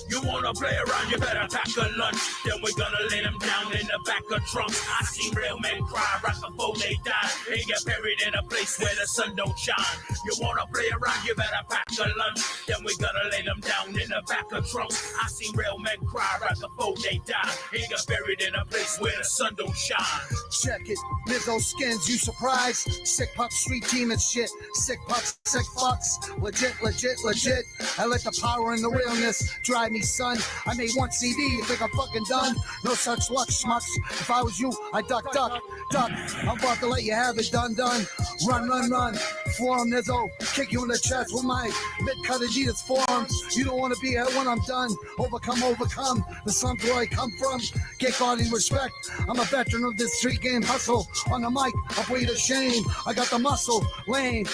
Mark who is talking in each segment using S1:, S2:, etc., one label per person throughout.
S1: You wanna play around, you better pack a lunch. Then we're gonna lay them down in the back of trunks. I seen real men cry right before they die. They get buried in a place where the sun don't shine. You wanna play around, you better pack a lunch. Then we're gonna lay them down in the back of trunks. I seen real men cry right before they die. They get buried in a place where the sun don't shine.
S2: Check it, Lizzo skins, you surprised? Sick pup, street team and shit. Sick pups, sick fucks. Legit, legit, legit. I let the power and the realness drive me, son. I made one CD, you think I'm fucking done? No such luck, schmucks. If I was you, I'd duck. I'm about to let you have it done. Run. Form Lizzo, kick you in the chest with my mid-cut Adidas forms. You don't want to be here when I'm done. Overcome. The sun's where I come from. Get guarding respect. I'm a veteran of this street game hustle. On the mic, I breathe of shame. I got the muscle. Lame,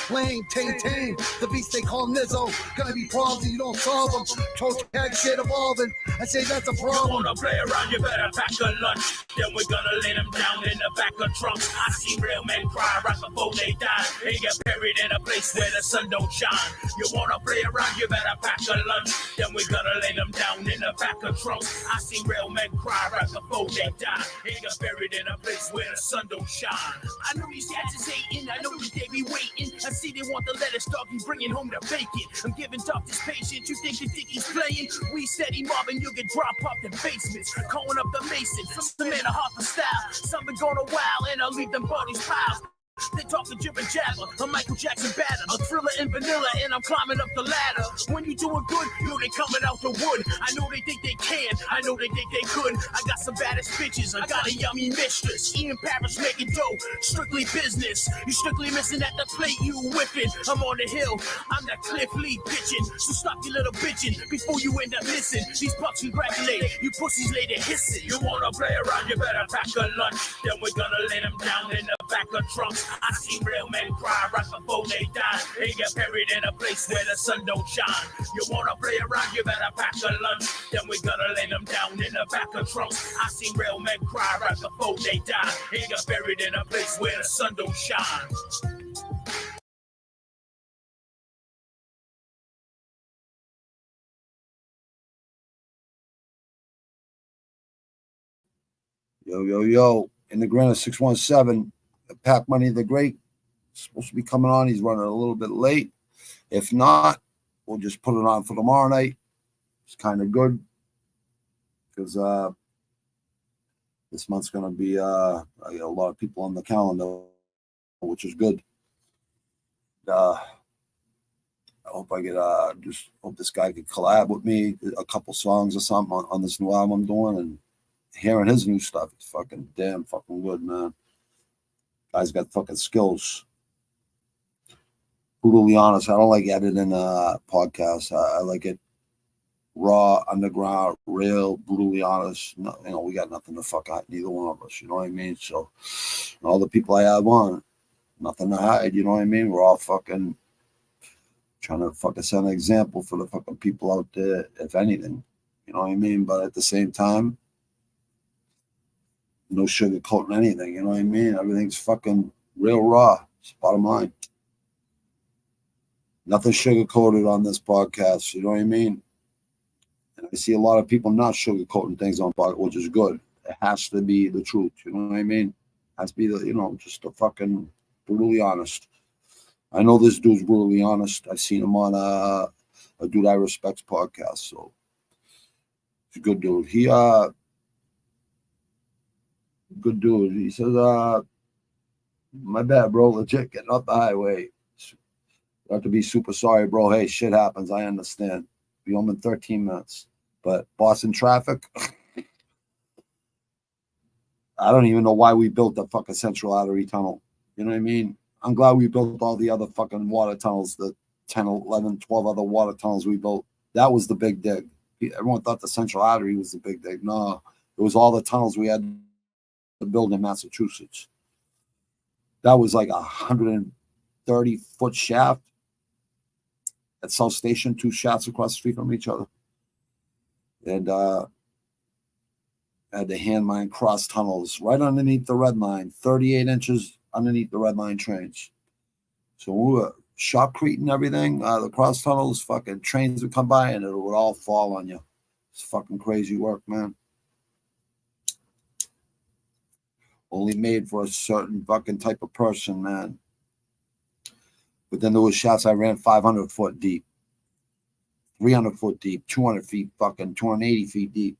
S2: tame. The beast they call Lizzo. Gonna be problems and you don't solve them. Toe tag shit evolving. I say that's a problem.
S1: You wanna play around, you better pack a lunch. Then we're gonna lay them down in the back of trunks. I see real men cry right before they die. They get buried in a place where the sun don't shine. You wanna play around, you better pack a lunch. Then we're gonna lay them down in the back of trunks. I see real men cry right before they die. They get buried in a place where the sun don't shine. I know these cats is hating, I know that they be waiting. I see they want the lettuce, dog, you bringing home the bacon. I'm giving doctors patience, you think he's playing? We steady mobbing, you get drop off in basements. Calling up the mason, some man a Harper style. Some been going a while and I'll leave them bodies piled. They talking jibber jabber, a Michael Jackson batter, a Thriller and Vanilla, and I'm climbing up the ladder. When you doing good, you know they coming out the wood. I know they think they can, I know they think they could. I got some baddest bitches, I got a yummy mistress. Ian Parrish making dough, strictly business. You strictly missing at the plate, you whipping. I'm on the hill, I'm that Cliff Lee bitching. So stop your little bitching before you end up missing. These pups congratulate, you pussies later hissing. You wanna play around, you better pack a lunch. Then we're gonna lay them down in the back of trunks. I seen real men cry right before they die. They get buried in a place where the sun don't shine. You wanna play around, you better pack a lunch. Then we're gonna lay them down in the back of trunks. I seen real men cry right before they die. They get buried in a place where the sun don't shine.
S3: Yo. InThGranite617. Pack Money the Great. Supposed to be coming on. He's running a little bit late. If not, we'll just put it on for tomorrow night. It's kind of good because this month's going to be I got a lot of people on the calendar, which is good. I hope I get just hope this guy could collab with me a couple songs or something on this new album I'm doing, and hearing his new stuff, it's fucking damn fucking good, man. Guy's got fucking skills. Brutally honest, I don't like editing podcasts. I like it raw, underground, real, brutally honest. No, we got nothing to fuck hide, neither one of us. You know what I mean? So, all the people I have on, nothing to hide. You know what I mean? We're all fucking trying to fucking set an example for the fucking people out there, if anything. You know what I mean? But at the same time, no sugarcoating anything. You know what I mean? Everything's fucking real raw. It's bottom line. Nothing sugar-coated on this podcast, you know what I mean? And I see a lot of people not sugar-coating things on podcast, which is good. It has to be the truth, you know what I mean? It has to be just a fucking brutally honest. I know this dude's brutally honest. I've seen him on a Dude I Respect's podcast, so he's a good dude. Good dude. He says, my bad, bro, legit getting off the highway. You have to be super sorry, bro. Hey, shit happens. I understand. Be home in 13 minutes. But Boston traffic, I don't even know why we built the fucking Central Artery Tunnel. You know what I mean? I'm glad we built all the other fucking water tunnels, the 10, 11, 12 other water tunnels we built. That was the big dig. Everyone thought the central artery was the big dig. No, it was all the tunnels we had to build in Massachusetts. That was like 130-foot shaft at South Station, 2 shafts across the street from each other. And I had to hand mine cross tunnels right underneath the red line, 38 inches underneath the red line trains. So we were shotcreting everything. The cross tunnels, fucking trains would come by and it would all fall on you. It's fucking crazy work, man. Only made for a certain fucking type of person, man. But then there was shafts I ran 500 foot deep, 300 foot deep, 200 feet fucking, 280 feet deep.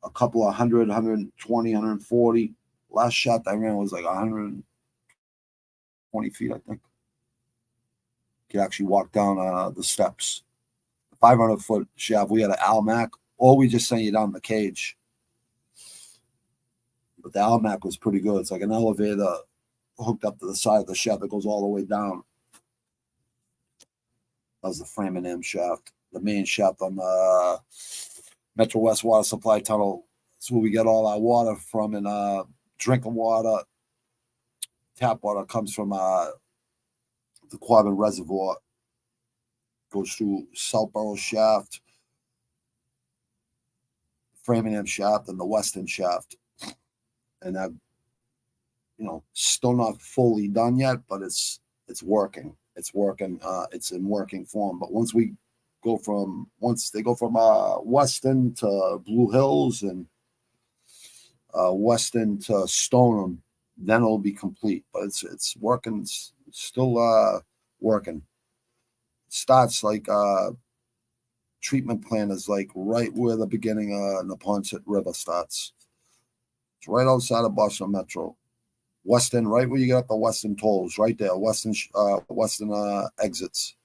S3: A couple of 100, 120, 140. Last shaft I ran was like 120 feet, I think. You could actually walk down the steps. 500 foot shaft, we had an Almac, or we just sent you down the cage. But the Almac was pretty good. It's like an elevator hooked up to the side of the shaft that goes all the way down. That was the Framingham shaft, the main shaft on the Metro West Water Supply Tunnel. That's where we get all our water from, and drinking water, tap water comes from the Quabbin Reservoir. Goes through Southborough shaft, Framingham shaft, and the Weston shaft. And I've, still not fully done yet, but it's working. It's working. It's in working form. But once they go from Weston to Blue Hills and Weston to Stoneham, then it'll be complete. But it's working. It's still working. Starts like treatment plant is like right where the beginning of Neponset River starts. It's right outside of Boston Metro. Weston, right where you get up the Weston tolls, right there. Weston exits.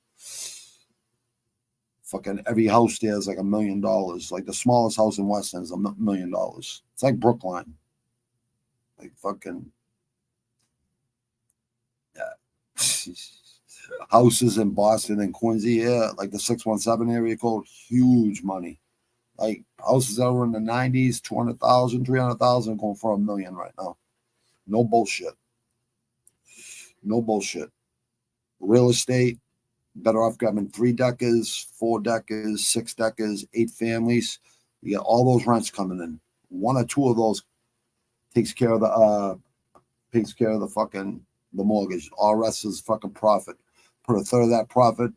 S3: Fucking every house there is like $1 million. Like the smallest house in Weston is $1 million. It's like Brookline. Like fucking, yeah. Houses in Boston and Quincy, yeah, like the 617 area code, huge money. Like houses that were in the 90s, 200,000, 300,000, going for $1 million right now. No bullshit. No bullshit. Real estate, better off grabbing 3-deckers, 4-deckers, 6-deckers, 8 families. You get all those rents coming in. 1 or 2 of those takes care of the mortgage. All rest is fucking profit. Put a third of that profit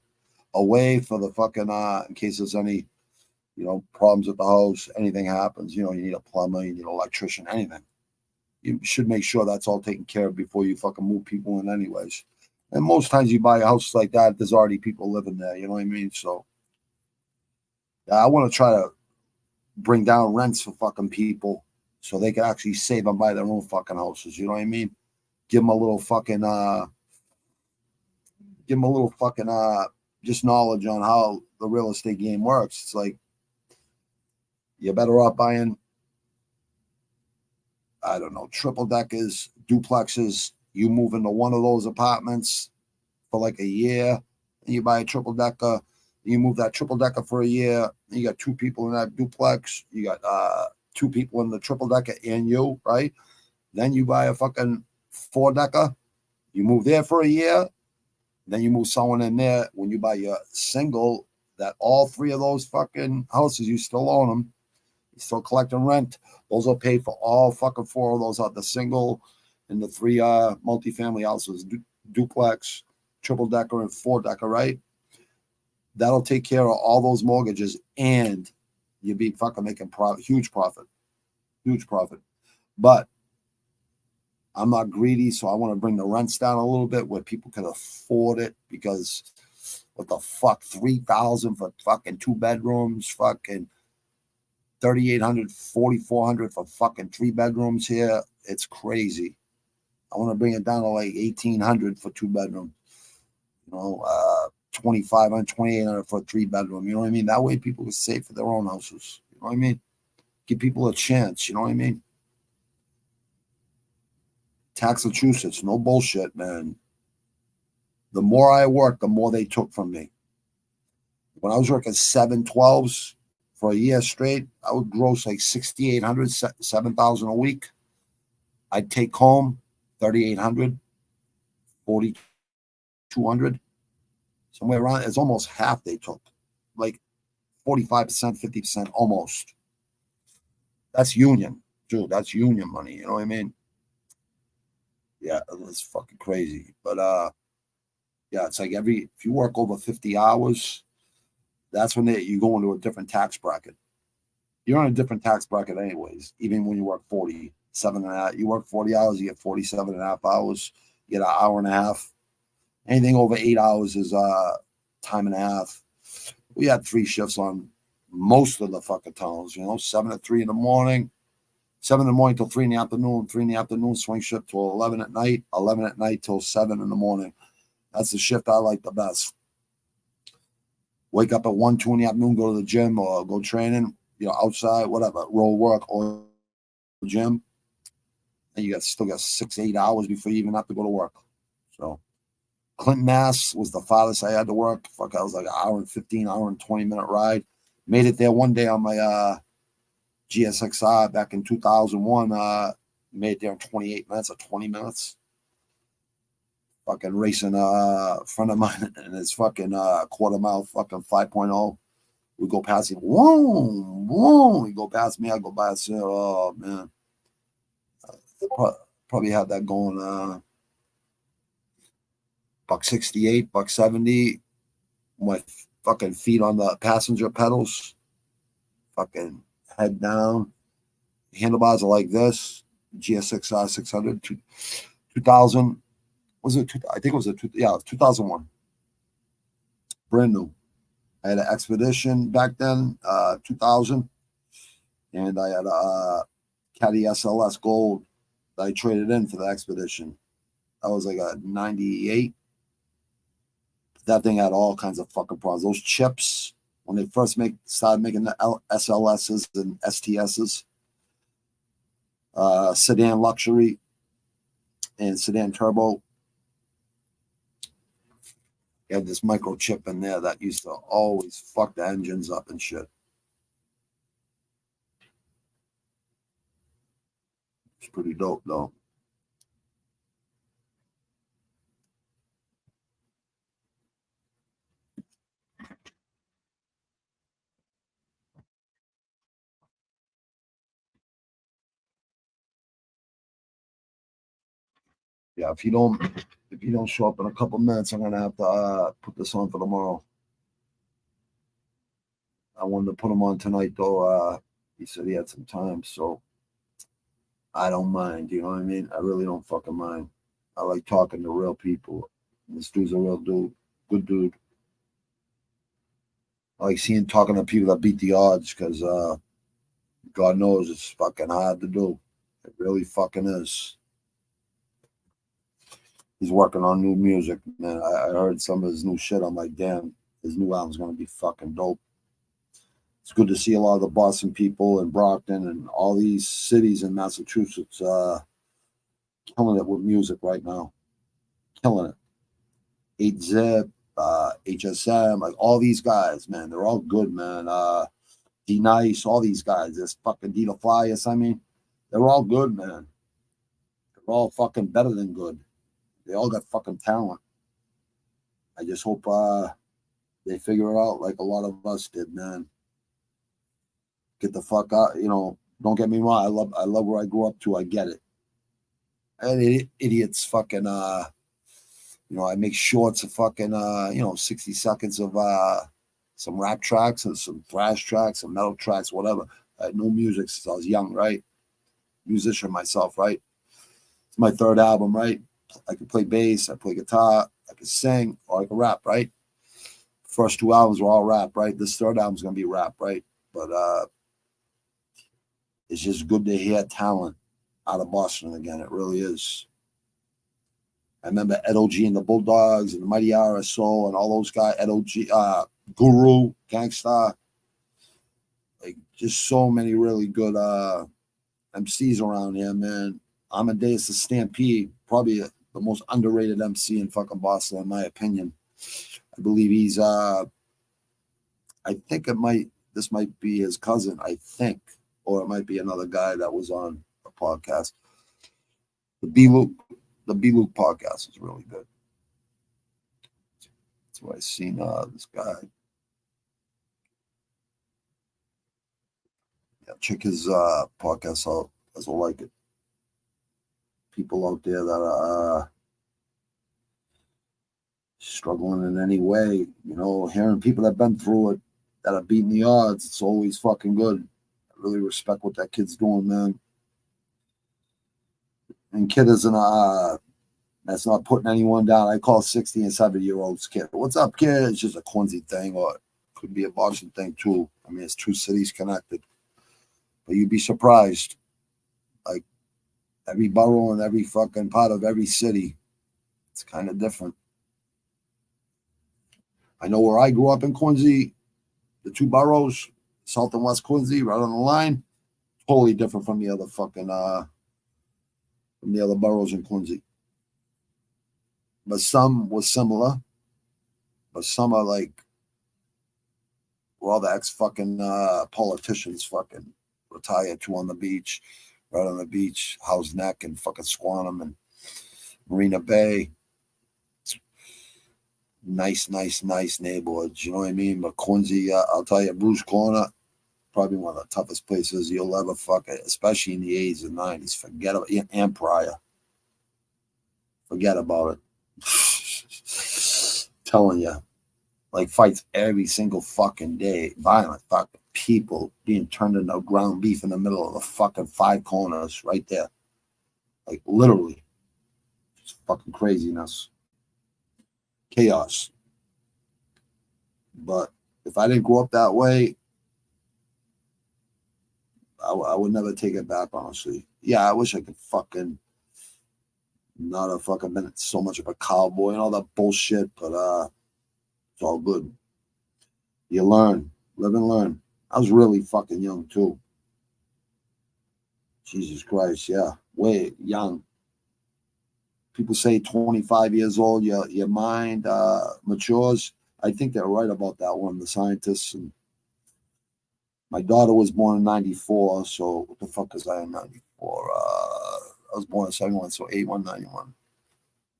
S3: away for the fucking in case there's any problems with the house, anything happens, you need a plumber, you need an electrician, anything. You should make sure that's all taken care of before you fucking move people in anyways. And most times you buy a house like that, there's already people living there, you know what I mean? So yeah, I want to try to bring down rents for fucking people so they can actually save and buy their own fucking houses, you know what I mean? Give them a little fucking just knowledge on how the real estate game works. It's like you're better off buying, I don't know, triple deckers, duplexes. You move into one of those apartments for like a year, and you buy a triple decker. You move that triple decker for a year. You got 2 people in that duplex. You got 2 people in the triple decker and you, right? Then you buy a fucking 4-decker. You move there for a year. Then you move someone in there. When you buy your single, that all 3 of those fucking houses, you still own them. You're still collecting rent. Those will pay for all fucking 4 of those out, the single and the 3 multifamily houses, duplex, triple decker, and 4-decker, right? That'll take care of all those mortgages, and you'll be fucking making huge profit. But I'm not greedy, so I want to bring the rents down a little bit where people can afford it, because what the fuck, $3,000 for fucking 2 bedrooms, fucking $3,800, $4,400 for fucking 3 bedrooms here. It's crazy. I want to bring it down to like $1,800 for 2 bedrooms. $2,500, $2,800 for a 3 bedroom. You know what I mean? That way people can save for their own houses. You know what I mean? Give people a chance. You know what I mean? Massachusetts, no bullshit, man. The more I worked, the more they took from me. When I was working 7/12s for a year straight, I would gross like 6,800, 7,000 a week. I'd take home 3,800, 4,200, somewhere around. It's almost half they took, like 45%, 50%, almost. That's union, dude. That's union money. You know what I mean? Yeah, it's fucking crazy. But yeah, it's like if you work over 50 hours, that's when you go into a different tax bracket. You're on a different tax bracket anyways, even when you work 47 and a half. You work 40 hours, you get 47 and a half hours. You get an hour and a half. Anything over 8 hours is time and a half. We had 3 shifts on most of the fucking tunnels, 7 to 3 in the morning, 7 in the morning till 3 in the afternoon, 3 in the afternoon, swing shift till 11 at night, 11 at night till 7 in the morning. That's the shift I like the best. Wake up at 1, 2 in the afternoon, go to the gym or go training, outside, whatever, roll work or gym. And you still got 6, 8 hours before you even have to go to work. So Clinton, Mass was the farthest I had to work. Fuck, I was like an hour and 15, hour and 20-minute ride. Made it there one day on my GSXR back in 2001. Made it there in 28 minutes or 20 minutes. Fucking racing a friend of mine and his fucking quarter mile fucking 5.0. We go past him. Whoa, whoa. He go past me. I go by and say, oh, man. Probably had that going $168, $170. My fucking feet on the passenger pedals. Fucking head down. Handlebars are like this. GSXR 600. 2000. Was it? I think it was 2001. Brand new. I had an Expedition back then, 2000, and I had a Caddy SLS Gold that I traded in for the Expedition. That was like a 98. That thing had all kinds of fucking problems. Those chips, when they first started making the SLSs and STSs, sedan luxury and sedan turbo, you had this microchip in there that used to always fuck the engines up and shit. It's pretty dope, though. Yeah, if you don't show up in a couple minutes, I'm gonna have to put this on for tomorrow. I wanted to put him on tonight, though. He said he had some time, so I don't mind. You know what I mean? I really don't fucking mind. I like talking to real people. This dude's a real dude, good dude. I like talking to people that beat the odds because God knows it's fucking hard to do. It really fucking is. He's working on new music, man. I heard some of his new shit. I'm like, damn, his new album's gonna be fucking dope. It's good to see a lot of the Boston people and Brockton and all these cities in Massachusetts killing it with music right now. Killing it. 8-Zip, HSM, like all these guys, man. They're all good, man. D-Nice, all these guys. This fucking Dita Flyers, I mean, they're all good, man. They're all fucking better than good. They all got fucking talent. I just hope they figure it out like a lot of us did, man. Get the fuck out, don't get me wrong. I love where I grew up to. I get it. And idiots fucking I make shorts of fucking 60 seconds of some rap tracks and some thrash tracks, some metal tracks, whatever. I had no music since I was young, right? Musician myself, right? It's my 3rd album, right? I can play bass, I play guitar, I can sing, or I can rap, right? First 2 albums were all rap, right? This 3rd album's gonna be rap, right? But it's just good to hear talent out of Boston again. It really is. I remember Ed O.G. and the Bulldogs and the Mighty RSO and all those guys, Ed O.G., Guru, Gangstar. Like, just so many really good MCs around here, man. Amadeus the Stampede, probably the most underrated MC in fucking Boston, in my opinion. I believe he's I think this might be his cousin, I think, or it might be another guy that was on a podcast. The B Luke podcast is really good. That's why I seen this guy. Yeah, check his podcast out, as I like it. People out there that are struggling in any way, hearing people that have been through it, that are beating the odds, it's always fucking good. I really respect what that kid's doing, man. And kid isn't that's not putting anyone down. I call 60 and 70-year-olds kid. What's up, kid? It's just a Quincy thing, or it could be a Boston thing too. I mean, it's two cities connected. But you'd be surprised. Like every borough and every fucking part of every city, it's kind of different. I know where I grew up in Quincy, the two boroughs, South and West Quincy, right on the line, totally different from the other fucking from the other boroughs in Quincy. But some was similar. But some are like, well, the ex-fucking politicians fucking retired, two on the beach, right on the beach, House Neck and fucking Squantum and Marina Bay. Nice neighborhoods, you know what I mean? But Quincy, I'll tell you, Bruce Corner, probably one of the toughest places you'll ever fucking, especially in the 80s and 90s. Forget about it, and prior. Forget about it. Telling you, like fights every single fucking day, violent fucking people being turned into ground beef in the middle of the fucking five corners right there. Like literally, just fucking craziness. Chaos. But if I didn't grow up that way, I would never take it back, honestly. Yeah, I wish I could fucking not have fucking been so much of a cowboy and all that bullshit, but it's all good. You learn, live and learn. I was really fucking young too. Jesus Christ, yeah, way young. People say 25 years old, your mind matures. I think they're right about that one, the scientists. And my daughter was born in 94, so what the fuck is I in 94? I was born in 71, so 81, 91.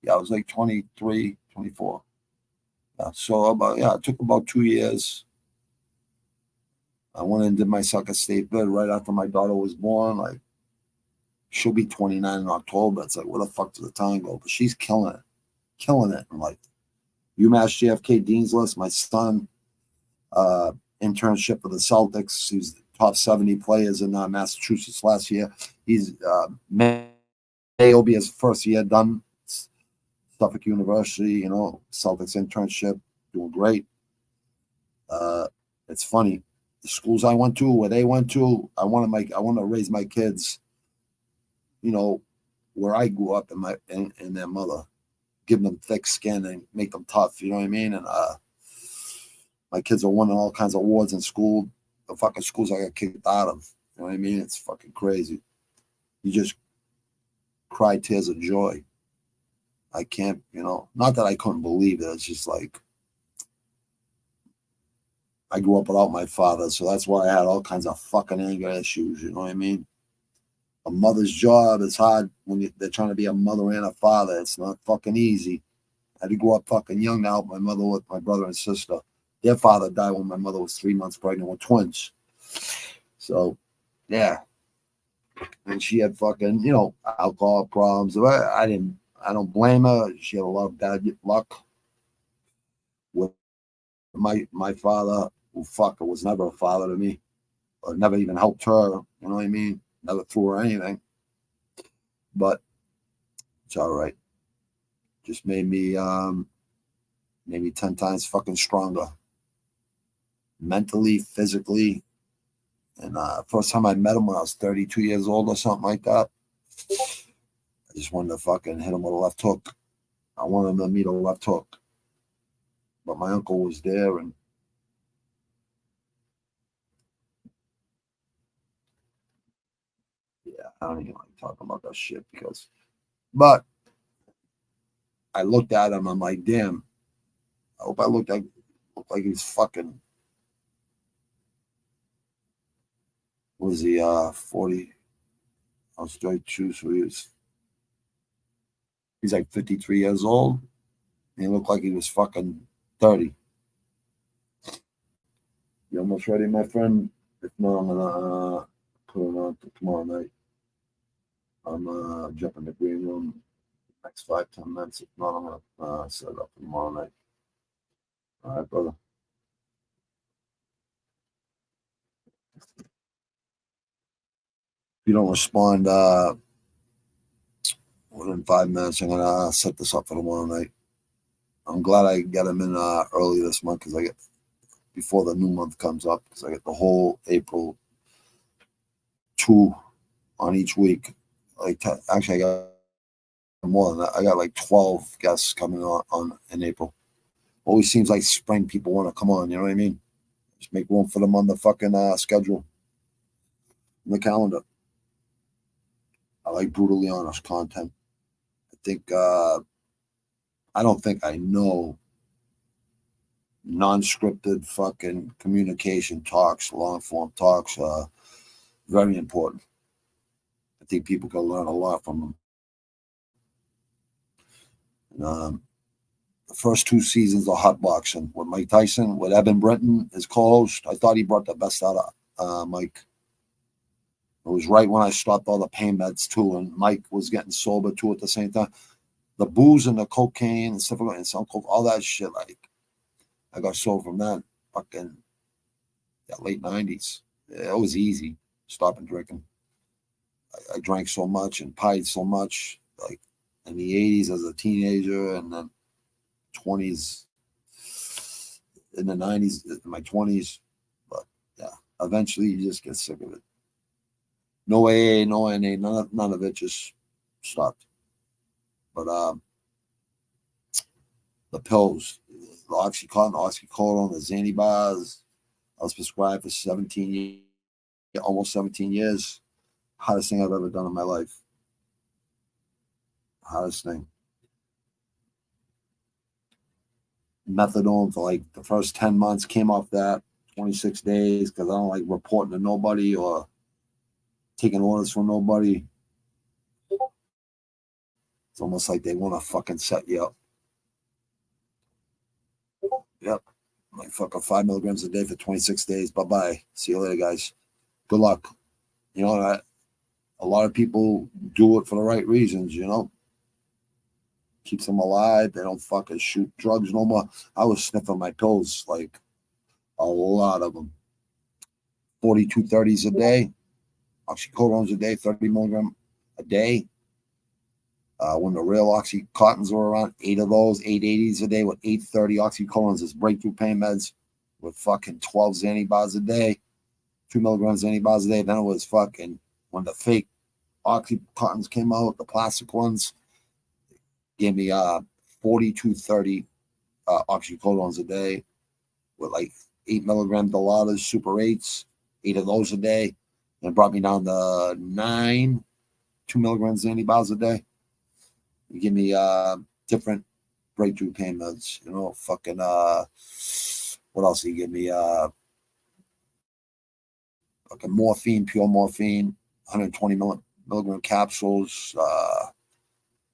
S3: Yeah, I was like 23, 24. Yeah, so it took about 2 years. I went and did my second state bid right after my daughter was born. Like, she'll be 29 in October. It's like, where the fuck does the time go? But she's killing it. I'm like, UMass JFK Dean's List. My son, internship for the Celtics. He's the top 70 players in Massachusetts last year. He's May will be his first year done. Suffolk University, Celtics internship, doing great. It's funny. The schools I went to, where they went to, I want to raise my kids, where I grew up and their mother, give them thick skin and make them tough. You know what I mean? And my kids are winning all kinds of awards in school. The fucking schools I got kicked out of. You know what I mean? It's fucking crazy. You just cry tears of joy. I can't, not that I couldn't believe it. It's just like, I grew up without my father, so that's why I had all kinds of fucking anger issues. You know what I mean? A mother's job is hard when they're trying to be a mother and a father. It's not fucking easy. I had to grow up fucking young to help my mother with my brother and sister. Their father died when my mother was 3 months pregnant with twins. So, yeah. And she had fucking, alcohol problems. I don't blame her. She had a lot of bad luck with my father, who was never a father to me, or never even helped her. You know what I mean? Never threw her anything. But it's all right. Just made me maybe 10 times fucking stronger. Mentally, physically. And first time I met him when I was 32 years old or something like that. I just wanted to fucking hit him with a left hook. I wanted him to meet a left hook. But my uncle was there, and yeah. I don't even like talking about that shit but I looked at him. I'm like, damn. I hope I looked like he's fucking. Was he 40? I was 32, so he's like 53 years old. And he looked like he was fucking 30. You almost ready, my friend? If not, I'm gonna put it on to tomorrow night. I'm jumping the green room next 5-10 minutes. If not, I'm gonna set it up for tomorrow night. All right, brother. If you don't respond within 5 minutes, I'm gonna set this up for tomorrow night. I'm glad I got him in early this month because I get before the new month comes up because I get the whole April 2 on each week. Like actually, I got more than that. I got like 12 guests coming on in April. Always seems like spring people want to come on. You know what I mean? Just make room for them on the fucking schedule, in the calendar. I like brutally honest content. I don't think I know non-scripted fucking communication talks, long-form talks. Very important. I think people can learn a lot from them. And, the first 2 seasons of Hot Boxing with Mike Tyson, with Evan Brenton, his co-host, I thought he brought the best out of Mike. It was right when I stopped all the pain meds too, and Mike was getting sober too at the same time. The booze and the cocaine and stuff like that, and some coke, all that shit. Like I got sober from that fucking late 90s. It was easy stopping drinking. I drank so much and partied so much, like in the 80s as a teenager, and then 20s, in the 90s, in my 20s. But yeah, eventually you just get sick of it. No AA, no NA, none of it just stopped. But the pills, the Oxycontin, oxycodone, the Xanny bars, I was prescribed for 17 years, almost 17 years. Hottest thing I've ever done in my life. Hottest thing. Methadone for like the first 10 months, came off that 26 days because I don't like reporting to nobody or taking orders from nobody. It's almost like they want to fucking set you up. Yep. Like fucking 5 milligrams a day for 26 days. Bye-bye. See you later, guys. Good luck. You know that a lot of people do it for the right reasons, you know. Keeps them alive. They don't fucking shoot drugs no more. I was sniffing my pills, like a lot of them. 4230s a day. Oxycodones a day, 30 milligram a day. When the real Oxycontins were around, 8 of those, 880s a day with 830 Oxycodones as breakthrough pain meds with fucking 12 Xanny bars a day, 2 milligrams Xanny bars a day. Then it was fucking, when the fake Oxycontins came out, the plastic ones, gave me 4230 Oxycodones a day with like 8 milligram Dilatas, Super 8s, 8 of those a day. And it brought me down to 9, 2 milligrams Xanny bars a day. You give me different breakthrough pain meds, you know, fucking what else do you give me? Fucking morphine, pure morphine, 120 milligram capsules.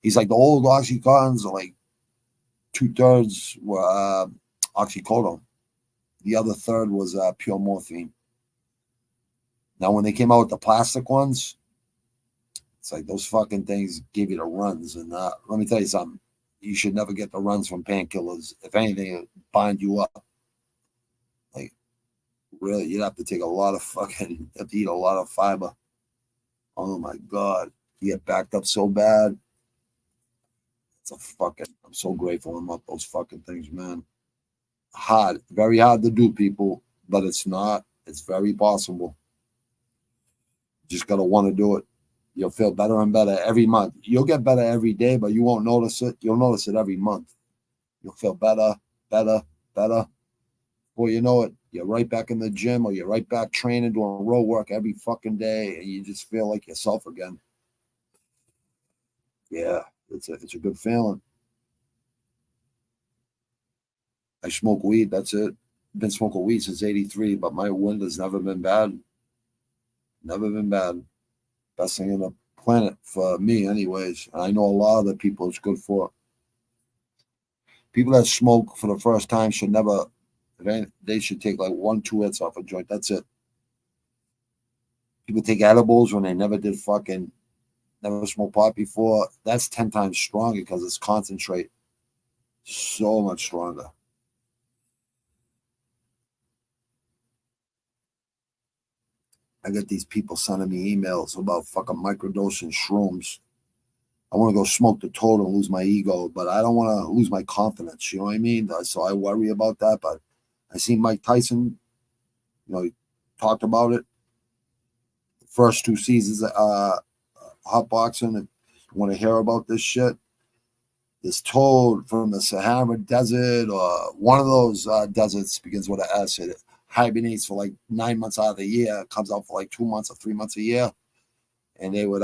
S3: He's like the old Oxycontins are like 2/3 were oxycodone. The other third was pure morphine. Now, when they came out with the plastic ones, it's like those fucking things give you the runs. And let me tell you something. You should never get the runs from painkillers. If anything, it bind you up. Like, really, you'd have to take a lot of fucking, you have to eat a lot of fiber. Oh, my God. You get backed up so bad. It's a fucking, I'm so grateful I'm up those fucking things, man. Hard. Very hard to do, people. But it's not. It's very possible. Just got to want to do it. You'll feel better and better every month. You'll get better every day, but you won't notice it. You'll notice it every month. You'll feel better, better, better. Before you know it, you're right back in the gym or you're right back training, doing road work every fucking day, and you just feel like yourself again. Yeah, it's a good feeling. I smoke weed, that's it. Been smoking weed since 83, but my wind has never been bad. Never been bad. Best thing on the planet for me, anyways. And I know a lot of the people it's good for. People that smoke for the first time should never, they should take like 1-2 hits off a joint. That's it. People take edibles when they never smoked pot before. That's 10 times stronger because it's concentrate. So much stronger. I get these people sending me emails about fucking microdosing shrooms. I want to go smoke the toad and lose my ego, but I don't want to lose my confidence. You know what I mean? So I worry about that. But I seen Mike Tyson, he talked about it. The first 2 seasons of hot boxing. If you want to hear about this shit, this toad from the Sahara Desert or one of those deserts begins with an S. It hibernates for like 9 months out of the year. It comes out for like 2 months or 3 months a year. And they would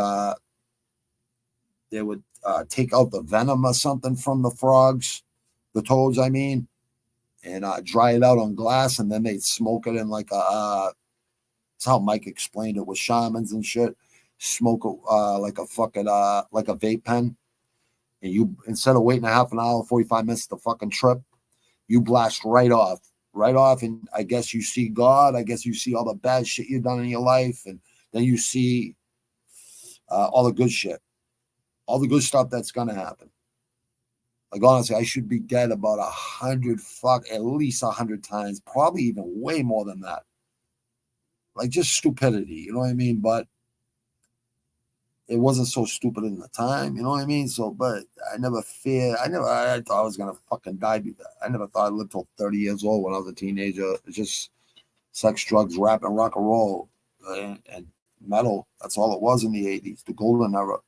S3: take out the venom or something from the frogs, the toads, I mean, and dry it out on glass, and then they'd smoke it in like that's how Mike explained it with shamans and shit. Smoke it like a fucking like a vape pen, and you, instead of waiting a half an hour, 45 minutes to fucking trip, you blast right off, and I guess you see God. I guess you see all the bad shit you've done in your life, and then you see all the good shit. All the good stuff that's gonna happen. Like honestly, I should be dead about at least 100 times, probably even way more than that. Like just stupidity, you know what I mean? But it wasn't so stupid in the time, you know what I mean? So, but I thought I was gonna fucking die. I never thought I'd live till 30 years old when I was a teenager. It's just sex, drugs, rap, and rock and roll, and metal. That's all it was in the 80s, the golden era.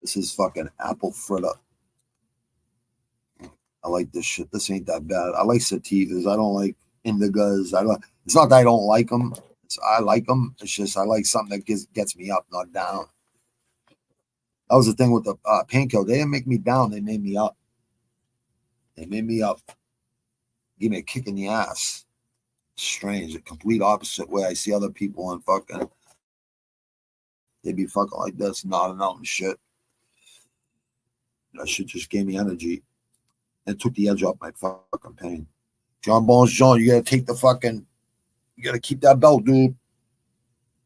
S3: This is fucking apple fritter. I like this shit. This ain't that bad. I like sativas. I don't like indicas. It's not that I don't like them. I like them. It's just I like something that gets me up, not down. That was the thing with the painkiller. They didn't make me down. They made me up. They made me up. Give me a kick in the ass. Strange. A complete opposite way. I see other people on fucking. They be fucking like this, nodding out and shit. That shit just gave me energy. It took the edge off my fucking pain. John Bones, John, you gotta keep that belt, dude.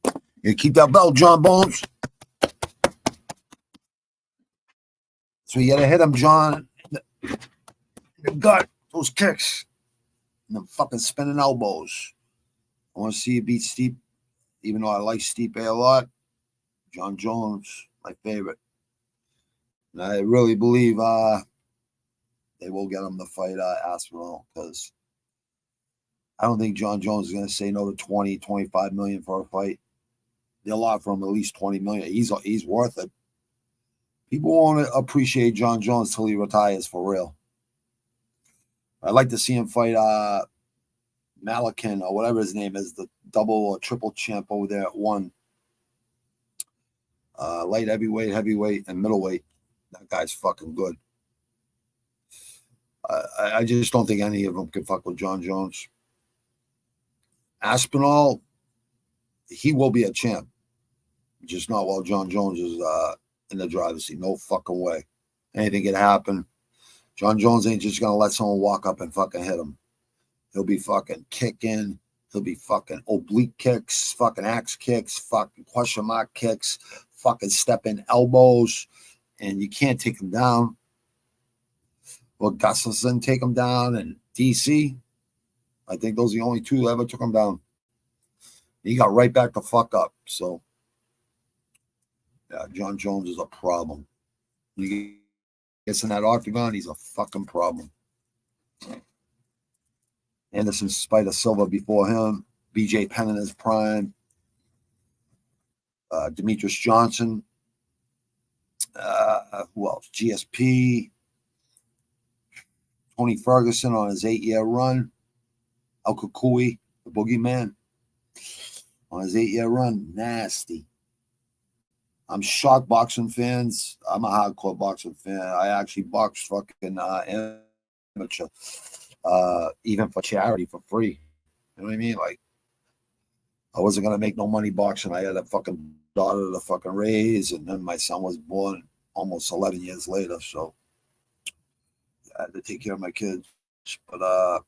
S3: You gotta keep that belt, John Bones. So you gotta hit him, John, in the gut, those kicks, and them fucking spinning elbows. I want to see you beat Stipe, even though I like Stipe a lot. John Jones, my favorite. And I really believe they will get him to fight Aspinall, because I don't think John Jones is going to say no to 20, 25 million for a fight. They'll offer him at least 20 million. He's worth it. People won't appreciate John Jones till he retires for real. I'd like to see him fight Malakin or whatever his name is, the double or triple champ over there at 1. Light heavyweight, and middleweight. That guy's fucking good. I just don't think any of them can fuck with John Jones. Aspinall, he will be a champ. Just not while John Jones is in the driver's seat. No fucking way. Anything can happen. John Jones ain't just going to let someone walk up and fucking hit him. He'll be fucking kicking. He'll be fucking oblique kicks, fucking axe kicks, fucking question mark kicks, fucking stepping elbows, and you can't take him down. Well, Gustafsson take him down, and DC. I think those are the only 2 that ever took him down. He got right back the fuck up. So, yeah, John Jones is a problem. He gets in that octagon, he's a fucking problem. Anderson Spider Silva before him. BJ Penn in his prime. Demetrius Johnson. Who else? GSP. Tony Ferguson on his 8-year run. El Kukui, the boogeyman, on his 8-year run. Nasty. I'm shocked boxing fans. I'm a hardcore boxing fan. I actually boxed fucking amateur, even for charity, for free. You know what I mean? Like, I wasn't going to make no money boxing. I had a fucking daughter to fucking raise, and then my son was born almost 11 years later, so I had to take care of my kids. But I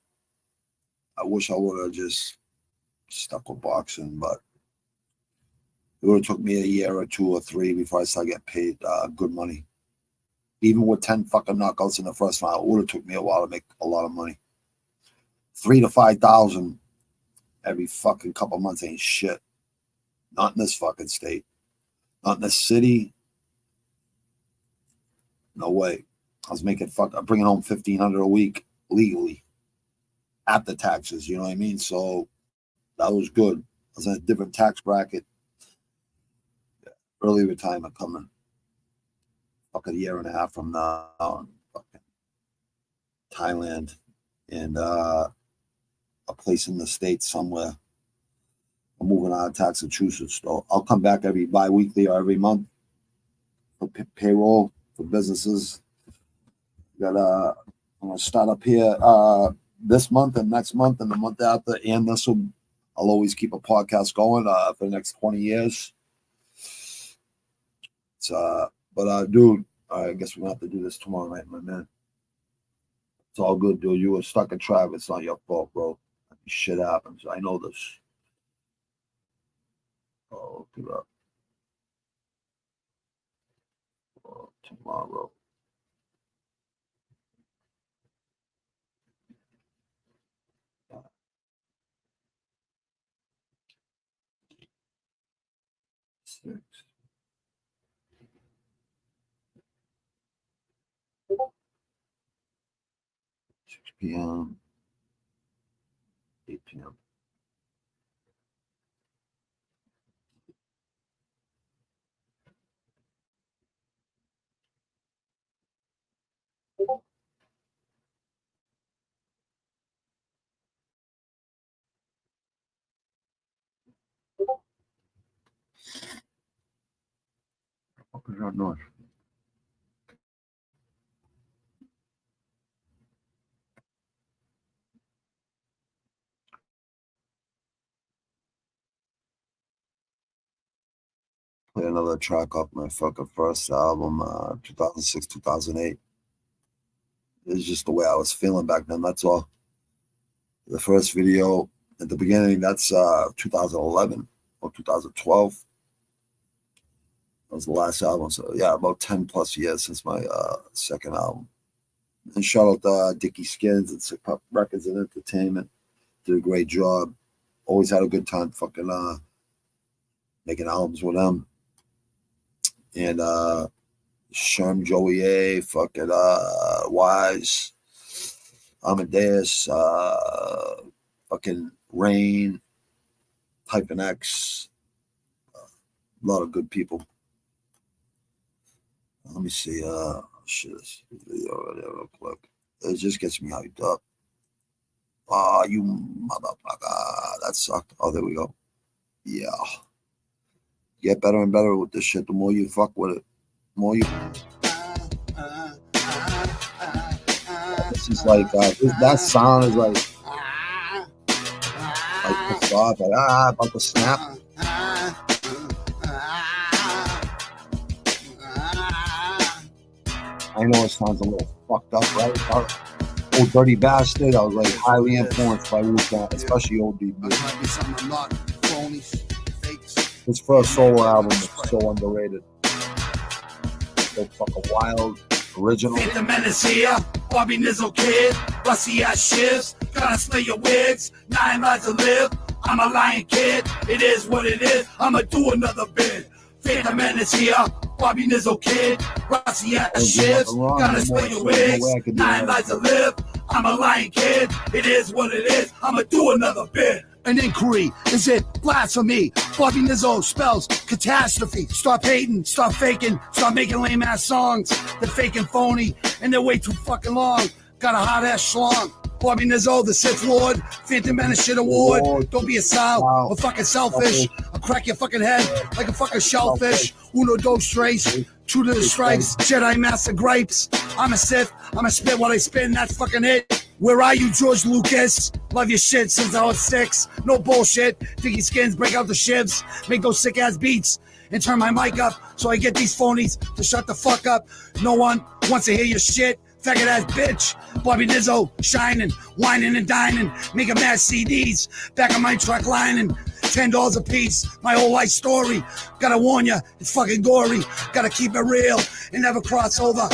S3: wish I would have just stuck with boxing, but it would have took me a year or 2 or 3 before I started getting paid good money. Even with 10 fucking knockouts in the first round, it would have took me a while to make a lot of money. 3,000 to 5,000 every fucking couple of months ain't shit. Not in this fucking state. Not in this city. No way. I was making I'm bringing home $1,500 a week legally after taxes. You know what I mean? So that was good. I was in a different tax bracket. Early retirement coming. Fucking a year and a half from now. Fucking Thailand and a place in the States somewhere. I'm moving out of Massachusetts. So I'll come back every bi-weekly or every month for payroll for businesses. I'm gonna start up here this month and next month and the month after, and I'll always keep a podcast going for the next 20 years. Dude, I guess we're gonna have to do this tomorrow night, my man. It's all good, dude. You were stuck in traffic. It's not your fault, bro. Shit happens. I know this. Oh, look it up. Oh, tomorrow. Six p.m. 8 p.m. What is that noise? Play another track off my fucking first album, 2006, 2008. It's just the way I was feeling back then, that's all. The first video at the beginning, that's 2011 or 2012. That was the last album. So, yeah, about 10 plus years since my second album. And shout out to Dickie Skins and Sick Pup Records and Entertainment. Did a great job. Always had a good time fucking making albums with them. And Sherm, Joey A, fucking Wise, Amadeus, fucking Rain, Hyphen X. A lot of good people. Let me see. Shit, this video real quick. It just gets me hyped up. Oh, you motherfucker. That sucked. Oh, there we go. Yeah. Get better and better with this shit. The more you fuck with it, the more you. This is like, that sound is like pissed off. Like, about to snap. I know it sounds a little fucked up, right? Old Dirty Bastard, I was like highly influenced by Wu-Tang, especially Old D. His first solo album is so underrated. So fucking wild, original.
S1: The menace here, Bobby Nizzle kid, rusty ass shifts, gotta slay your wigs, 9 lives to live. I'm a lion kid, it is what it is, I'ma do another bid. Phantom menace here, Bobby Nizzle kid, rusty ass shifts, gotta slay your wigs, 9 lives to live. I'm a lion kid, it is what it is, I'ma do another bid.
S2: An inquiry, is it blasphemy? Bobby Nizzle spells catastrophe. Stop hating, stop faking, stop making lame ass songs. They're fake and phony, and they're way too fucking long. got a hot ass schlong. Bobby Nizzo, the Sith Lord, Phantom Menace shit award. Don't be a sow or fucking selfish. I'll crack your fucking head like a fucking shellfish. Uno, dos, tres, true to the stripes. Jedi Master gripes. I'm a Sith, I'm a spit what I spin, that's fucking it. Where are you, George Lucas? Love your shit since I was 6. No bullshit. Diggy skins, break out the shivs, make those sick ass beats, and turn my mic up so I get these phonies to shut the fuck up. No one wants to hear your shit. Faggot ass bitch, Bobby Nizzo, shining, whining and dining, making mad CDs, back on my truck lining, $10 a piece, my whole life story. Gotta warn ya, it's fucking gory. Gotta keep it real and never cross over.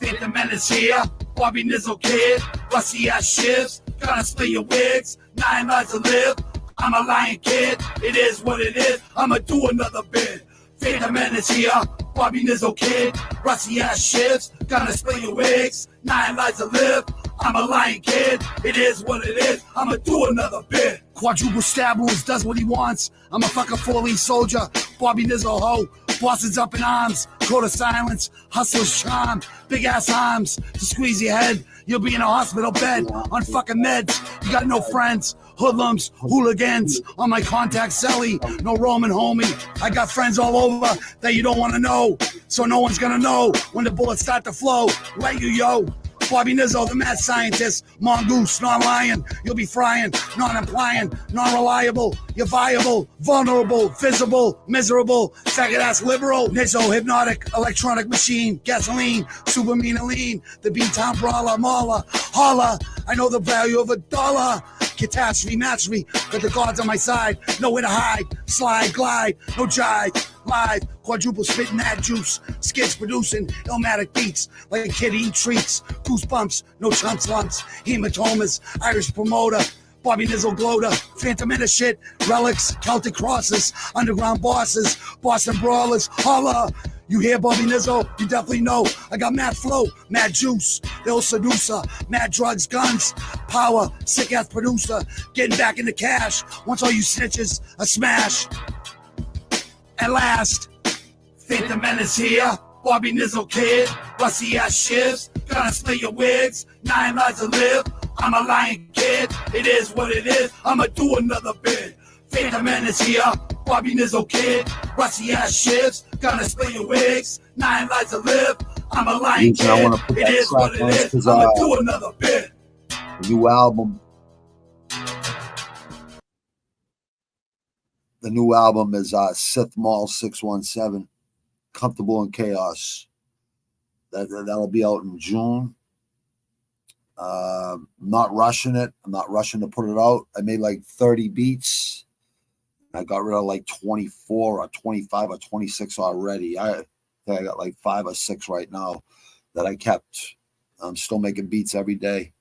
S2: Phantom Menace here, Bobby Nizzo kid, rusty ass shifts, gotta split your wigs, 9 lives to live. I'm a lion kid, it is what it is, I'ma do another bit. Phantom Menace here, Bobby Nizzo kid, rusty ass shifts, gotta split your wigs, 9 lives to live. I'm a lion kid, it is what it is, I'ma do another bit. Quadruple stab wounds, does what he wants. I'm a fucking 4-leaf soldier, Bobby Nizzo ho. Bosses up in arms, code of silence, hustler's charm, big ass arms to squeeze your head. You'll be in a hospital bed on fucking meds. You got no friends, hoodlums, hooligans on my contact celly. No Roman homie. I got friends all over that you don't want to know. So no one's gonna know when the bullets start to flow. Right, you yo. Bobby Nizzo, the mad scientist, mongoose, non-lion, you'll be frying, non-implying, non-reliable, you're viable, vulnerable, visible, miserable, faggot-ass liberal, Nizzo, hypnotic, electronic machine, gasoline, super mean and lean, the B-Town brawler, mauler, holla, I know the value of $1, catastrophe, match me, but the gods on my side, nowhere to hide, slide, glide, no jive, live, quadruple spitting that juice, skids producing illmatic beats, like a kid eating treats, goosebumps, no chumps lumps, hematomas, Irish promoter, Bobby Nizzo gloater, Phantom Menace shit, relics, Celtic crosses, underground bosses, Boston brawlers, holla. You hear Bobby Nizzo? You definitely know. I got mad flow, mad juice, ill seducer, mad drugs, guns, power, sick ass producer, getting back into cash. Once all you snitches, a smash. At last, Phantom Menace here, Bobby Nizzo kid, rusty ass shifts, gonna split your wigs, 9 lives to live. I'm a lion kid, it is what it is, I'ma do another bit. Phantom Menace here, Bobby Nizzo kid, rusty ass shifts, gonna split your wigs, 9 lives to live. I'm a lion kid, it is what it is, I'ma do another bit.
S3: New album. The new album is Sith Mall 617, Comfortable in Chaos. That'll be out in June. Not rushing it. I'm not rushing to put it out. I made like 30 beats. I got rid of like 24 or 25 or 26 already. I think I got like 5 or 6 right now that I kept. I'm still making beats every day.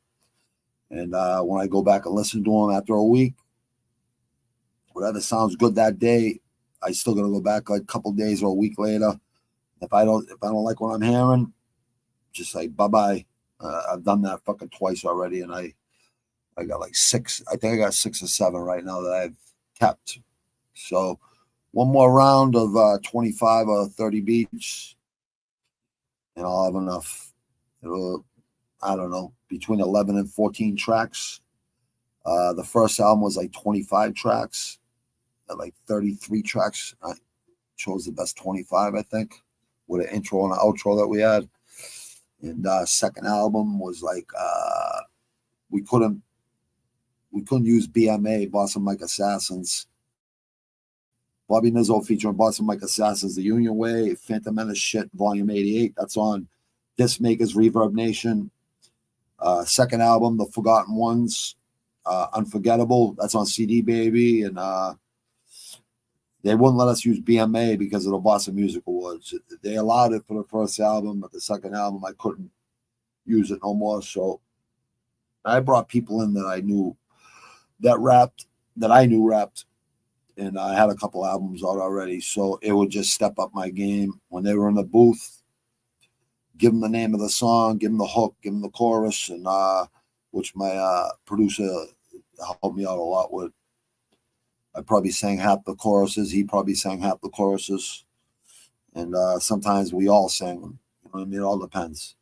S3: And when I go back and listen to them after a week, whatever sounds good that day, I still gotta go back like a couple days or a week later. If I don't like what I'm hearing, just say bye-bye. I've done that fucking twice already, and I got like 6. I think I got 6 or 7 right now that I've kept. So one more round of 25 or 30 beats, and I'll have enough. I don't know, between 11 and 14 tracks. The first album was like 25 tracks, like 33 tracks. I chose the best 25, I think, with an intro and an outro that we had. And second album was like we couldn't use BMA, Boston Mike Assassins. Bobby Nizzo featuring Boston Mike Assassins, The Union Way, Phantom Menace shit, Volume 88. That's on Disc Makers, Reverb Nation. Second album, The Forgotten Ones, Unforgettable. That's on CD Baby, and they wouldn't let us use BMA because of the Boston Music Awards. They allowed it for the first album, but the second album I couldn't use it no more. So I brought people in that I knew that rapped, and I had a couple albums out already. So it would just step up my game when they were in the booth. Give them the name of the song, give them the hook, give them the chorus, and which my producer helped me out a lot with. I probably sang half the choruses. He probably sang half the choruses. And sometimes we all sang them. You know what I mean? It all depends.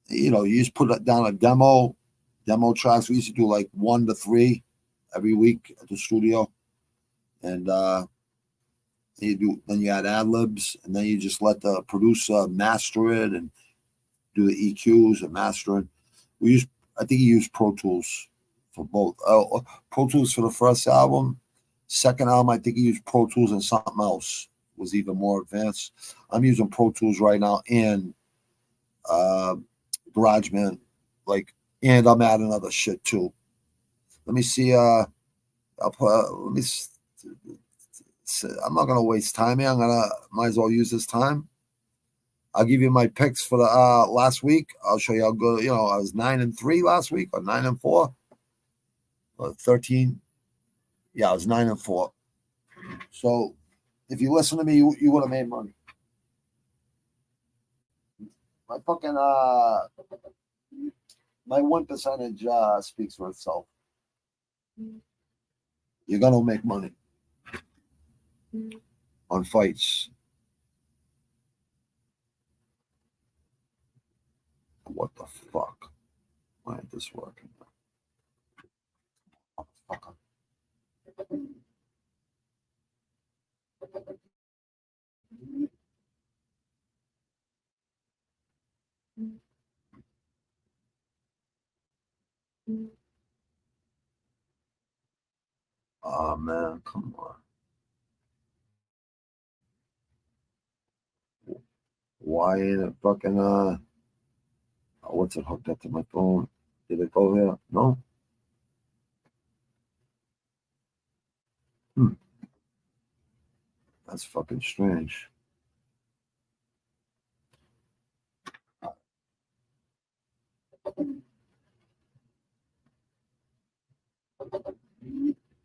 S3: you know, you just put down a demo tracks. We used to do like 1 to 3 every week at the studio, and then you add ad libs, and then you just let the producer master it and do the EQs and mastering. I think he used Pro Tools for both. Pro Tools for the first album. Second album, I think he used Pro Tools and something else. Was even more advanced. I'm using Pro Tools right now and GarageBand, and I'm adding other shit too. Let me see. I'll put. I'm not gonna waste time here. Might as well use this time. I'll give you my picks for the last week. I'll show you how good. You know, I was 9-3 last week, or 9-4, or 13. Yeah, I was 9-4. So if you listen to me, you would have made money. My fucking my win percentage speaks for itself. You're gonna make money on fights. What the fuck? Why ain't this working? Fuck. Oh man, come on. Why ain't it fucking what's it hooked up to my phone? Did it go here? No. That's fucking strange.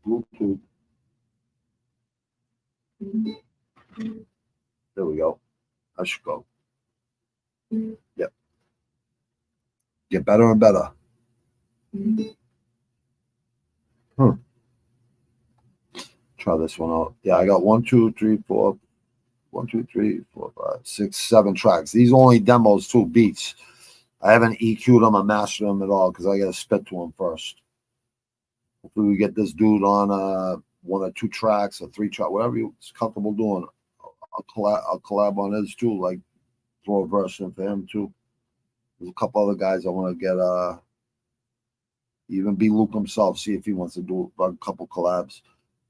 S3: Bluetooth. There we go. I should go. Yep. Get better and better. Try this one out. Yeah, I got 1, 2, 3, 4, 1, 2, 3, 4, 5, 6, 7 tracks. These are only demos, 2 beats. I haven't EQ'd them or mastered them at all because I got to spit to them first. Hopefully we get this dude on 1 or 2 tracks or 3 tracks, whatever he's comfortable doing. I'll collab on his too, like throw a verse in for him too. There's a couple other guys I want to get. Even B Luke himself, see if he wants to do a couple collabs.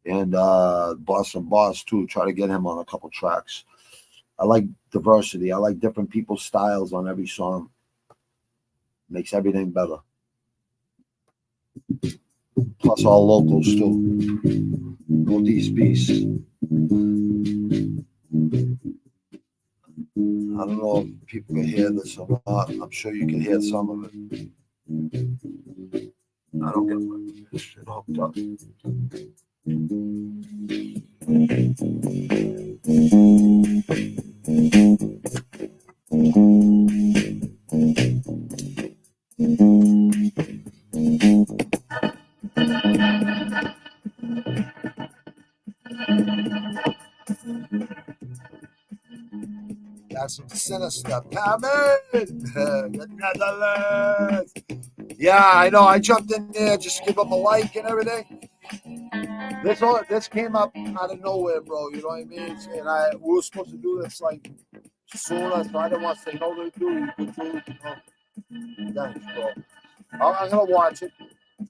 S3: And Boston Boss too, try to get him on a couple tracks. I like diversity. I like different people's styles on every song. Makes everything better. Plus all locals too. Northeast Beast. I don't know if people can hear this or not. I'm sure you can hear some of it. I don't get my shit hooked up. Got some sinister coming. The Netherlands. Yeah, I know. I jumped in there just to give them a like and everything. This came up out of nowhere, bro. You know what I mean? And we were supposed to do this like sooner, so I didn't want to say no to do. Thanks, bro. I'm gonna watch it.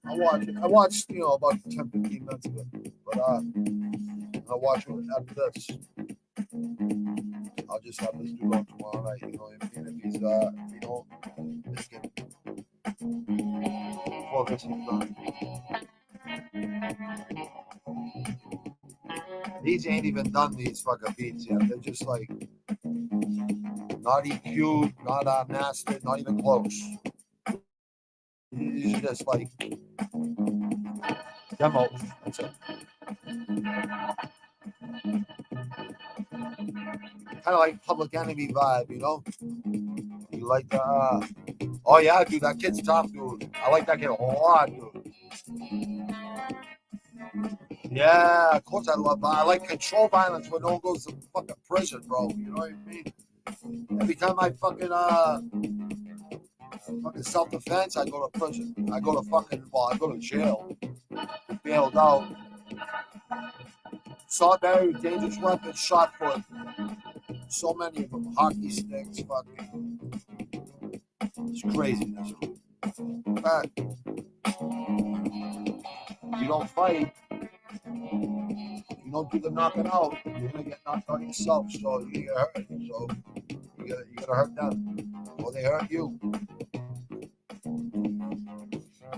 S3: I'll watch it. I watched, about 10-15 minutes of it, but I'll watch it after this. I'll just have this dude on tomorrow night. You know what I mean? If he's just get focus and done. These ain't even done these fucking beats yet. They're just like not EQ'd, not mastered, not even close. These are just like demos. That's it. Kind of like Public Enemy vibe, You like the oh yeah, dude, that kid's tough, dude. I like that kid a lot, dude. Yeah, of course I love that. I like control violence when no one goes to fucking prison, bro. You know what I mean? Every time I fucking Fucking self-defense, I go to prison. I go to jail. Bailed out. Saw buried, dangerous weapons, shot put. So many of them, hockey sticks, fucking. It's craziness. But you don't fight, you don't do the knocking out, you're gonna get knocked out yourself. So you get hurt. So you gotta hurt them, or they hurt you.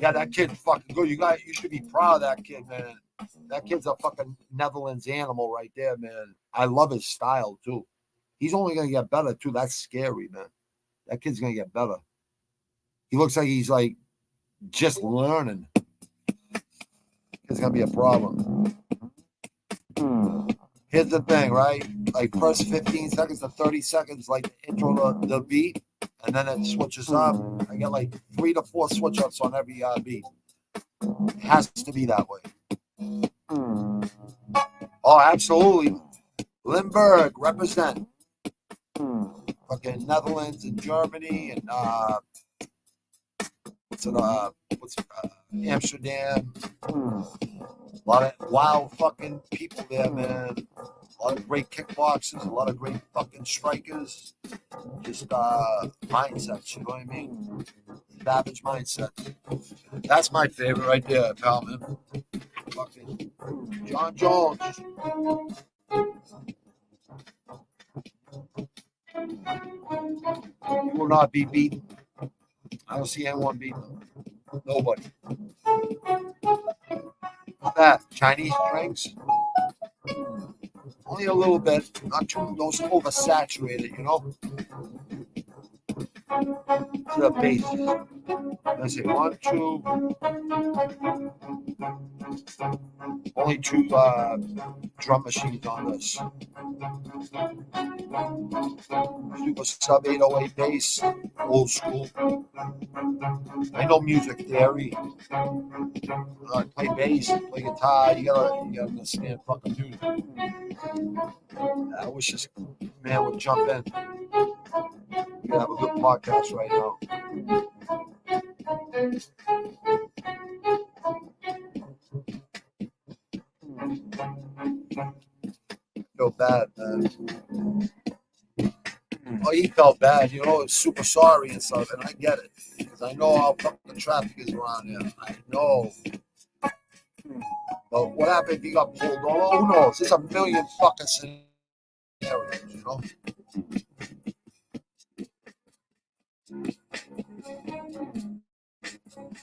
S3: Yeah, that kid fucking good. You should be proud of that kid, man. That kid's a fucking Netherlands animal right there, man. I love his style too. He's only gonna get better too. That's scary, man. That kid's gonna get better. He looks like he's like just learning. It's gonna be a problem. Here's the thing, right? Like first 15 seconds to 30 seconds, like the intro to the beat, and then it switches up. I get like 3 to 4 switch ups on every beat. It has to be that way. Oh, absolutely. Limburg, represent. Fucking Netherlands and Germany and Amsterdam. A lot of wild fucking people there, man. A lot of great kickboxers, a lot of great fucking strikers. Just mindsets, you know what I mean? Savage mindset. That's my favorite right there, pal, man. Fucking John Jones. You will not be beaten. I don't see anyone beating them. Nobody. What's that? Chinese drinks? Only a little bit. Not too, don't oversaturate it, you know? The bass. Let's see, 1, 2. Only 2 drum machines on this. Super sub 808 bass, old school. I know music theory. I play bass, play guitar. You gotta understand fucking music. I wish this man would jump in. We could have a good podcast right now. Feel bad, man. Oh, he felt bad, you know, super sorry and stuff, and I get it. Because I know how fucking traffic is around here. I know. But what happened if he got pulled over? Oh, who knows? There's a million fucking scenarios, you know?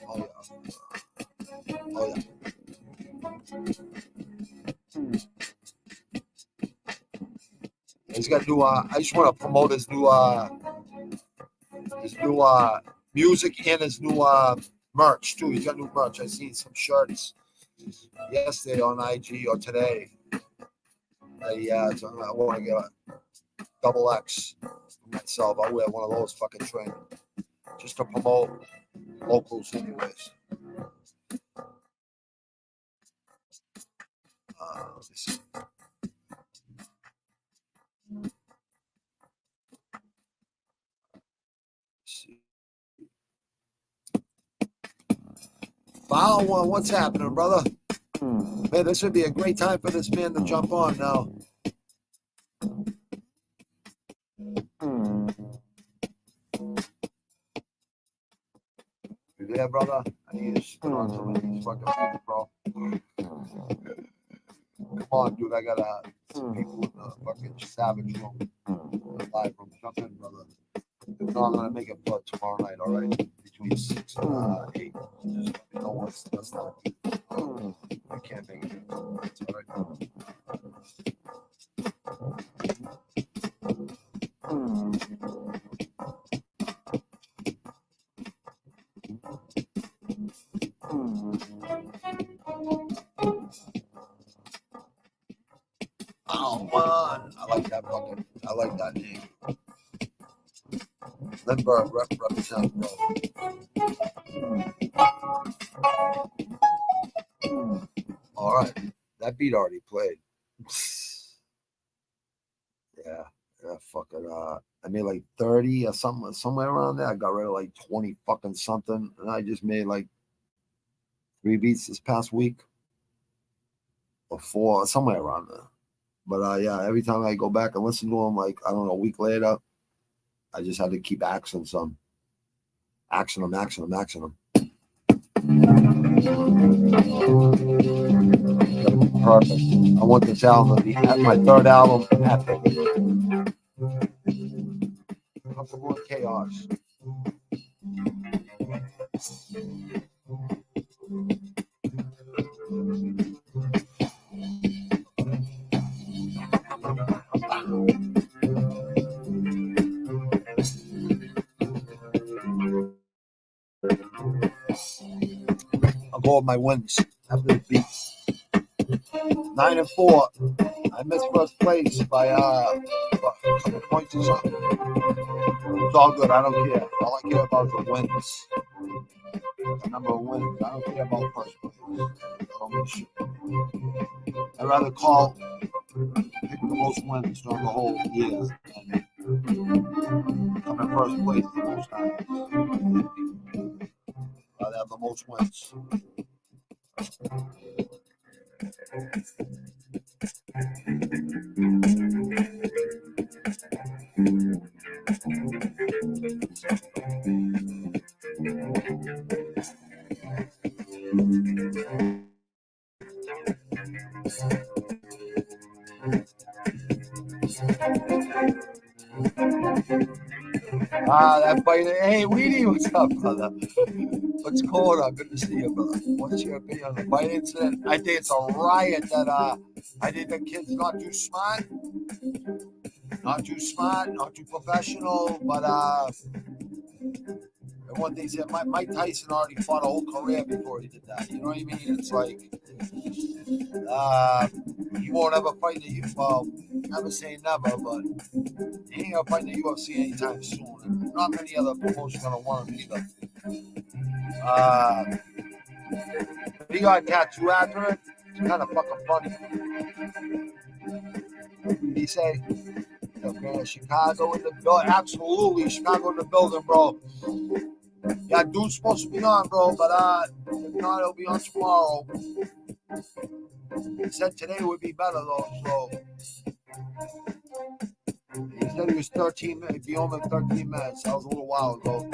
S3: Oh, yeah. Oh, yeah. He's got new. I just want to promote his new music and his new merch too. He's got new merch. I seen some shirts yesterday on IG or today. So I want to get a double X for myself. I'll wear one of those fucking training just to promote locals, anyways. Let me see. Foul one, what's happening, brother? Man, this would be a great time for this man to jump on now. You there, brother? I need to spit on some of these fucking people, bro. Come on, dude. I got some people in the fucking savage room, the live room. Jump in, brother. If not, I'm gonna make it for tomorrow night. All right, between 6 and 8. Just let me know what's that's not. I can't make it. It's all right. Oh, man. I like that name. Limburg represent, bro. All right. That beat already played. Yeah, fucking I made like 30 or something, somewhere around there. I got rid of like 20 fucking something, and I just made like 3 beats this past week or 4, somewhere around there. But yeah, every time I go back and listen to them, like I don't know, a week later, I just had to keep axing them. Perfect. I want this album to be at my 3rd album, epic. Comfortable in chaos. I'll go with my wins after the beat. 9-4. I missed first place by a couple points or something. It's all good. I don't care. All I care about is the wins. The number of wins. I don't care about first place. I don't mean shit. I'd rather pick the most wins during the whole year and come in first place the most times. I'd have the most wins. That fighter. Hey, Weedy, what's up, brother? What's going on? Good to see you, brother. What's your opinion on the fight incident? I think it's a riot that I think the kid's not too smart, not too professional, but one thing said, Mike Tyson already fought a whole career before he did that. You know what I mean? It's like he won't ever fight the UFC. Well, never say never, but he ain't gonna fight the UFC anytime soon. And not many other promotions gonna want him either. He got a tattoo after it. It's kind of fucking funny. What did he say? Okay, Chicago in the building. Absolutely, Chicago in the building, bro. Yeah, dude's supposed to be on, bro, but if not, it'll be on tomorrow. He said today would be better, though, so. He said he was 13 minutes, be home in 13 minutes. That was a little while ago.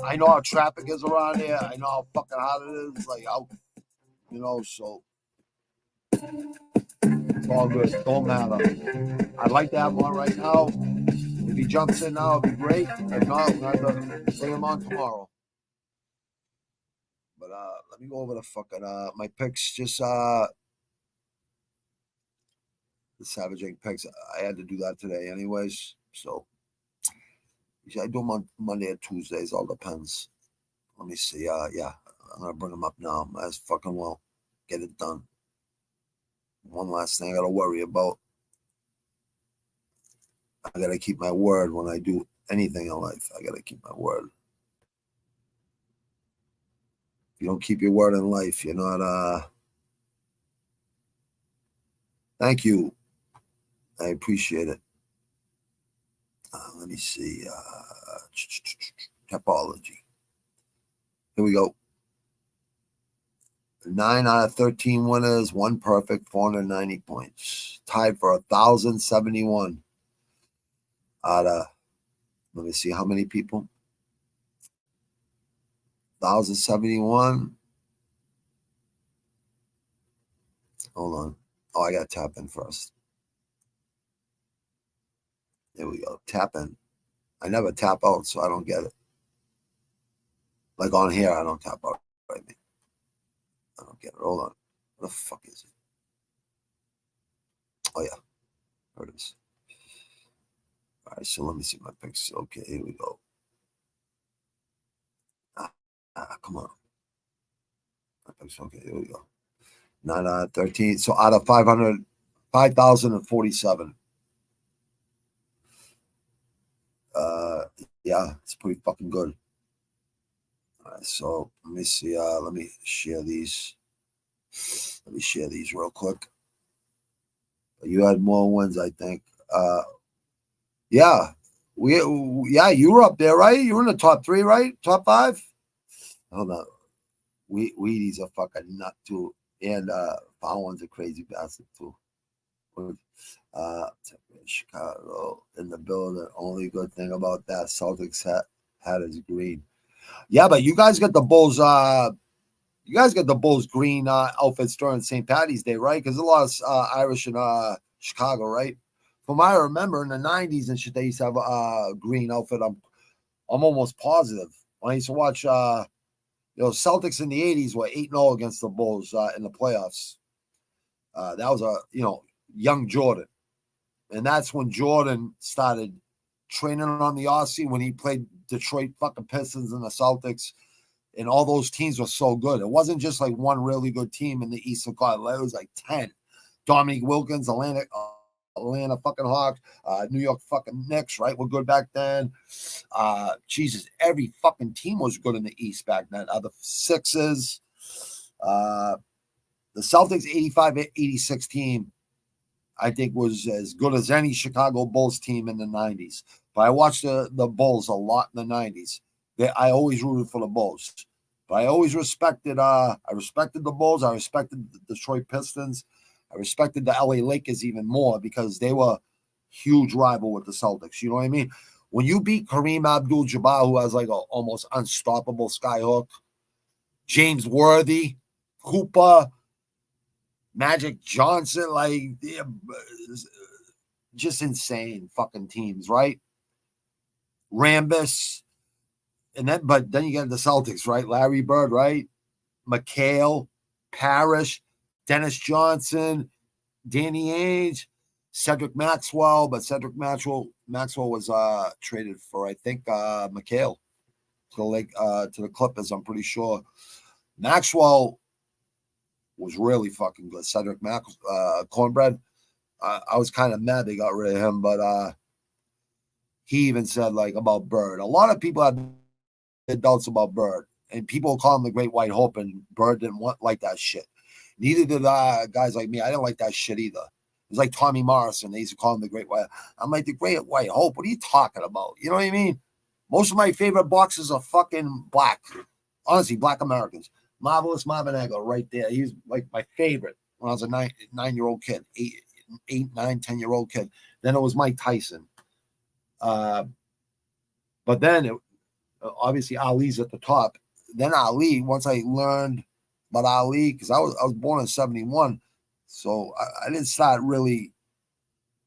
S3: I know how traffic is around here. I know how fucking hot it is. Like, so. It's all good. Don't matter. I'd like to have one right now. If he jumps in now, it'd be great. If not, we're going to have to bring him on tomorrow. But let me go over the fucking my picks. Just the Savage Inc. picks. I had to do that today, anyways. So I do them on Monday or Tuesdays. All depends. Let me see. Yeah, I'm gonna bring them up now. Might as fucking well get it done. One last thing I gotta worry about. I gotta keep my word when I do anything in life. I gotta keep my word. If you don't keep your word in life, you're not. Thank you. I appreciate it. Let me see. Topology. Here we go. 9 out of 13 winners, 1 perfect, 490 points. Tied for 1,071 out of, let me see how many people. 1,071. Hold on. Oh, I got to tap in first. There we go. Tap in. I never tap out, so I don't get it. Like on here, I don't tap out. Right? I don't get it. Hold on. What the fuck is it? Oh, yeah. There it is. All right, so let me see my picks. Okay, here we go. Come on. My picks. Okay, here we go. 9 out of 13. So out of 5,047. Yeah, it's pretty fucking good. All right, so let me see. Let me share these. Let me share these real quick. You had more wins, I think. Yeah. You were up there, right? You were in the top 3, right? Top 5? Hold on. Wheaties a fucking nut too. And Fallon's a crazy bastard too. Chicago in the building. Only good thing about that Celtics hat is green. Yeah, but you guys got the Bulls. You guys got the Bulls green outfits during St. Patty's Day, right? Because a lot of Irish in Chicago, right? From what I remember in the '90s and shit, they used to have a green outfit. I'm almost positive. When I used to watch, Celtics in the '80s were 8-0 against the Bulls in the playoffs. That was young Jordan. And that's when Jordan started training on the Aussie when he played Detroit fucking Pistons and the Celtics. And all those teams were so good. It wasn't just like one really good team in the Eastern Conference. It was like 10. Dominique Wilkins, Atlanta fucking Hawks, New York fucking Knicks, right? Were good back then. Jesus, every fucking team was good in the East back then. The Sixers, the Celtics 85-86 team, I think was as good as any Chicago Bulls team in the 90s. But I watched the Bulls a lot in the 90s. I always rooted for the Bulls. But I always respected I respected the Bulls. I respected the Detroit Pistons. I respected the LA Lakers even more because they were huge rival with the Celtics. You know what I mean? When you beat Kareem Abdul-Jabbar, who has like an almost unstoppable skyhook, James Worthy, Hooper, Magic Johnson, like just insane fucking teams, right? Rambus, but then you get the Celtics, right? Larry Bird, right? McHale, Parrish, Dennis Johnson, Danny Ainge, Cedric Maxwell, but Cedric Maxwell was traded for, I think, McHale to the Clippers. I'm pretty sure Maxwell was really fucking good. Cedric Cornbread. I was kind of mad they got rid of him, but he even said like about Bird. A lot of people had doubts about Bird, and people call him the Great White Hope, and Bird didn't like that shit. Neither did guys like me. I didn't like that shit either. It was like Tommy Morrison. They used to call him the Great White. I'm like, the Great White Hope? What are you talking about? You know what I mean? Most of my favorite boxers are fucking black. Honestly, black Americans. Marvelous Marvin Hagler right there. He's like my favorite when I was a 9-year-old kid, 8, 9, 10-year-old kid. Then it was Mike Tyson. But then obviously Ali's at the top. Then Ali, once I learned about Ali, because I was born in 71, so I didn't start really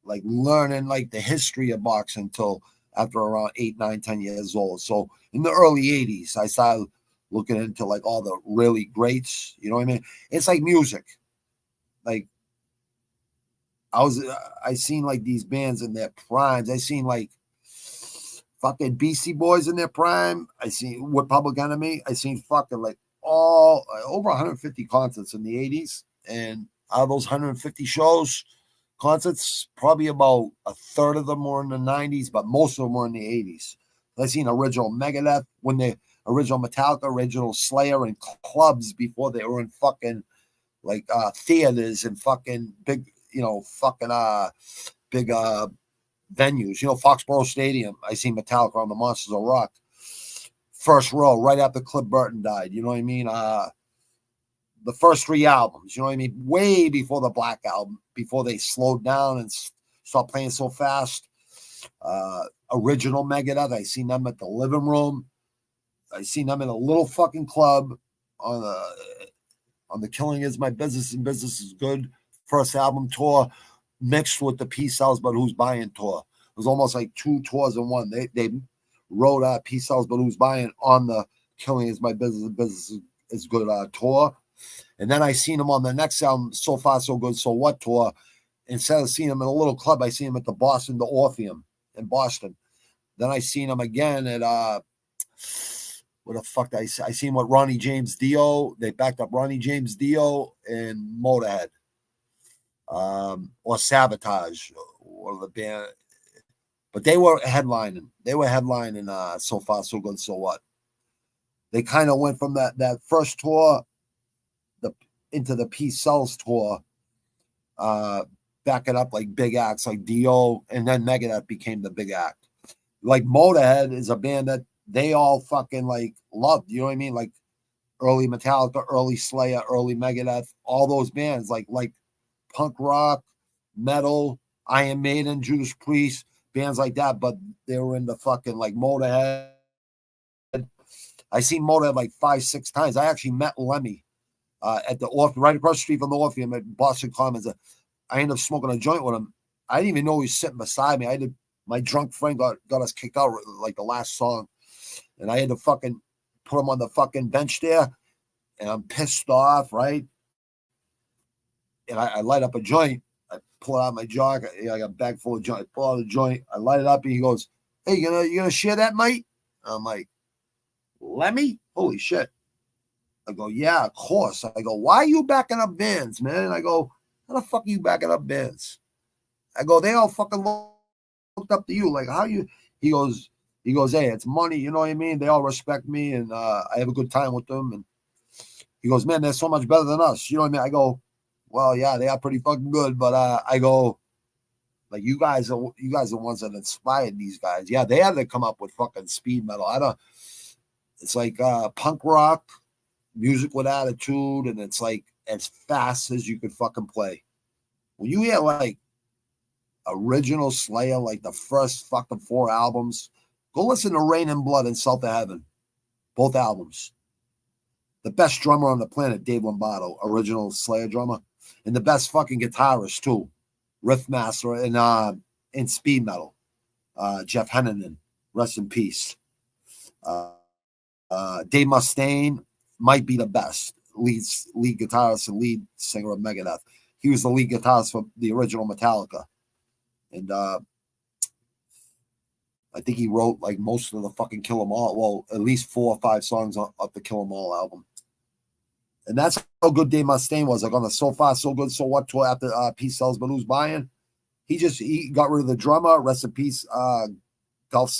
S3: like learning like the history of boxing until after around 8, 9, 10 years old. So in the early 80s, I started looking into like all the really greats. You know what I mean? It's like music. Like I seen like these bands in their primes. I seen like fucking Beastie Boys in their prime. I seen with Public Enemy. I seen fucking like all over 150 concerts in the 80s. And out of those 150 concerts, probably about a third of them were in the 90s, but most of them were in the 80s. I seen original Megadeth, when the original Metallica, original Slayer, and clubs before they were in fucking like theaters and fucking big, big venues. Foxborough Stadium. I seen Metallica on the Monsters of Rock. First row, right after Cliff Burton died. You know what I mean? The first 3 albums, you know what I mean? Way before the Black Album, before they slowed down and stopped playing so fast. Original Megadeth, I seen them at the Living Room. I seen them in a little fucking club on the Killing Is My Business and Business Is Good first album tour, mixed with the Peace Sells But Who's Buying tour. It was almost like 2 tours in one. They wrote Peace Sells But Who's Buying on the Killing Is My Business and Business Is Good tour. And then I seen him on the next album, So Far So Good So What tour. Instead of seeing him in a little club, I seen him at the Orpheum in Boston. Then I seen him again at what the fuck? I seen him with Ronnie James Dio. They backed up Ronnie James Dio and Motorhead, or Sabotage, or the band. But they were headlining. So Far So Good So What. They kind of went from that first tour into the Peace Sells tour. back it up like big acts like Dio, and then Megadeth became the big act. Like Motorhead is a band that they all fucking like loved. You know what I mean? Like early Metallica, early Slayer, early Megadeth, all those bands like punk rock, metal, Iron Maiden, Judas Priest, bands like that. But they were in the fucking like Motorhead. I seen Motorhead like 5-6 times. I actually met Lemmy at the right across the street from the Orpheum at Boston Commons. I ended up smoking a joint with him. I didn't even know he was sitting beside me. My drunk friend got us kicked out like the last song, and I had to fucking put him on the fucking bench there, and I'm pissed off, right? And I light up a joint. I pull out my jog. I got a bag full of joint. I pull out a joint. I light it up, and he goes, "Hey, you gonna share that, mate?" I'm like, "Lemmy? Holy shit!" I go, "Yeah, of course." I go, "Why are you backing up bands, man?" And I go, "How the fuck are you backing up bands?" I go, "They all fucking looked up to you. Like, how you?" He goes, "Hey, it's money. You know what I mean? They all respect me, and I have a good time with them." And he goes, "Man, they're so much better than us." You know what I mean? I go, "Well, yeah, they are pretty fucking good." But I go, like, you guys are the ones that inspired these guys. Yeah, they had to come up with fucking speed metal. It's like punk rock, music with attitude, and it's like as fast as you could fucking play. When you hear like original Slayer, like the first fucking 4 albums, go listen to Rain and Blood and South of Heaven, both albums. The best drummer on the planet, Dave Lombardo, original Slayer drummer, and the best fucking guitarist too, riff master in speed metal, Jeff Hennigan, rest in peace. Dave Mustaine might be the best lead guitarist and lead singer of Megadeth. He was the lead guitarist for the original Metallica. And I think he wrote like most of the fucking Kill 'Em All. Well, at least 4 or 5 songs of the Kill 'Em All album. And that's how good Dave Mustaine was. Like on the So Far, So Good, So What tour after Peace Sells But Who's Buying. He got rid of the drummer. Rest in peace, Garth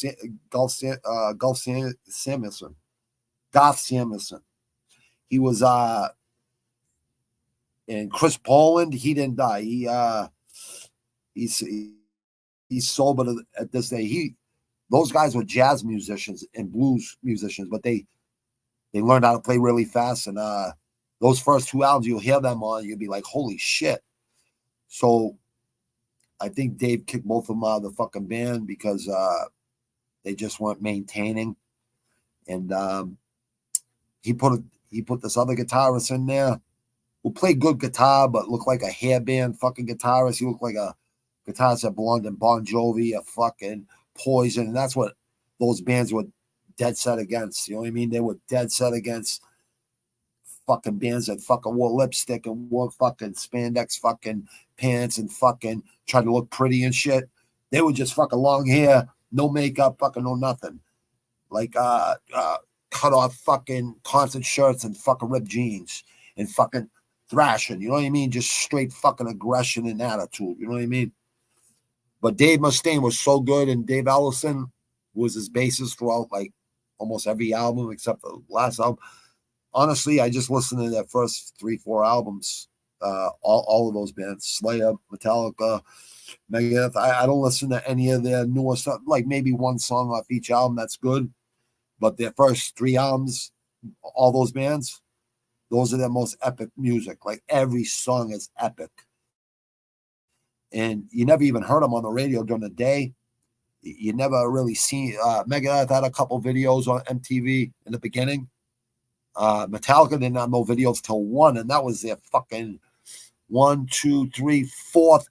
S3: Samuelson. He was and Chris Poland, he didn't die. He's sober at this day. Those guys were jazz musicians and blues musicians, but they learned how to play really fast. And those first 2 albums, you'll hear them on, you'll be like, holy shit. So I think Dave kicked both of them out of the fucking band because they just weren't maintaining. And he put this other guitarist in there who played good guitar, but looked like a hairband fucking guitarist. He looked like a guitarist that belonged in Bon Jovi, a fucking Poison. And that's what those bands were dead set against. You know what I mean? They were dead set against fucking bands that fucking wore lipstick and wore fucking spandex fucking pants and fucking tried to look pretty and shit. They were just fucking long hair, no makeup, fucking no nothing. Like cut off fucking constant shirts and fucking ripped jeans and fucking thrashing. You know what I mean? Just straight fucking aggression and attitude. You know what I mean? But Dave Mustaine was so good, and Dave Ellison was his bassist throughout like almost every album except the last album. Honestly, I just listened to their first 3-4 albums, all of those bands, Slayer, Metallica, Megadeth. I don't listen to any of their newer stuff, like maybe one song off each album that's good. But their first 3 albums, all those bands, those are their most epic music. Like every song is epic. And you never even heard them on the radio during the day. You never really seen Megadeth had a couple videos on MTV in the beginning. Metallica didn't have no videos till 1, and that was their fucking 1, 2, 3, 4th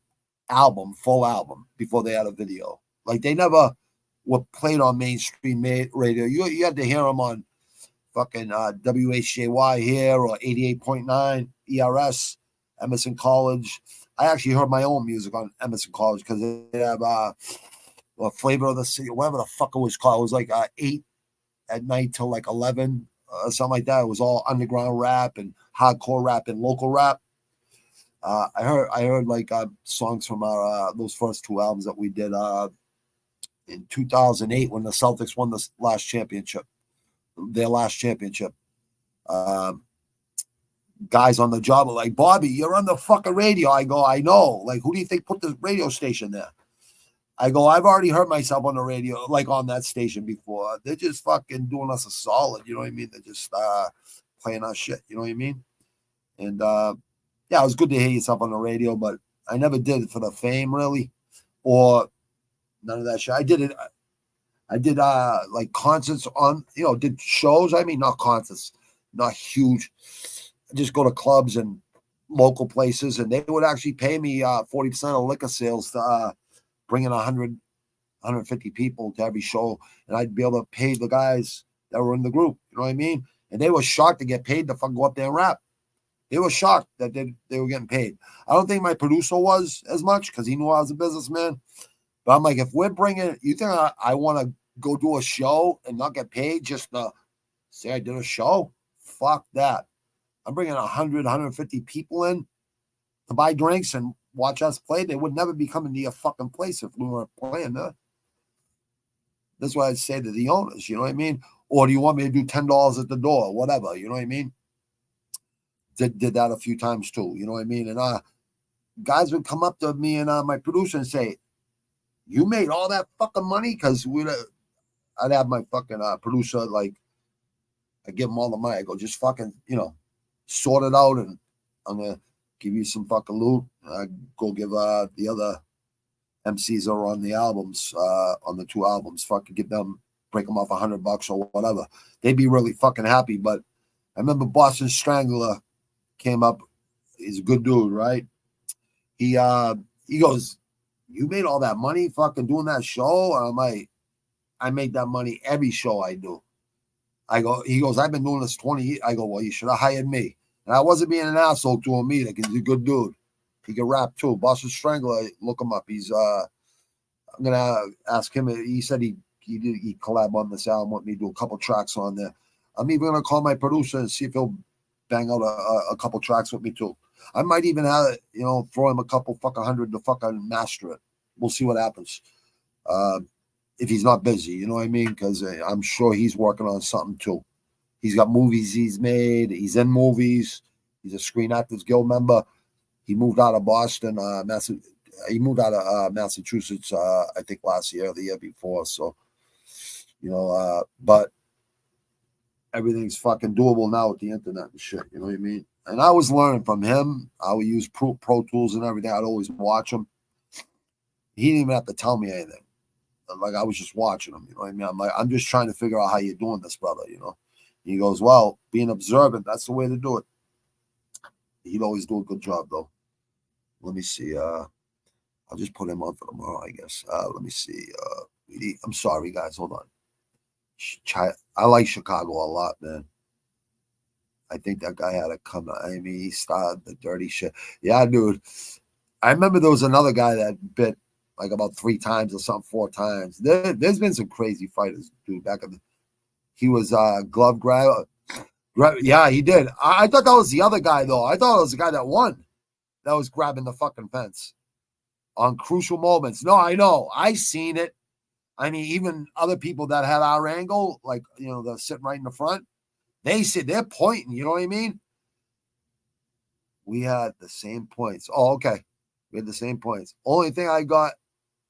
S3: album, full album, before they had a video. Like they never were played on mainstream radio. You had to hear them on fucking WHJY here or 88.9 ERS, Emerson College. I actually heard my own music on Emerson College because they have a Flavor of the City, whatever the fuck it was called. It was like 8 at night till like 11, something like that. It was all underground rap and hardcore rap and local rap. I heard like songs from our those first 2 albums that we did in 2008 when the Celtics won the last championship, their last championship. guys on the job are like, Bobby, you're on the fucking radio. I go, I know. Like, who do you think put the radio station there? I go, I've already heard myself on the radio, like on that station before. They're just fucking doing us a solid. You know what I mean? They're just playing our shit. You know what I mean? And yeah, it was good to hear yourself on the radio, but I never did it for the fame, really, or none of that shit. I did it. I did like concerts on, did shows. I mean, not concerts, not huge. I just go to clubs and local places, and they would actually pay me 40% of liquor sales to bring in 100, 150 people to every show, and I'd be able to pay the guys that were in the group. You know what I mean? And they were shocked to get paid to fucking go up there and rap. They were shocked that they were getting paid. I don't think my producer was as much because he knew I was a businessman. But I'm like, if we're bringing, you think I want to go do a show and not get paid just to say I did a show? Fuck that. I'm bringing 100, 150 people in to buy drinks and watch us play. They would never be coming to your fucking place if we weren't playing there. That's what I'd say to the owners, you know what I mean? Or do you want me to do $10 at the door? Whatever, you know what I mean? Did that a few times too, you know what I mean? And guys would come up to me and my producer and say, you made all that fucking money? Because I'd have my fucking producer, like, I give him all the money. I go, just fucking, sort it out, and I'm going to give you some fucking loot. I go give the other MCs that are on the albums, on the 2 albums, fucking give them, break them off $100 or whatever. They'd be really fucking happy. But I remember Boston Strangler came up. He's a good dude, right? He goes, you made all that money fucking doing that show? And I'm like, I make that money every show I do. He goes, I've been doing this 20 years. I go, well, you should have hired me. And I wasn't being an asshole to him either, because he's a good dude. He can rap too. Boston Strangler, look him up. He's I'm gonna ask him. He said he collab on this album with me, do a couple tracks on there. I'm even gonna call my producer and see if he'll bang out a couple tracks with me too. I might even have, throw him a couple fucking $100 to fucking master it. We'll see what happens. If he's not busy, you know what I mean? Because I'm sure he's working on something too. He's got movies he's made. He's in movies. He's a Screen Actors Guild member. He moved out of Boston, he moved out of Massachusetts, I think last year or the year before. So, but everything's fucking doable now with the internet and shit. You know what I mean? And I was learning from him. I would use Pro Tools and everything. I'd always watch him. He didn't even have to tell me anything. Like, I was just watching him. You know what I mean? I'm like, I'm just trying to figure out how you're doing this, brother. He goes, well, being observant, that's the way to do it. He'd always do a good job, though. Let me see. I'll just put him on for tomorrow, I guess. Let me see. I'm sorry, guys. Hold on. I like Chicago a lot, man. I think that guy had to come. I mean, he started the dirty shit. Yeah, dude. I remember there was another guy that bit like about 3 times or something, 4 times. There's been some crazy fighters, dude. He was glove grabber. Yeah, he did. I thought that was the other guy, though. I thought it was the guy that won. That was grabbing the fucking fence on crucial moments. No, I know. I seen it. I mean, even other people that had our angle, like, they're sitting right in the front, they're pointing. You know what I mean? We had the same points. Oh, okay. We had the same points. Only thing I got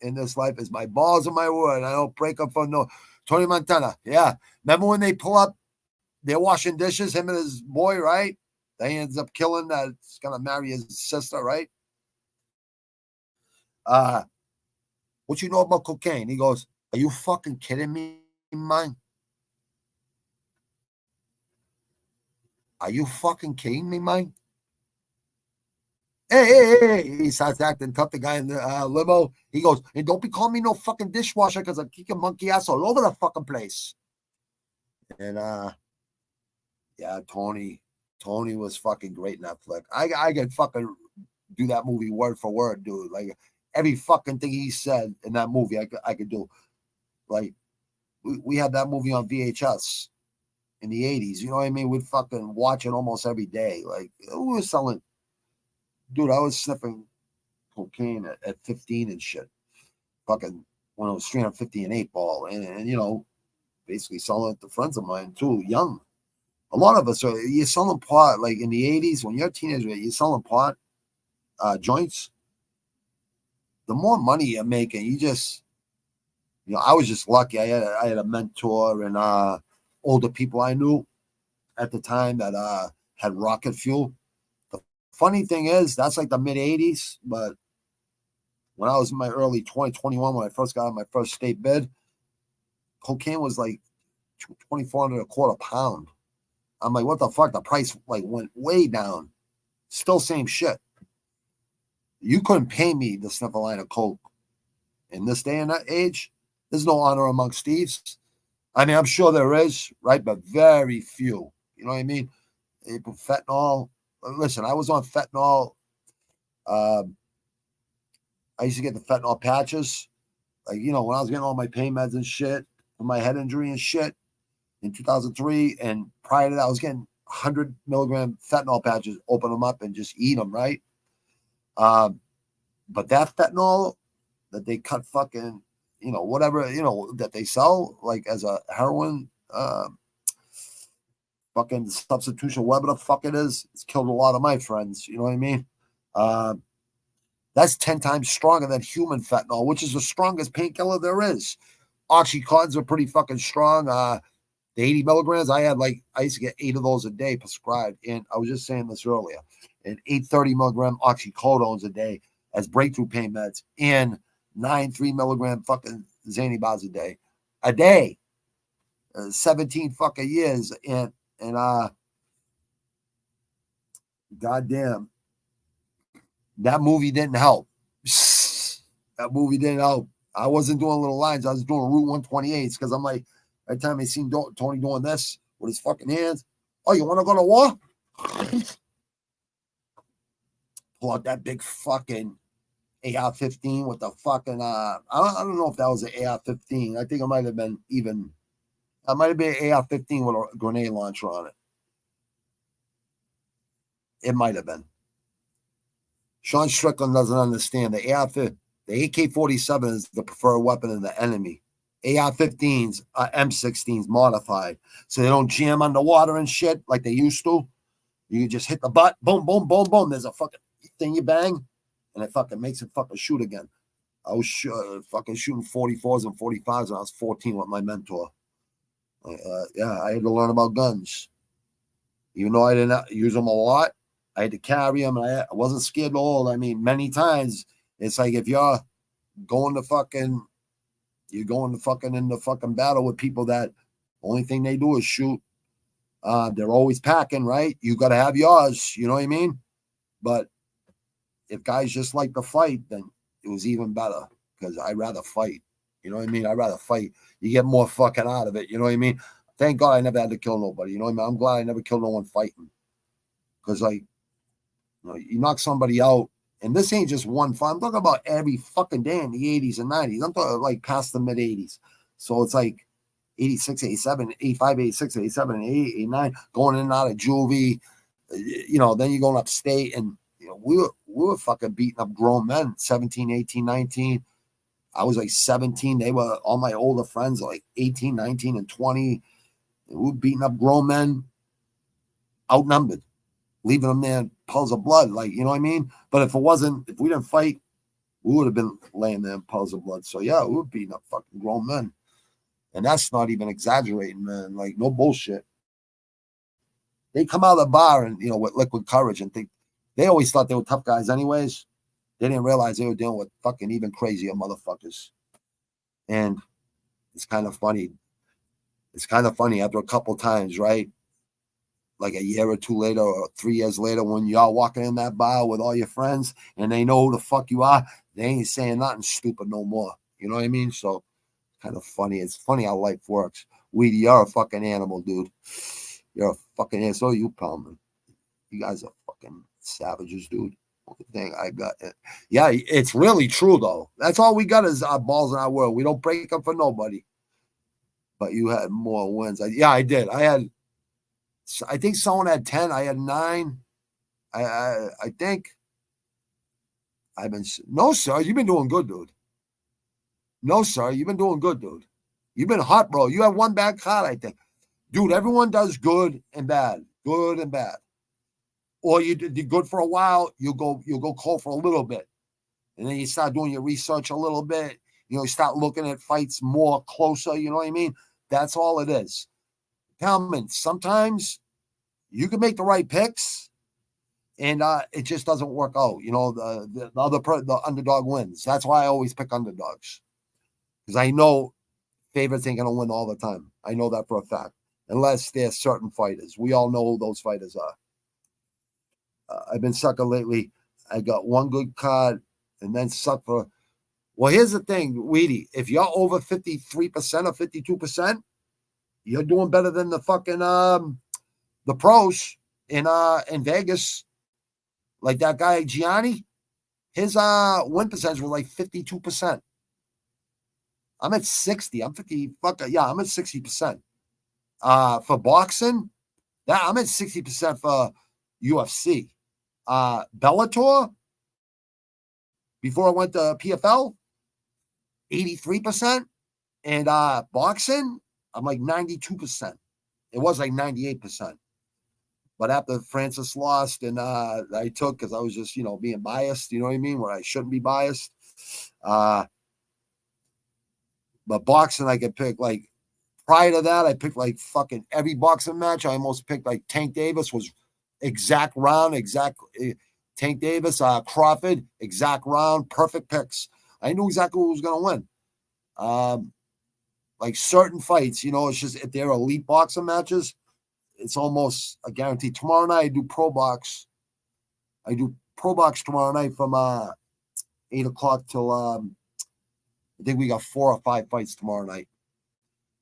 S3: in this life is my balls and my word. I don't break up for no. Tony Montana. Yeah. Remember when they pull up, they're washing dishes, him and his boy, right? They ends up killing that's going to marry his sister, right? What you know about cocaine? He goes, are you fucking kidding me, man? Are you fucking kidding me, man? Hey. He starts acting tough, the guy in the limo. He goes, and don't be calling me no fucking dishwasher because I kick a monkey ass all over the fucking place. And, yeah, Tony was fucking great in that flick. I could fucking do that movie word for word, dude. Like, every fucking thing he said in that movie, I could do. Like, we had that movie on VHS in the 80s. You know what I mean? We'd fucking watch it almost every day. Like, we were selling. Dude, I was sniffing cocaine at 15 and shit. Fucking when I was 350 an 8 ball. And basically selling it to friends of mine, too, young. A lot of us you're selling pot, like in the 80s, when you're a teenager, you're selling pot joints. The more money you're making, I was just lucky. I had a mentor and older people I knew at the time that had rocket fuel. The funny thing is, that's like the mid 80s, but when I was in my early 2021, when I first got on my first state bid, cocaine was like $2,400 a quarter pound. I'm like, what the fuck? The price like went way down. Still same shit. You couldn't pay me to sniff a line of coke. In this day and that age, there's no honor amongst thieves. I mean, I'm sure there is, right? But very few. You know what I mean? Fentanyl. Listen, I was on fentanyl. I used to get the fentanyl patches. Like, when I was getting all my pain meds and shit for my head injury and shit in 2003. And prior to that, I was getting 100 milligram fentanyl patches, open them up and just eat them, right? But that fentanyl that they cut fucking, whatever, that they sell, like as a heroin, fucking substitution, whatever the fuck it is, it's killed a lot of my friends. You know what I mean? That's 10 times stronger than human fentanyl, which is the strongest painkiller there is. Oxycontins are pretty fucking strong. The 80 milligrams, I used to get 8 of those a day prescribed. And I was just saying this earlier. And 830 milligram oxycodones a day as breakthrough pain meds. And 9 3 milligram fucking Xanibars a day. 17 fucking years. And goddamn, that movie didn't help. That movie didn't help. I wasn't doing little lines. I was doing Route 128s because I'm like, every time I seen Tony doing this with his fucking hands, oh, you want to go to war? Pull out that big fucking AR-15 with the fucking, I don't know if that was an AR-15. I think it might have been an AR-15 with a grenade launcher on it. It might have been. Sean Strickland doesn't understand. The AK-47 is the preferred weapon of the enemy. AR-15s are M16s modified. So they don't jam underwater and shit like they used to. You just hit the butt, boom, boom, boom, boom. There's a fucking thing you bang, and it fucking makes it fucking shoot again. I was fucking shooting 44s and 45s when I was 14 with my mentor. I had to learn about guns. Even though I didn't use them a lot, I had to carry them, and I wasn't scared at all. I mean, many times, it's like if you're going to fucking in the fucking battle with people that only thing they do is shoot. They're always packing, right? You got to have yours, you know what I mean? But if guys just like to fight, then it was even better because I'd rather fight. You know what I mean? I'd rather fight. You get more fucking out of it. You know what I mean? Thank God I never had to kill nobody. You know what I mean? I'm glad I never killed no one fighting. Because, like, you knock somebody out, and this ain't just one fight. I'm talking about every fucking day in the 80s and 90s. I'm talking like past the mid 80s. So it's like 86, 87, 85, 86, 87, 88, 89, going in and out of juvie. Then you're going upstate, and we were fucking beating up grown men, 17, 18, 19. I was like 17. They were all my older friends, like 18, 19, and 20. We were beating up grown men, outnumbered, leaving them there in puddles of blood. Like, you know what I mean? But if we didn't fight, we would have been laying there in puddles of blood. So, yeah, we were beating up fucking grown men. And that's not even exaggerating, man. Like, no bullshit. They come out of the bar and, with liquid courage and think, they always thought they were tough guys anyways. They didn't realize they were dealing with fucking even crazier motherfuckers. And it's kind of funny. It's kind of funny after a couple times, right? Like a year or two later or 3 years later, when y'all walking in that bar with all your friends and they know who the fuck you are, they ain't saying nothing stupid no more. You know what I mean? So kind of funny. It's funny how life works. Weedy, you're a fucking animal, dude. You're a fucking animal. So you, Palmer. You guys are fucking savages, dude. Thing I got it. Yeah, it's really true though. That's all we got is our balls in our world. We don't break up for nobody. But you had more wins. I did. I think someone had 10. I had 9. I think no, sir. You've been doing good, dude. No, sir. You've been doing good, dude. You've been hot, bro. You have one bad card, I think. Dude, everyone does good and bad. Good and bad. Or you did good for a while, you'll go cold for a little bit. And then you start doing your research a little bit. You start looking at fights more closer. You know what I mean? That's all it is. Pellman, sometimes you can make the right picks, and it just doesn't work out. The underdog wins. That's why I always pick underdogs, because I know favorites ain't gonna win all the time. I know that for a fact, unless they're certain fighters. We all know who those fighters are. I've been sucker lately. I got one good card, and then suck for. Well, here's the thing, Weedy. If you're over 53% or 52%, you're doing better than the fucking the pros in Vegas. Like that guy Gianni, his win percentage was like 52%. I'm at 60. I'm 50. I'm at 60%. For boxing, I'm at 60% for UFC. Bellator, before I went to PFL, 83%. And boxing, I'm like 92%. It was like 98%. But after Francis lost, and I took, because I was just, being biased, you know what I mean, where I shouldn't be biased. But boxing, I could pick, like, prior to that, I picked, like, fucking every boxing match. I almost picked, like, Tank Davis was exact round, Tank Davis, Crawford, exact round, perfect picks. I knew exactly who was going to win. Like certain fights, it's just if they're elite boxing matches, it's almost a guarantee. Tomorrow night, I do pro box. I do pro box tomorrow night from 8 o'clock till I think we got 4 or 5 fights tomorrow night.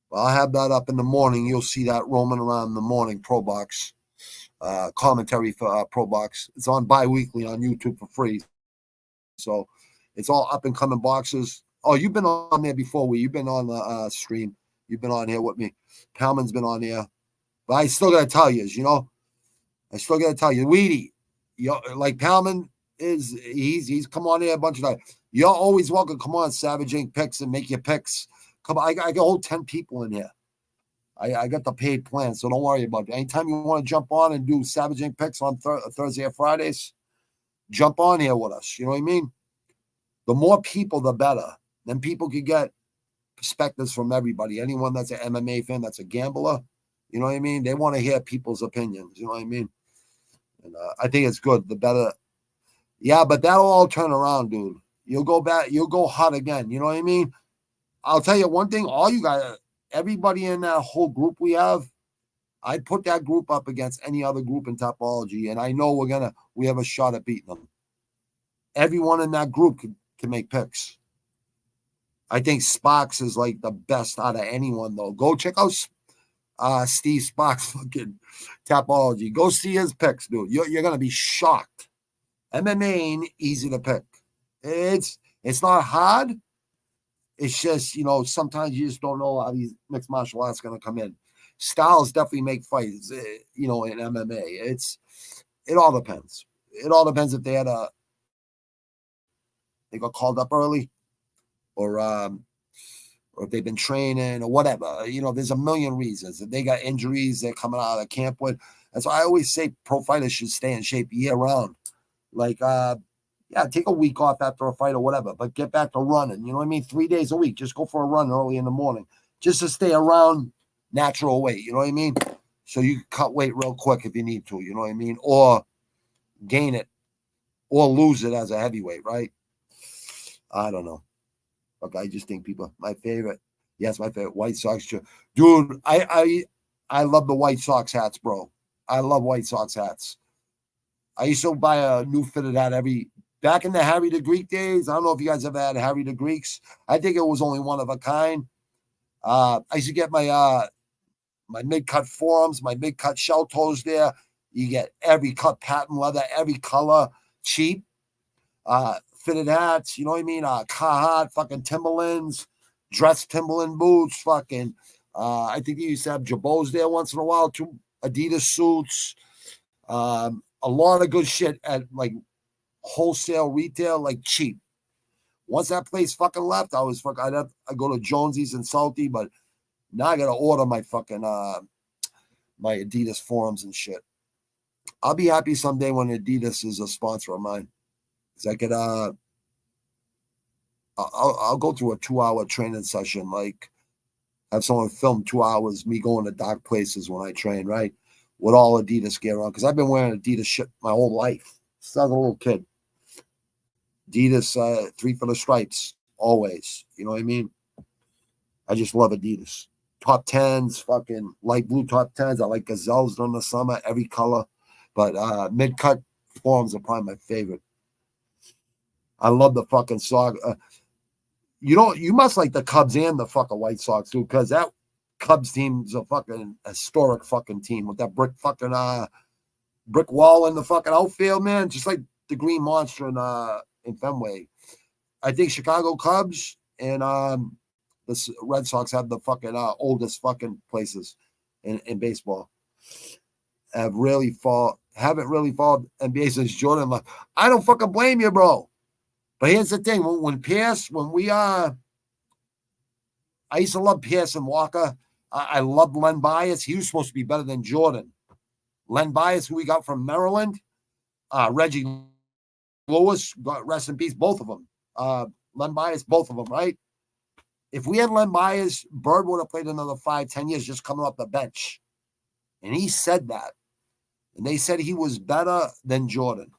S3: Well, I'll have that up in the morning. You'll see that roaming around in the morning, pro box. Commentary for pro box. It's on bi-weekly on YouTube for free. So it's all up and coming boxes. Oh, you've been on there before. You've been on the stream. You've been on here with me. Palman's been on there. But I still got to tell you, I still got to tell you, Weedy, like Palman he's come on here a bunch of times. You're always welcome. Come on, Savage Inc. picks and make your picks. Come on, I got hold 10 people in here. I got the paid plan, so don't worry about it. Anytime you want to jump on and do Savage Inc. picks on Thursday or Fridays, jump on here with us. You know what I mean? The more people, the better. Then people could get perspectives from everybody. Anyone that's an MMA fan, that's a gambler, you know what I mean? They want to hear people's opinions. You know what I mean? And I think it's good. The better. Yeah, but that'll all turn around, dude. You'll go back. You'll go hot again. You know what I mean? I'll tell you one thing. All you guys, everybody in that whole group we have, I'd put that group up against any other group in Topology, and I know we have a shot at beating them. Everyone in that group can make picks. I think Sparks is like the best out of anyone, though. Go check out Steve Sparks' fucking Topology. Go see his picks, dude. You're gonna be shocked. MMA ain't easy to pick. It's not hard. It's just, sometimes you just don't know how these mixed martial arts going to come in. Styles definitely make fights, in MMA. It all depends. It all depends if they got called up early or if they've been training or whatever. There's a million reasons. If they got injuries, they're coming out of camp with. That's why I always say pro fighters should stay in shape year round. Like, take a week off after a fight or whatever, but get back to running. You know what I mean? 3 days a week. Just go for a run early in the morning just to stay around natural weight. You know what I mean? So you can cut weight real quick if you need to. You know what I mean? Or gain it or lose it as a heavyweight, right? I don't know. Look, I just think my favorite. Yes, my favorite White Sox. Dude, I love the White Sox hats, bro. I love White Sox hats. I used to buy a new fitted hat back in the Harry the Greek days. I don't know if you guys ever had Harry the Greeks. I think it was only one of a kind. I used to get my mid-cut forearms, my mid-cut shell toes there. You get every cut patent leather, every color, cheap. Fitted hats, you know what I mean? Carhartt, fucking Timberlands, dress Timberland boots, fucking. I think they used to have Jabos there once in a while too. Adidas suits. A lot of good shit at like wholesale retail, like cheap. Once that place fucking left, I go to Jonesy's and Salty, but now I gotta order my fucking my Adidas forums and shit. I'll be happy someday when Adidas is a sponsor of mine. Because I could, I'll go through a 2-hour training session, like have someone film 2 hours, me going to dark places when I train, right? With all Adidas gear on. Because I've been wearing Adidas shit my whole life. Since I was a little kid. Adidas, 3 for the stripes, always. You know what I mean? I just love Adidas. Top 10s, fucking light blue top 10s. I like gazelles during the summer, every color. But mid-cut forms are probably my favorite. I love the fucking sock. You must like the Cubs and the fucking White Sox, too, because that Cubs team's a fucking historic fucking team with that brick wall in the fucking outfield, man. Just like the Green Monster in Fenway. I think Chicago Cubs and the Red Sox have the fucking oldest fucking places in baseball. Haven't really followed NBA since Jordan left. I don't fucking blame you, bro. But here's the thing: I used to love Pierce and Walker. I loved Len Bias. He was supposed to be better than Jordan. Len Bias, who we got from Maryland, Reggie Lewis, rest in peace, both of them. Len Bias, both of them, right? If we had Len Bias, Bird would have played another 5-10 years just coming off the bench. And he said that. And they said he was better than Jordan.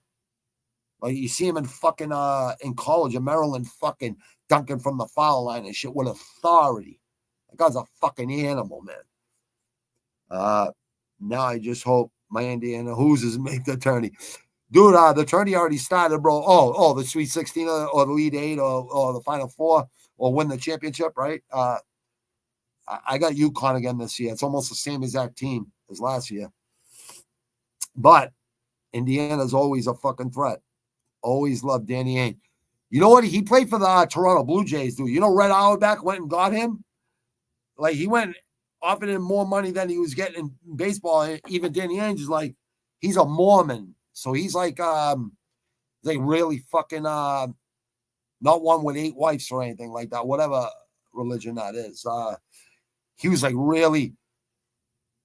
S3: Like, you see him in fucking in college in Maryland fucking dunking from the foul line and shit with authority. That guy's a fucking animal, man. Now I just hope my Indiana Hoosiers make the tourney. Dude, the tourney already started, bro. Oh, the Sweet 16 or the Elite 8 or the Final 4 or win the championship, right? I got UConn again this year. It's almost the same exact team as last year. But Indiana's always a fucking threat. Always loved Danny Ainge. You know what? He played for the Toronto Blue Jays, dude. You know Red Auerbach went and got him? Like, he went offered him more money than he was getting in baseball. And even Danny Ainge is like, he's a Mormon. So he's like really fucking not one with 8 wives or anything like that, whatever religion that is. He was like really,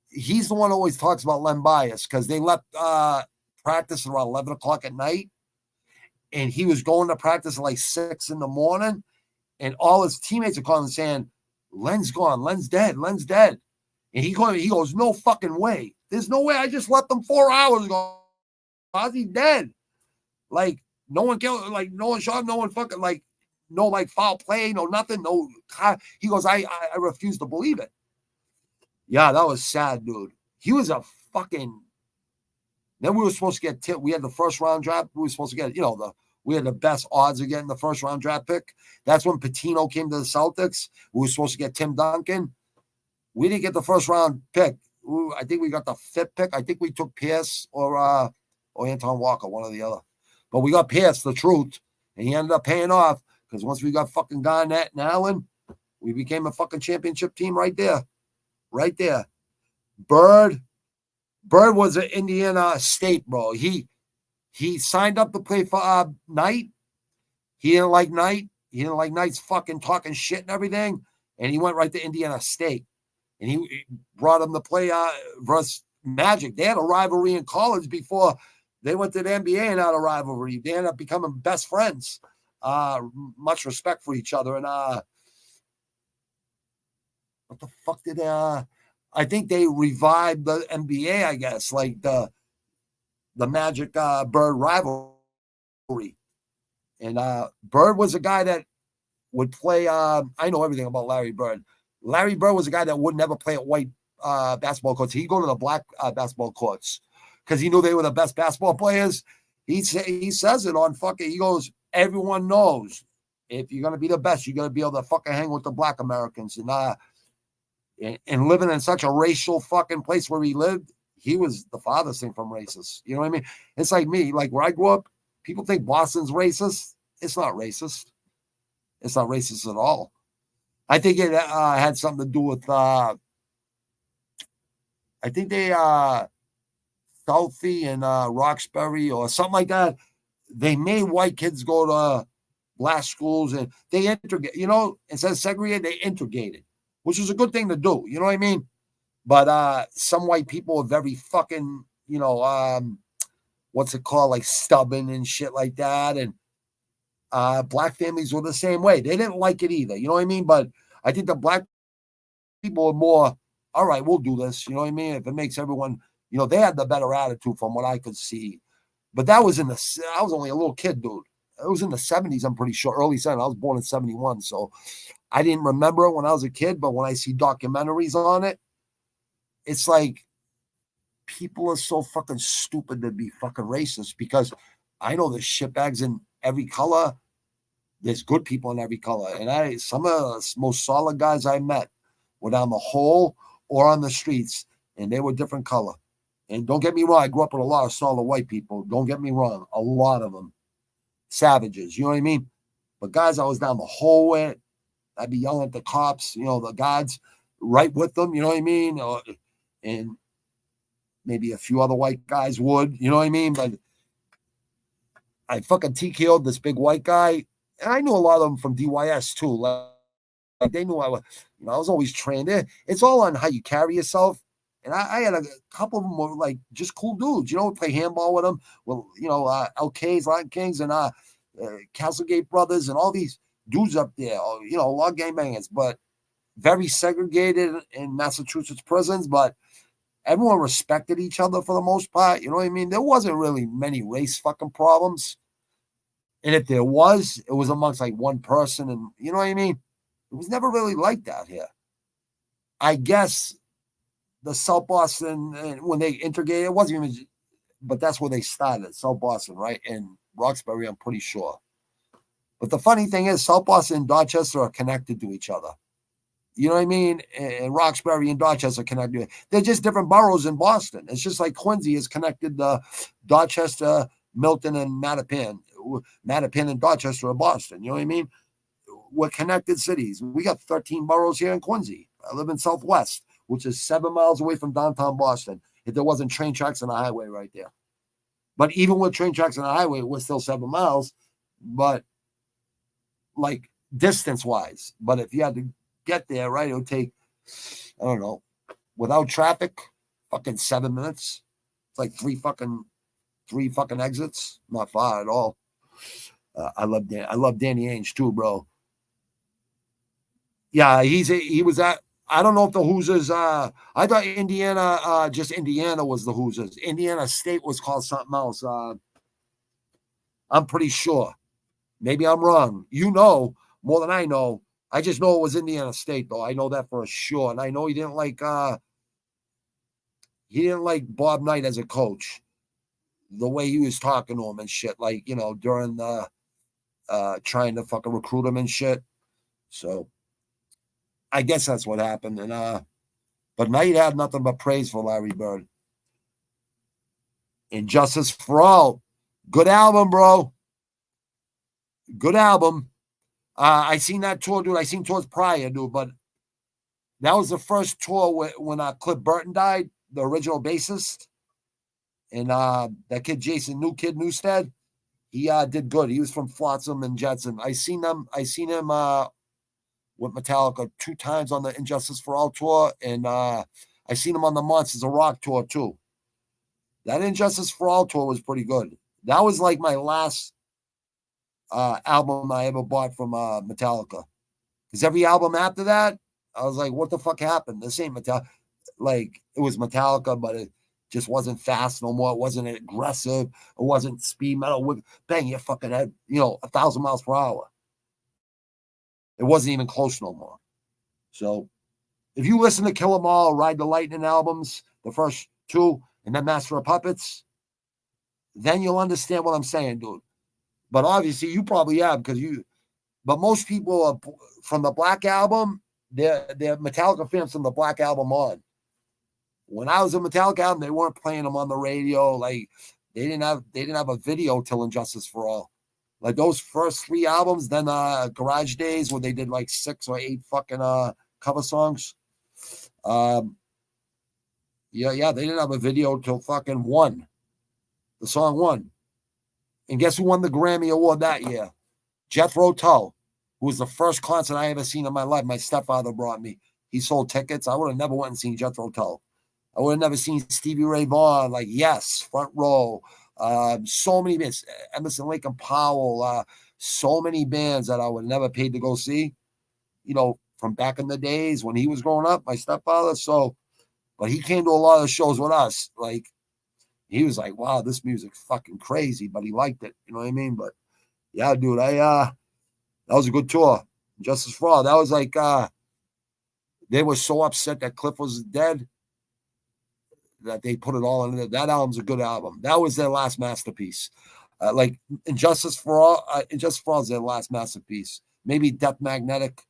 S3: he's the one who always talks about Len Bias because they left practice around 11 o'clock at night. And he was going to practice at like 6 in the morning. And all his teammates are calling and saying, Len's gone. Len's dead. Len's dead. And he goes, no fucking way. There's no way. I just left him 4 hours ago. How's he dead? Like, no one killed, like, no one shot him, no one fucking, like, no, like, foul play, no nothing, no. He goes, I refuse to believe it. Yeah, that was sad, dude. He was a fucking. Then we were supposed to get tipped. We had the first round draft. We were supposed to get, we had the best odds of getting the first round draft pick. That's when Patino came to the Celtics. We were supposed to get Tim Duncan. We didn't get the first round pick. I think we got the 5th pick. I think we took Pierce or Anton Walker, one or the other. But we got Pierce, the truth, and he ended up paying off because once we got fucking Garnett and Allen, we became a fucking championship team right there. Right there. Bird was an Indiana State, bro. He signed up to play for Knight. He didn't like Knight. He didn't like Knight's fucking talking shit and everything. And he went right to Indiana State. And he brought him to play versus Magic. They had a rivalry in college before they went to the NBA and had a rivalry. They ended up becoming best friends. Much respect for each other. And what the fuck did I think they revived the NBA, I guess, like the Magic Bird rivalry. And Bird was a guy that would play. I know everything about Larry Bird. Larry Bird was a guy that would never play at white basketball courts. He'd go to the black basketball courts because he knew they were the best basketball players. He says it on fucking. He goes, everyone knows if you're gonna be the best, you're gonna be able to fucking hang with the black Americans. And living in such a racial fucking place where he lived, he was the farthest thing from racist. You know what I mean? It's like me. Like where I grew up, people think Boston's racist. It's not racist. It's not racist at all. I think it had something to do with, I think they, Southie and Roxbury or something like that. They made white kids go to black schools and they integrate, instead of segregated, they integrated, which was a good thing to do. You know what I mean? But some white people are very fucking, what's it called, like stubborn and shit like that. And black families were the same way. They didn't like it either. You know what I mean? But I think the black people are more, all right, we'll do this. You know what I mean? If it makes everyone, they had the better attitude from what I could see. But that was I was only a little kid, dude. It was in the 70s, I'm pretty sure, early 70s. I was born in 71, so I didn't remember it when I was a kid, but when I see documentaries on it, it's like people are so fucking stupid to be fucking racist, because I know there's shitbags in every color. There's good people in every color. And some of the most solid guys I met were down the hole or on the streets, and they were different color. And don't get me wrong, I grew up with a lot of solid white people. Don't get me wrong, a lot of them. Savages, you know what I mean? But guys, I was down the hole with, I'd be yelling at the cops, the guards right with them, you know what I mean? And maybe a few other white guys would, you know what I mean? But I fucking TKO'd this big white guy. And I knew a lot of them from DYS too. Like they knew I was always trained there. It's all on how you carry yourself. And I had a couple of them were like just cool dudes, play handball with them. Well, LKs, Latin Kings, and Castlegate brothers, and all these dudes up there, a lot of gangbangers, but very segregated in Massachusetts prisons. But everyone respected each other for the most part. You know what I mean? There wasn't really many race fucking problems. And if there was, it was amongst like one person. And you know what I mean? It was never really like that here. I guess the South Boston, when they integrated, it wasn't even, but that's where they started, South Boston, right? And Roxbury, I'm pretty sure. But the funny thing is, South Boston and Dorchester are connected to each other. You know what I mean? And Roxbury and Dorchester are connected. They're just different boroughs in Boston. It's just like Quincy is connected to Dorchester, Milton, and Mattapan. Mattapan and Dorchester are Boston. You know what I mean? We're connected cities. We got 13 boroughs here in Quincy. I live in Southwest, which is 7 miles away from downtown Boston. If there wasn't train tracks and a highway right there. But even with train tracks and a highway, we're still 7 miles. But like distance-wise. But if you had to get there, right, it would take, I don't know, without traffic, fucking 7 minutes. It's like three fucking exits. Not far at all. I love Danny Ainge too, bro. Yeah, he was at, I don't know if the Hoosiers, I thought Indiana, just Indiana was the Hoosiers. Indiana State was called something else. I'm pretty sure. Maybe I'm wrong. More than I know. I just know it was Indiana State, though. I know that for sure. And I know he didn't like Bob Knight as a coach. The way he was talking to him and shit, like, during the trying to fucking recruit him and shit. So I guess that's what happened. And but Knight had nothing but praise for Larry Bird. Injustice for All. Good album, bro. Good album. I seen that tour, dude. I seen tours prior, dude, but that was the first tour when Cliff Burton died, the original bassist. And that kid, Jason Newstead, he did good. He was from Flotsam and Jetsam. I seen him with Metallica 2 times on the Injustice for All tour, and I seen him on the Monsters of Rock tour too. That Injustice for All tour was pretty good. That was like my last album I ever bought from Metallica. Because every album after that, I was like, what the fuck happened? This ain't Metallica. Like, it was Metallica, but it just wasn't fast no more. It wasn't aggressive. It wasn't speed metal with bang your fucking head, 1,000 miles per hour. It wasn't even close no more. So if you listen to Kill 'Em All, Ride the Lightning albums, the first 2, and then Master of Puppets, then you'll understand what I'm saying, dude. But obviously you probably have, but most people are from the Black Album, they're Metallica fans from the Black Album on. When I was in Metallica album, they weren't playing them on the radio. Like they didn't have a video till Injustice for All. Like those first 3 albums, then Garage Days where they did like 6 or 8 fucking cover songs. Yeah, they didn't have a video till fucking 1. The song 1. And guess who won the Grammy Award that year? Jethro Tull, who was the first concert I ever seen in my life. My stepfather brought me. he sold tickets, I would have never went and seen Jethro Tull. I would have never seen Stevie Ray Vaughan, like, yes, front row. So many bands, Emerson, Lake and Powell, so many bands that I would have never paid to go see, from back in the days when he was growing up, my stepfather. So, but he came to a lot of shows with us. Like, he was like, wow, this music's fucking crazy, but he liked it. You know what I mean? But yeah, dude, that was a good tour. Justice for All. That was like, they were so upset that Cliff was dead that they put it all in there. That album's a good album. That was their last masterpiece. Like Injustice for All is their last masterpiece. Maybe Death Magnetic.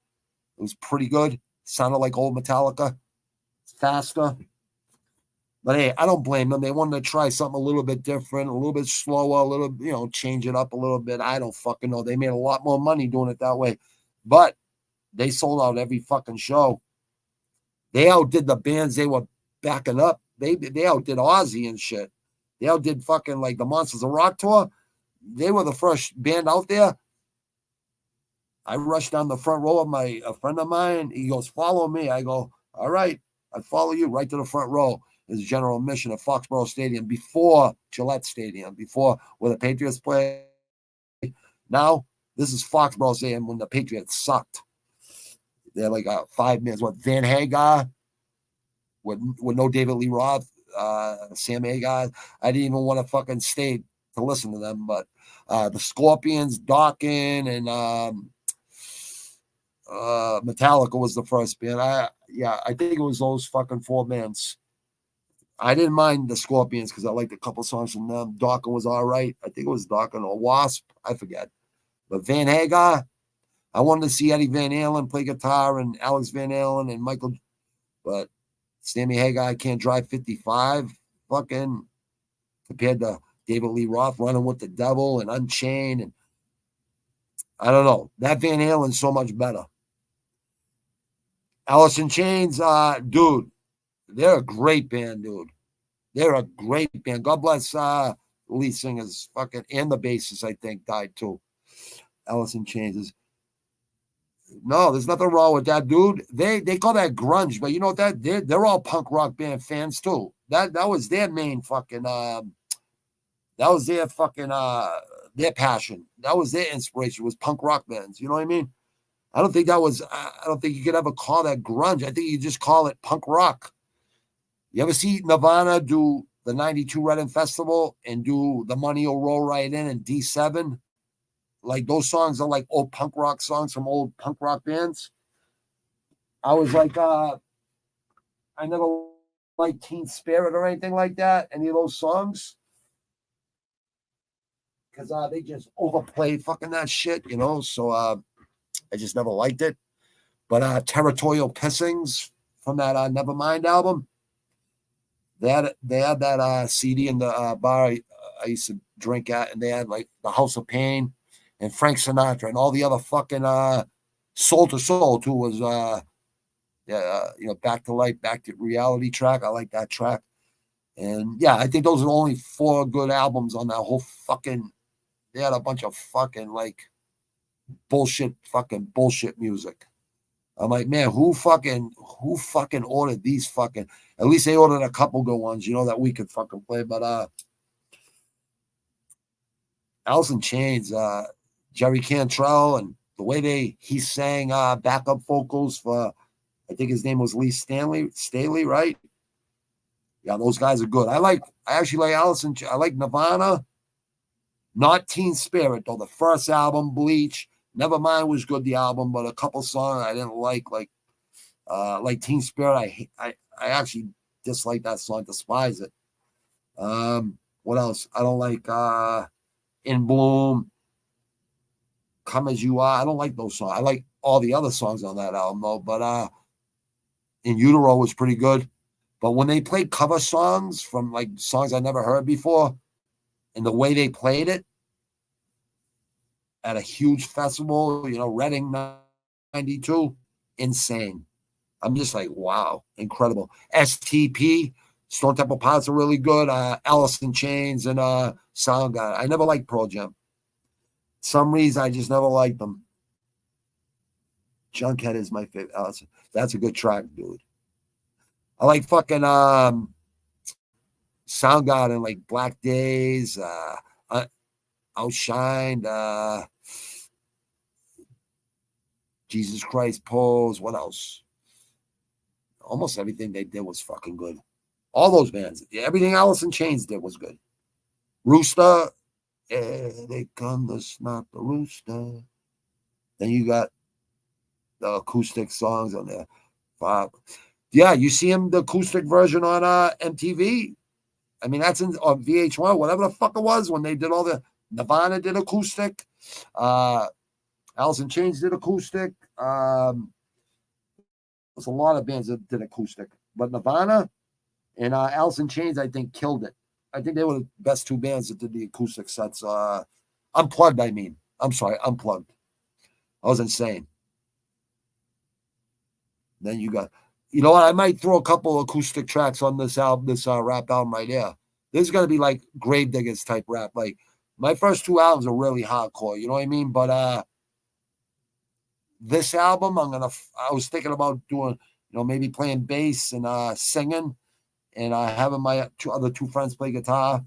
S3: It was pretty good. Sounded like old Metallica. Faster. But hey, I don't blame them. They wanted to try something a little bit different, a little bit slower, a little, change it up a little bit. I don't fucking know. They made a lot more money doing it that way. But they sold out every fucking show. They outdid the bands they were backing up. They outdid Ozzy and shit. They outdid fucking like the Monsters of Rock tour. They were the first band out there. I rushed down the front row of a friend of mine. He goes, follow me. I go, all right. I follow you right to the front row. There's a general admission at Foxborough Stadium before Gillette Stadium, before where the Patriots play. Now, this is Foxborough Stadium when the Patriots sucked. They're like 5 minutes. What, Van Hagar? With no David Lee Roth, Sam Hagar. I didn't even want to fucking stay to listen to them. But the Scorpions, Dawkins, and Metallica was the first band. I think it was those fucking 4 bands. I didn't mind the Scorpions because I liked a couple songs from them. Dawkins was all right. I think it was Dawkins or Wasp. I forget. But Van Hagar, I wanted to see Eddie Van Halen play guitar and Alex Van Halen and Michael. But Sammy Hagar can't drive 55 fucking compared to David Lee Roth running with the devil and Unchained. And I don't know. That Van Halen's so much better. Alice in Chains, dude, they're a great band, dude. They're a great band. God bless the lead singers fucking and the bassist, I think, died too. Alice in Chains. No, there's nothing wrong with that, dude. They call that grunge, but you know what? They're all punk rock band fans too. That was their main fucking that was their fucking their passion. That was their inspiration, was punk rock bands. You know what I mean? I don't think you could ever call that grunge. I think you just call it punk rock. You ever see Nirvana do the 92 Reading Festival and do The Money Will Roll Right In and D7? Like, those songs are like old punk rock songs from old punk rock bands. I was like, I never liked Teen Spirit or anything like that, any of those songs. Because they just overplayed fucking that shit, So I just never liked it. But Territorial Pissings from that Nevermind album, they had that CD in the bar I used to drink at, and they had like The House of Pain and Frank Sinatra and all the other fucking Soul to Soul too was Back to Life, Back to Reality track. I like that track. And yeah, I think those are the only 4 good albums on that whole fucking. They had a bunch of fucking like bullshit music. I'm like, man, who fucking ordered these fucking? At least they ordered a couple good ones, that we could fucking play. But Alice in Chains, Jerry Cantrell, and the way he sang backup vocals for, I think his name was Lee Staley, right? Yeah, those guys are good. I actually like Alice in Chains. I like Nirvana, not Teen Spirit though. The first album, Bleach. Nevermind was good, the album, but a couple songs I didn't like Teen Spirit. I actually dislike that song, despise it. What else? I don't like In Bloom, Come As You Are. I don't like those songs. I like all the other songs on that album though, but In Utero was pretty good. But when they played cover songs from like songs I never heard before, and the way they played it at a huge festival, Reading 92, insane. I'm just like, wow, incredible. STP, Stone Temple Pilots are really good. Alice in Chains and Soundgarden. I never liked Pearl Jam. Some reason I just never liked them. Junkhead is my favorite. That's a good track, dude. I like fucking Soundgarden, like Black Days, Outshined, Jesus Christ Pose. What else? Almost everything they did was fucking good. All those bands. Everything Alice in Chains did was good. Rooster. They come to snap the rooster. Then you got the acoustic songs on there. Yeah, you see him, the acoustic version on MTV. I mean, that's on VH1, whatever the fuck it was, when they did all the Nirvana did acoustic. Alice in Chains did acoustic. There's a lot of bands that did acoustic. But Nirvana and Alice in Chains, I think, killed it. I think they were the best two bands that did the acoustic sets. Unplugged, I mean. I'm sorry, Unplugged. I was insane. Then you got, you know what? I might throw a couple acoustic tracks on this album, this rap album right here. This is gonna be like Gravediggers type rap. Like my first two albums are really hardcore. You know what I mean? But this album, I was thinking about doing, you know, maybe playing bass and singing, and having my other two friends play guitar,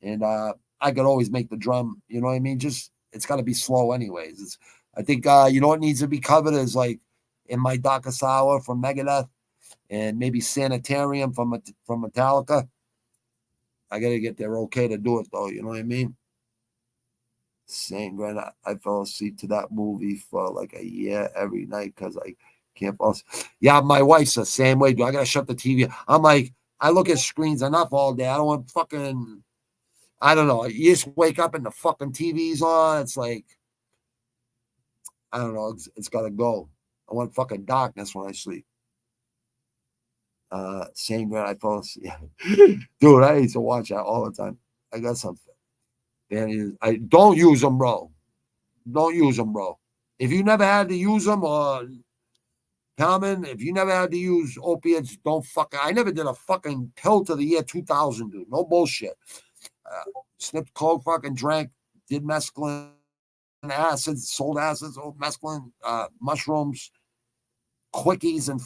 S3: and I could always make the drum. You know what I mean? Just it's got to be slow, anyways. I think you know what needs to be covered is like In My Darkest Hour from Megadeth, and maybe Sanitarium from Metallica. I gotta get there okay to do it though. You know what I mean? St. Granite, I fell asleep to that movie for like a year every night because I can't fall asleep. Yeah, my wife's the same way. I gotta shut the TV. I'm like, I look at screens enough all day. I don't want fucking, I don't know. You just wake up and the fucking TV's on. It's like, I don't know. It's gotta go. I want fucking darkness when I sleep. St. Granite, I fell asleep. Dude, I used to watch that all the time. I got something. I don't use them, bro. Don't use them, bro. If you never had to use them, or Common, if you never had to use opiates, don't fucking. I never did a fucking pill to the year 2000, dude. No bullshit. Snipped coke, fucking drank, did mescaline, acids, sold acids, mescaline, mushrooms, quickies, and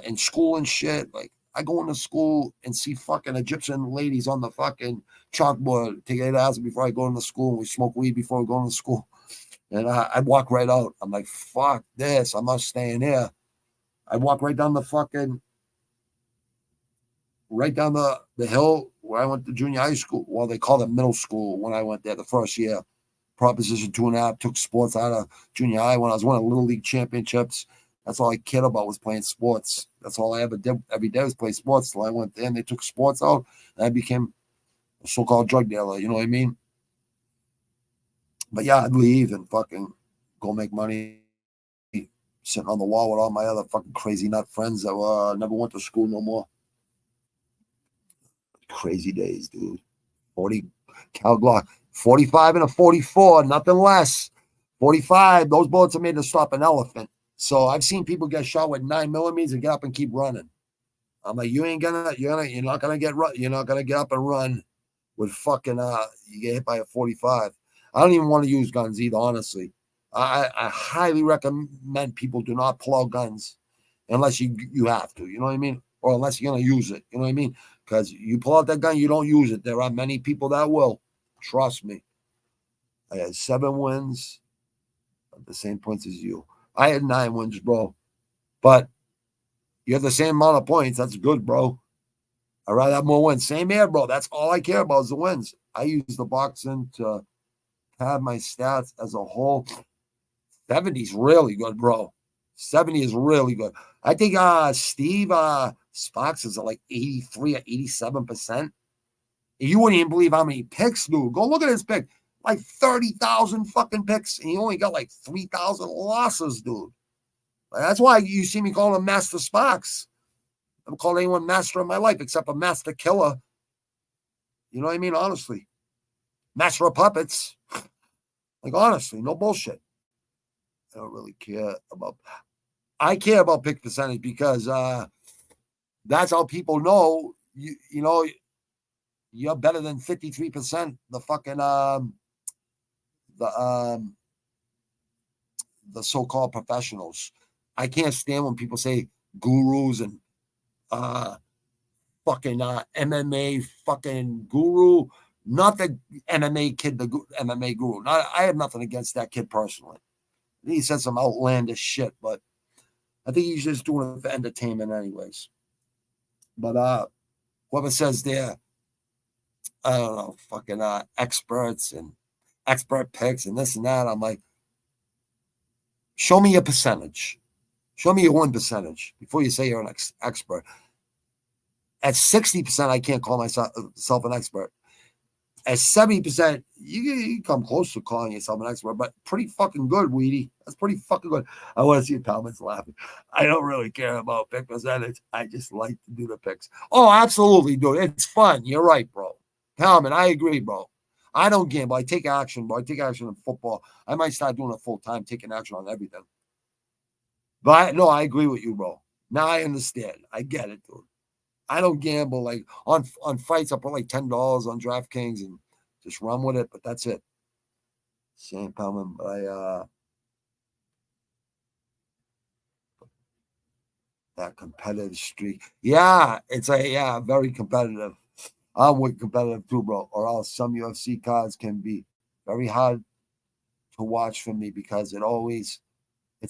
S3: in school and shit. Like, I go into school and see fucking Egyptian ladies on the fucking chalkboard, take 8 hours before I go into school. We smoke weed before we go into school. And I walk right out. I'm like, fuck this. I'm not staying here. I walk right down the hill where I went to junior high school. Well, they called it middle school when I went there the first year. Proposition 2.5, took sports out of junior high when I was winning Little League championships. That's all I cared about was playing sports. That's all I ever did every day was play sports. Till I went there and they took sports out, and I became a so-called drug dealer. You know what I mean? But yeah, I'd leave and fucking go make money, sitting on the wall with all my other fucking crazy nut friends that never went to school no more. Crazy days, dude. 40 Cal Glock, 45 and a 44, nothing less. 45, those bullets are made to stop an elephant. So I've seen people get shot with 9mm and get up and keep running. I'm like, you're not gonna get up and run with fucking you get hit by a 45. I don't even want to use guns either, honestly. I highly recommend people do not pull out guns unless you have to, you know what I mean? Or unless you're gonna use it, you know what I mean? Because you pull out that gun, you don't use it. There are many people that will. Trust me. I had 7 wins at the same points as you. I had 9 wins, bro. But you have the same amount of points. That's good, bro. I'd rather have more wins. Same here, bro. That's all I care about is the wins. I use the boxing to have my stats as a whole. 70 is really good, bro. 70 is really good. I think Steve Sparks is at like 83 or 87%. You wouldn't even believe how many picks, dude. Go look at his pick. Like 30,000 fucking picks, and he only got like 3,000 losses, dude. Like, that's why you see me calling him Master Sparks. I haven't called anyone master in my life except a master killer. You know what I mean? Honestly. Master of puppets. Like, honestly, no bullshit. I don't really care about. I care about pick percentage because that's how people know you know you're better than 53%. The fucking the so-called professionals. I can't stand when people say gurus and fucking MMA fucking guru. Not the MMA kid, the MMA guru. I have nothing against that kid personally. He said some outlandish shit, but I think he's just doing it for entertainment anyways. But whoever says they're, I don't know, fucking experts and expert picks and this and that, I'm like, show me your percentage. Show me your win percentage before you say you're an expert. At 60%, I can't call myself an expert. At 70%, you come close to calling yourself an expert, but pretty fucking good, Weedy. That's pretty fucking good. I want to see Palman's laughing. I don't really care about pick percentage. I just like to do the picks. Oh, absolutely, dude. It's fun. You're right, bro. Palman, I agree, bro. I don't gamble. I take action, bro. I take action in football. I might start doing it full time, taking action on everything. But no, I agree with you, bro. Now I understand. I get it, dude. I don't gamble like on fights. I put like $10 on DraftKings and just run with it, but that's it. Shane Palman, but that competitive streak. Yeah, it's very competitive. I'm with competitive too, bro. Or else some UFC cards can be very hard to watch for me because it's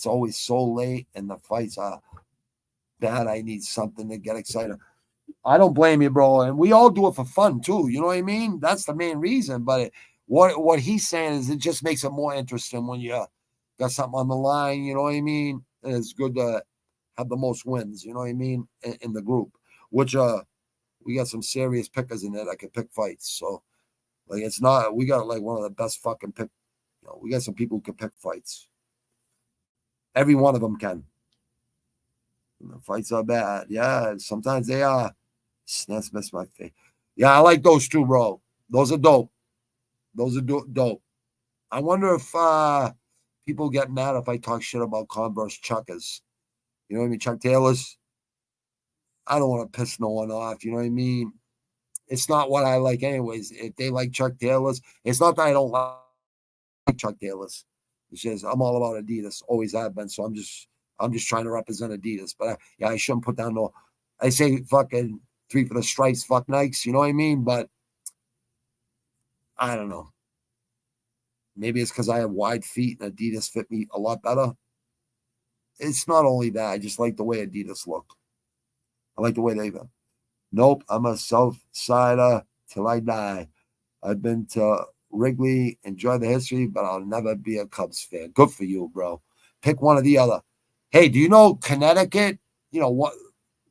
S3: always so late and the fights are bad. I need something to get excited. I don't blame you, bro. And we all do it for fun too. You know what I mean? That's the main reason. But what he's saying is it just makes it more interesting when you got something on the line. You know what I mean? And it's good to have the most wins. You know what I mean? In the group, which we got some serious pickers in there that can pick fights. So like it's not we got like one of the best fucking pick. You know, we got some people who can pick fights. Every one of them can. And the fights are bad. Yeah, sometimes they are. That's missed my face. Yeah, I like those too, bro. Those are dope. Those are dope. I wonder if people get mad if I talk shit about Converse Chuckers. You know what I mean? Chuck Taylors. I don't want to piss no one off. You know what I mean? It's not what I like anyways. If they like Chuck Taylors, it's not that I don't like Chuck Taylors. It's just I'm all about Adidas. Always have been. So I'm just trying to represent Adidas. But I shouldn't put down no. I say fucking 3 for the stripes, fuck Nikes. You know what I mean? But I don't know. Maybe it's because I have wide feet and Adidas fit me a lot better. It's not only that. I just like the way Adidas look. I like the way they go. Nope, I'm a South Sider till I die. I've been to Wrigley, enjoy the history, but I'll never be a Cubs fan. Good for you, bro. Pick one or the other. Hey, do you know Connecticut? You know what?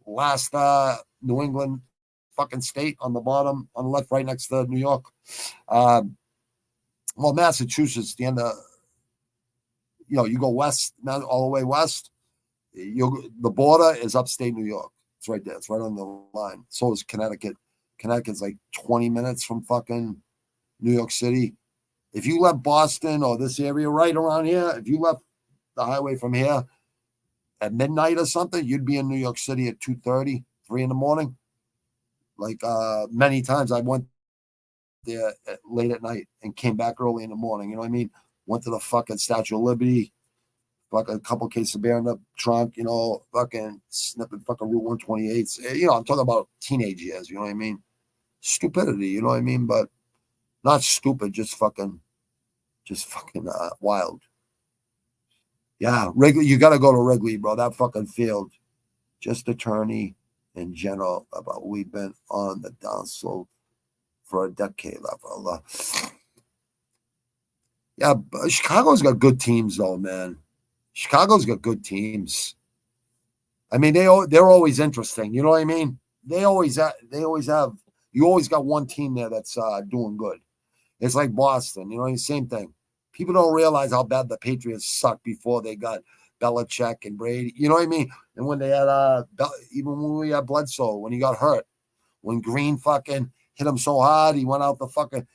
S3: Last New England fucking state on the bottom, on the left, right next to New York. Well, Massachusetts, the end of, you go west, all the way west. The border is upstate New York. It's right there. It's right on the line. So is Connecticut. Connecticut's like 20 minutes from fucking New York City. If you left Boston or this area right around here, if you left the highway from here at midnight or something, you'd be in New York City at 2:30, 3 in the morning. Like many times I went there late at night and came back early in the morning. You know what I mean? Went to the fucking Statue of Liberty, fucking a couple cases of beer in the trunk, fucking snipping fucking Route 128. I'm talking about teenage years, you know what I mean? Stupidity, you know what I mean? But not stupid, just fucking wild. Yeah, Wrigley, you got to go to Wrigley, bro. That fucking field, just attorney in general about we've been on the downslope for a decade. Yeah, but Chicago's got good teams though, man. Chicago's got good teams. I mean, they're always interesting. You know what I mean? They always have. You always got one team there that's doing good. It's like Boston. You know what I mean? Same thing. People don't realize how bad the Patriots sucked before they got Belichick and Brady. You know what I mean? And when they had even when we had Bledsoe, when he got hurt, when Green fucking hit him so hard, he went out the fucking.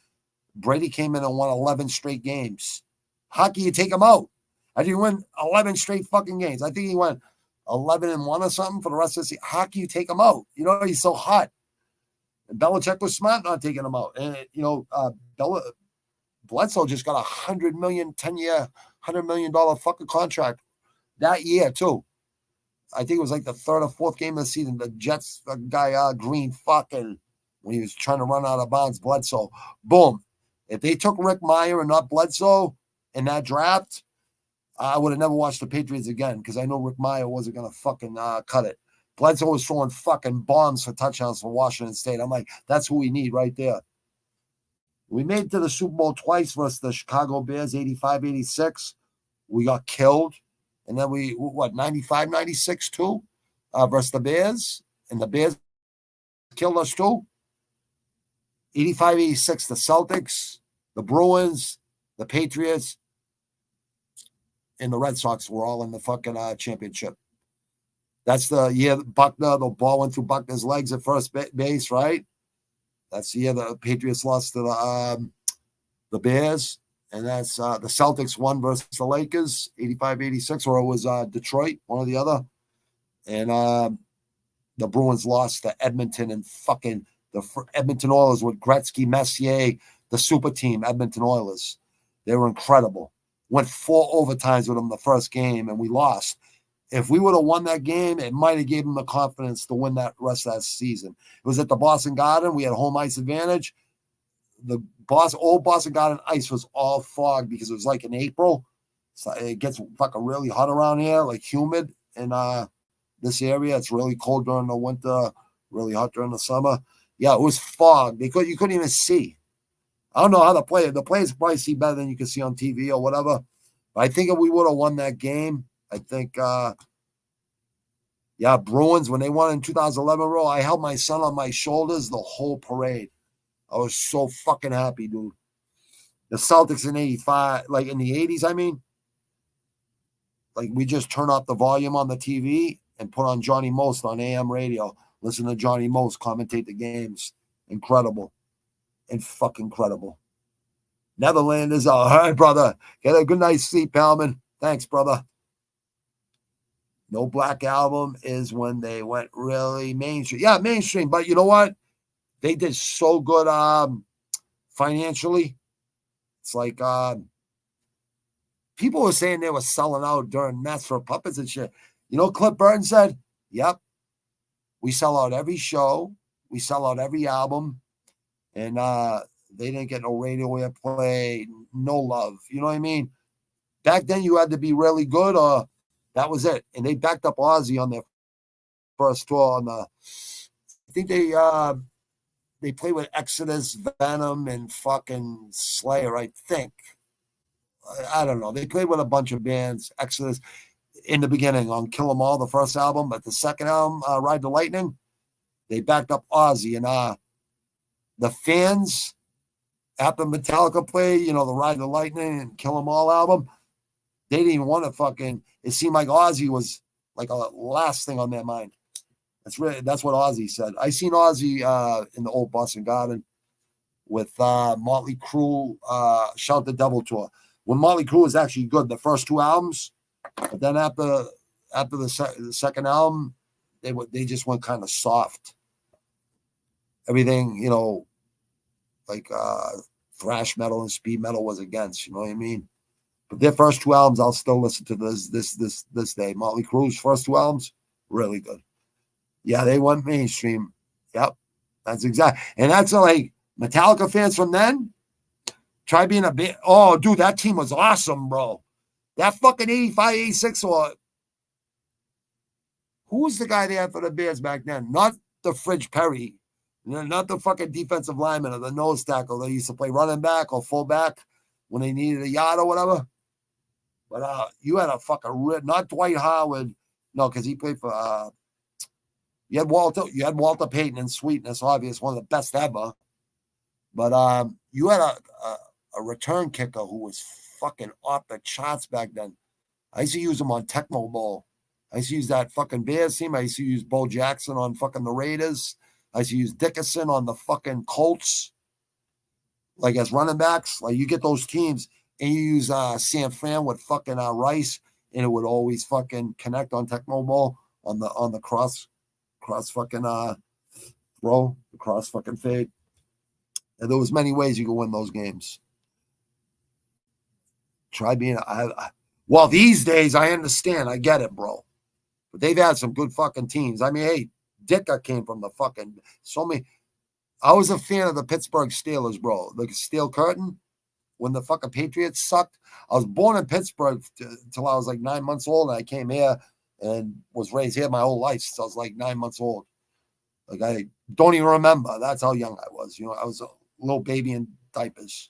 S3: Brady came in and won 11 straight games. How can you take him out? How do you win 11 straight fucking games? I think he went 11-1 or something for the rest of the season. How can you take him out? He's so hot. And Belichick was smart not taking him out. And, Bledsoe just got $100 million, 10-year, $100 million fucking contract that year, too. I think it was like the third or fourth game of the season. The Jets guy, Green, fucking, when he was trying to run out of bounds, Bledsoe. Boom. If they took Rick Meyer and not Bledsoe in that draft, I would have never watched the Patriots again because I know Rick Meyer wasn't going to fucking cut it. Bledsoe was throwing fucking bombs for touchdowns for Washington State. I'm like, that's who we need right there. We made it to the Super Bowl twice versus the Chicago Bears, 85-86. We got killed. And then 95-96 too, versus the Bears. And the Bears killed us too. 85-86, the Celtics, the Bruins, the Patriots, and the Red Sox were all in the fucking championship. That's the year Buckner, the ball went through Buckner's legs at first base, right? That's the year the Patriots lost to the Bears. And that's the Celtics won versus the Lakers, 85-86, or it was Detroit, one or the other. And the Bruins lost to Edmonton and fucking the Edmonton Oilers with Gretzky, Messier, the super team, Edmonton Oilers. They were incredible. Went 4 overtimes with them the first game, and we lost. If we would have won that game, it might have given them the confidence to win that rest of that season. It was at the Boston Garden. We had home ice advantage. The old Boston Garden ice was all fogged because it was like in April. So it gets fucking really hot around here, like humid in this area. It's really cold during the winter, really hot during the summer. Yeah, it was fogged. You couldn't even see. I don't know how the players probably see better than you can see on TV or whatever. But I think if we would have won that game, I think, Bruins, when they won in 2011, I held my son on my shoulders the whole parade. I was so fucking happy, dude. The Celtics in 85, like in the 80s, I mean, like we just turn off the volume on the TV and put on Johnny Most on AM radio. Listen to Johnny Most commentate the games. Incredible. And fucking incredible. Netherlanders, all right, brother. Get a good night's sleep, Palman. Thanks, brother. No Black Album is when they went really mainstream. Yeah, mainstream, but you know what? They did so good financially. It's like people were saying they were selling out during Master of Puppets and shit. You know, Cliff Burton said, yep, we sell out every show. We sell out every album. And they didn't get no radio airplay, no love. You know what I mean? Back then, you had to be really good or that was it. And they backed up Ozzy on their first tour. I think they played with Exodus, Venom, and fucking Slayer, I think. I don't know. They played with a bunch of bands, Exodus, in the beginning on Kill 'Em All, the first album. But the second album, Ride the Lightning, they backed up Ozzy. And the fans, after Metallica played, the Ride the Lightning and Kill 'Em All album, they didn't even want to fucking, it seemed like Ozzy was like a last thing on their mind. That's what Ozzy said. I seen Ozzy in the old Boston Garden with Motley Crue, Shout the Devil tour. When Motley Crue was actually good, the first 2 albums, but then after the second album, they just went kind of soft. Everything, like thrash metal and speed metal was against. You know what I mean? But their first 2 albums, I'll still listen to this day. Motley Crue's first 2 albums, really good. Yeah, they went mainstream. Yep. That's exactly. And that's like Metallica fans from then. Try being a bit. Oh, dude, that team was awesome, bro. That fucking 85, 86 or who was the guy there for the Bears back then? Not the Fridge Perry. Not the fucking defensive lineman or the nose tackle. They used to play running back or fullback when they needed a yard or whatever. But you had a fucking not Dwight Howard. No, because he played for you had Walter Payton and Sweetness, obvious, one of the best ever. But you had a return kicker who was fucking off the charts back then. I used to use him on Tecmo Bowl. I used to use that fucking Bears team. I used to use Bo Jackson on fucking the Raiders. I used to use Dickerson on the fucking Colts. Like as running backs, like you get those teams and you use San Fran with fucking Rice, and it would always fucking connect on Tecmo Bowl on the cross fucking throw, the cross fucking fade. And there was many ways you could win those games. Try being. Well, these days I understand. I get it, bro. But they've had some good fucking teams. I mean, hey, Ditka came from the fucking so many. I was a fan of the Pittsburgh Steelers, bro. The Steel Curtain when the fucking Patriots sucked. I was born in Pittsburgh till I was like 9 months old, and I came here and was raised here my whole life since I was like 9 months old. Like I don't even remember. That's how young I was. You know, I was a little baby in diapers.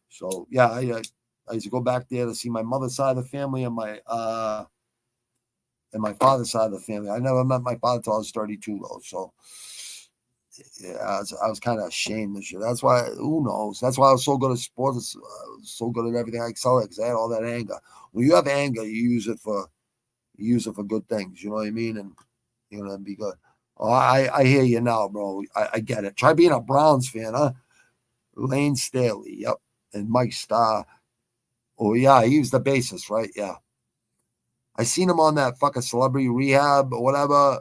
S3: So yeah, I used to go back there to see my mother's side of the family and my father's side of the family. I never met my father till I was 32 though. So yeah, I was kind of ashamed this year. That's why, who knows? That's why I was so good at sports. So good at everything I excel at because I had all that anger. When you have anger, you use it for good things. You know what I mean? And you're gonna be good. Oh, I hear you now, bro. I get it. Try being a Browns fan, huh? Lane Staley, yep, and Mike Starr. Oh yeah, he was the bassist, right? Yeah, I seen him on that fucking Celebrity Rehab or whatever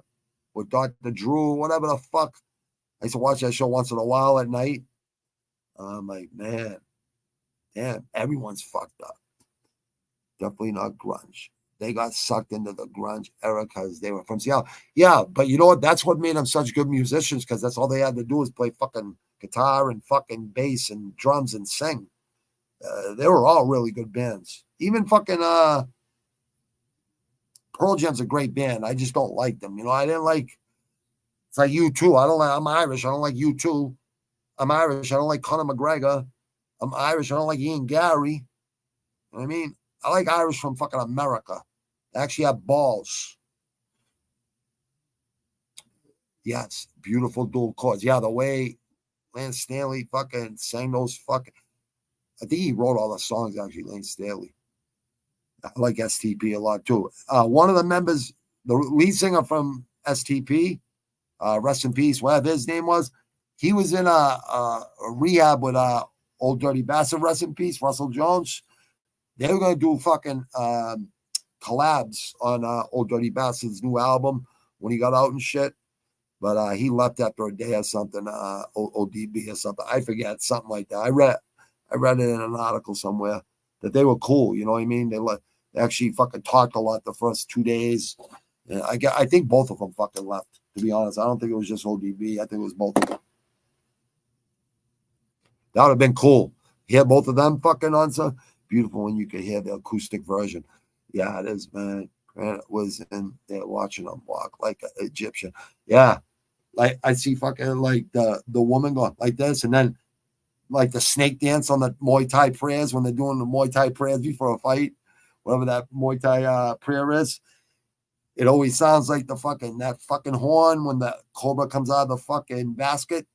S3: with Dr. Drew, whatever the fuck. I used to watch that show once in a while at night. I'm like, man, damn, everyone's fucked up. Definitely not grunge. They got sucked into the grunge era because they were from Seattle. Yeah, but you know what? That's what made them such good musicians because that's all they had to do was play fucking guitar and fucking bass and drums and sing. They were all really good bands. Even fucking Pearl Jam's a great band. I just don't like them. You know, I didn't like. It's like U2. I'm Irish. I don't like U2. I'm Irish. I don't like Conor McGregor. I'm Irish. I don't like Ian Gary. You know what I mean? I like Irish from fucking America. They actually have balls. Yes, beautiful dual chords. Yeah, the way Lance Stanley fucking sang those fucking. I think he wrote all the songs, actually, Lance Stanley. I like STP a lot, too. One of the members, the lead singer from STP, rest in peace, whatever his name was, he was in a rehab with Old Dirty Bastard, rest in peace, Russell Jones. They were going to do fucking collabs on Old Dirty Bastard's new album when he got out and shit. But he left after a day or something, ODB or something. I forget, something like that. I read it in an article somewhere that they were cool. You know what I mean? They actually fucking talked a lot the first 2 days. And I think both of them fucking left, to be honest. I don't think it was just ODB. I think it was both of them. That would have been cool. Hear both of them fucking on some beautiful when you could hear the acoustic version. Yeah, it is, man. Granite was in there watching them walk like an Egyptian. Yeah. Like I see fucking like the woman going like this, and then like the snake dance on the Muay Thai prayers when they're doing the Muay Thai prayers before a fight, whatever that Muay Thai prayer is. It always sounds like that fucking horn when the cobra comes out of the fucking basket.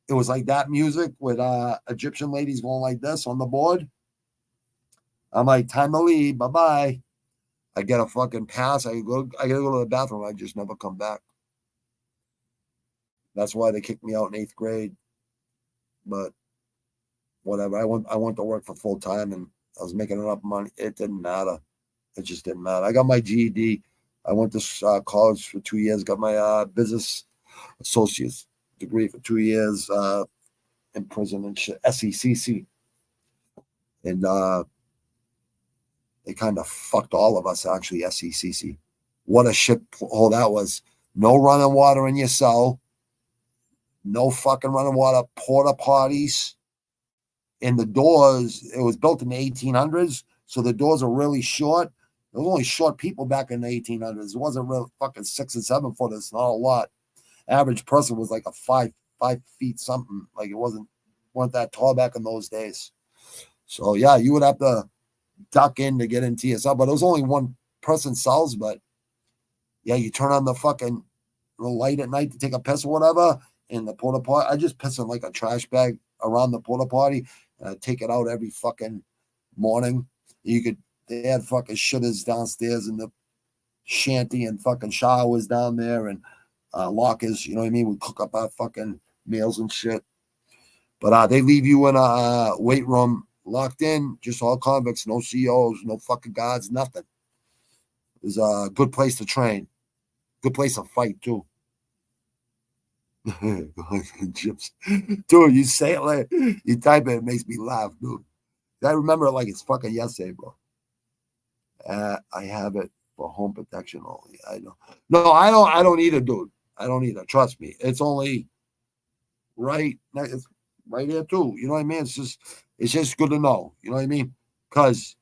S3: It was like that music with Egyptian ladies going like this on the board. I'm like, time to leave. Bye-bye. I get a fucking pass. I gotta go to the bathroom. I just never come back. That's why they kicked me out in 8th grade. But whatever. I went to work for full time and I was making enough money. It didn't matter. It just didn't matter. I got my GED. I went to college for 2 years, got my business associate's degree for 2 years in prison and shit, SECC. And they kind of fucked all of us, actually, SECC. What a shithole that was. No running water in your cell. No fucking running water. Porta potties. And the doors, it was built in the 1800s, so the doors are really short. There was only short people back in the 1800s. It wasn't really fucking 6 and 7 footers. Not a lot. Average person was like a 5 feet something. Like it weren't that tall back in those days. So yeah, you would have to duck in to get into your cell. But it was only one person cells. But yeah, you turn on the fucking light at night to take a piss or whatever. In the porta potty, I just piss in like a trash bag around the porta potty. And I take it out every fucking morning. They had fucking shitters downstairs in the shanty and fucking showers down there and lockers. You know what I mean? We cook up our fucking meals and shit. But they leave you in a weight room locked in, just all convicts, no COs, no fucking guards, nothing. It's a good place to train. Good place to fight, too. Dude, you say it like you type it makes me laugh, dude. I remember it like it's fucking yesterday, bro. I have it for home protection only. I know. No, I don't need it, dude. I don't need it. Trust me. It's only it's right here too. You know what I mean? It's just good to know. You know what I mean? Because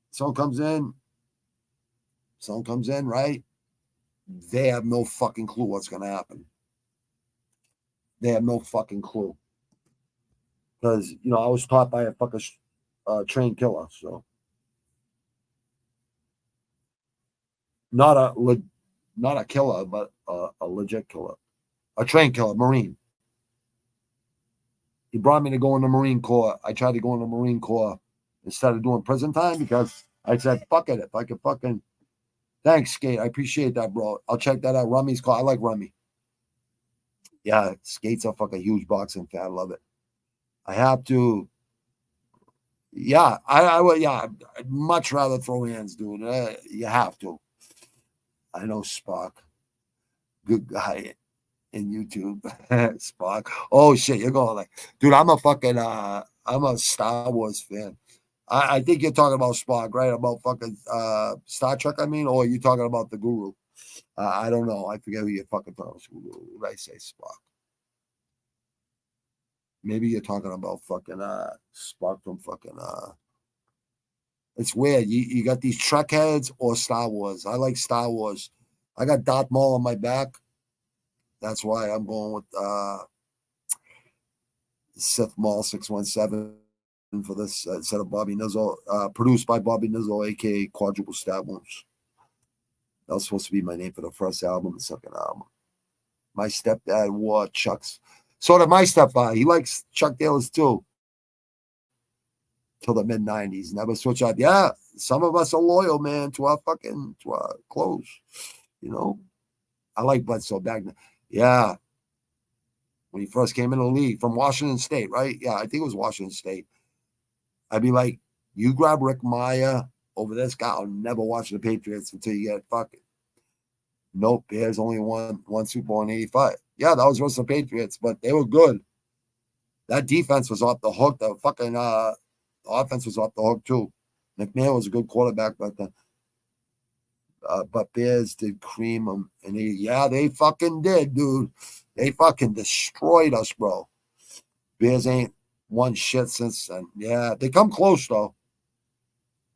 S3: someone comes in, right? They have no fucking clue what's gonna happen. They have no fucking clue. Because I was taught by a fucking trained killer, so not a killer, but a legit killer, a trained killer, Marine. He brought me to go in the Marine Corps. I tried to go in the Marine Corps instead of doing prison time because I said, fuck it. If I could fucking, thanks, Skate. I appreciate that, bro. I'll check that out. Rummy's call. I like Rummy. Yeah, Skate's a fucking huge boxing fan. I love it. I have to. Yeah, I would. Yeah, I'd much rather throw hands, dude. You have to. I know Spock, good guy in YouTube. Spock. Oh shit, you're going like, dude. I'm a Star Wars fan. I think you're talking about Spock, right? About fucking Star Trek. I mean, or are you talking about the Guru? I don't know. I forget who you're fucking talking about. Who did I say? Spock. Maybe you're talking about fucking Spock from fucking It's weird. You got these Trek heads or Star Wars. I like Star Wars. I got Darth Maul on my back. That's why I'm going with Sith Maul 617 for this set of Bobby Nizzle, produced by Bobby Nizzle, aka Quadruple Stab Wounds. That was supposed to be my name for the first album, the second album. My stepdad wore Chuck's. So did my stepfather. He likes Chuck Taylors too. Till the mid 90s. Never switch out. Yeah, some of us are loyal, man, to our clothes. I like Bledsoe back then. Yeah. When he first came in the league from Washington State, right? Yeah, I think it was Washington State. I'd be like, you grab Rick Meyer over this guy. I'll never watch the Patriots until you get fucking. Nope, Bears only won one Super Bowl in 85. Yeah, that was versus the Patriots, but they were good. That defense was off the hook. The fucking the offense was off the hook too. McMahon was a good quarterback, but Bears did cream them, and they fucking did, dude. They fucking destroyed us, bro. Bears ain't won shit since then. Yeah, they come close though.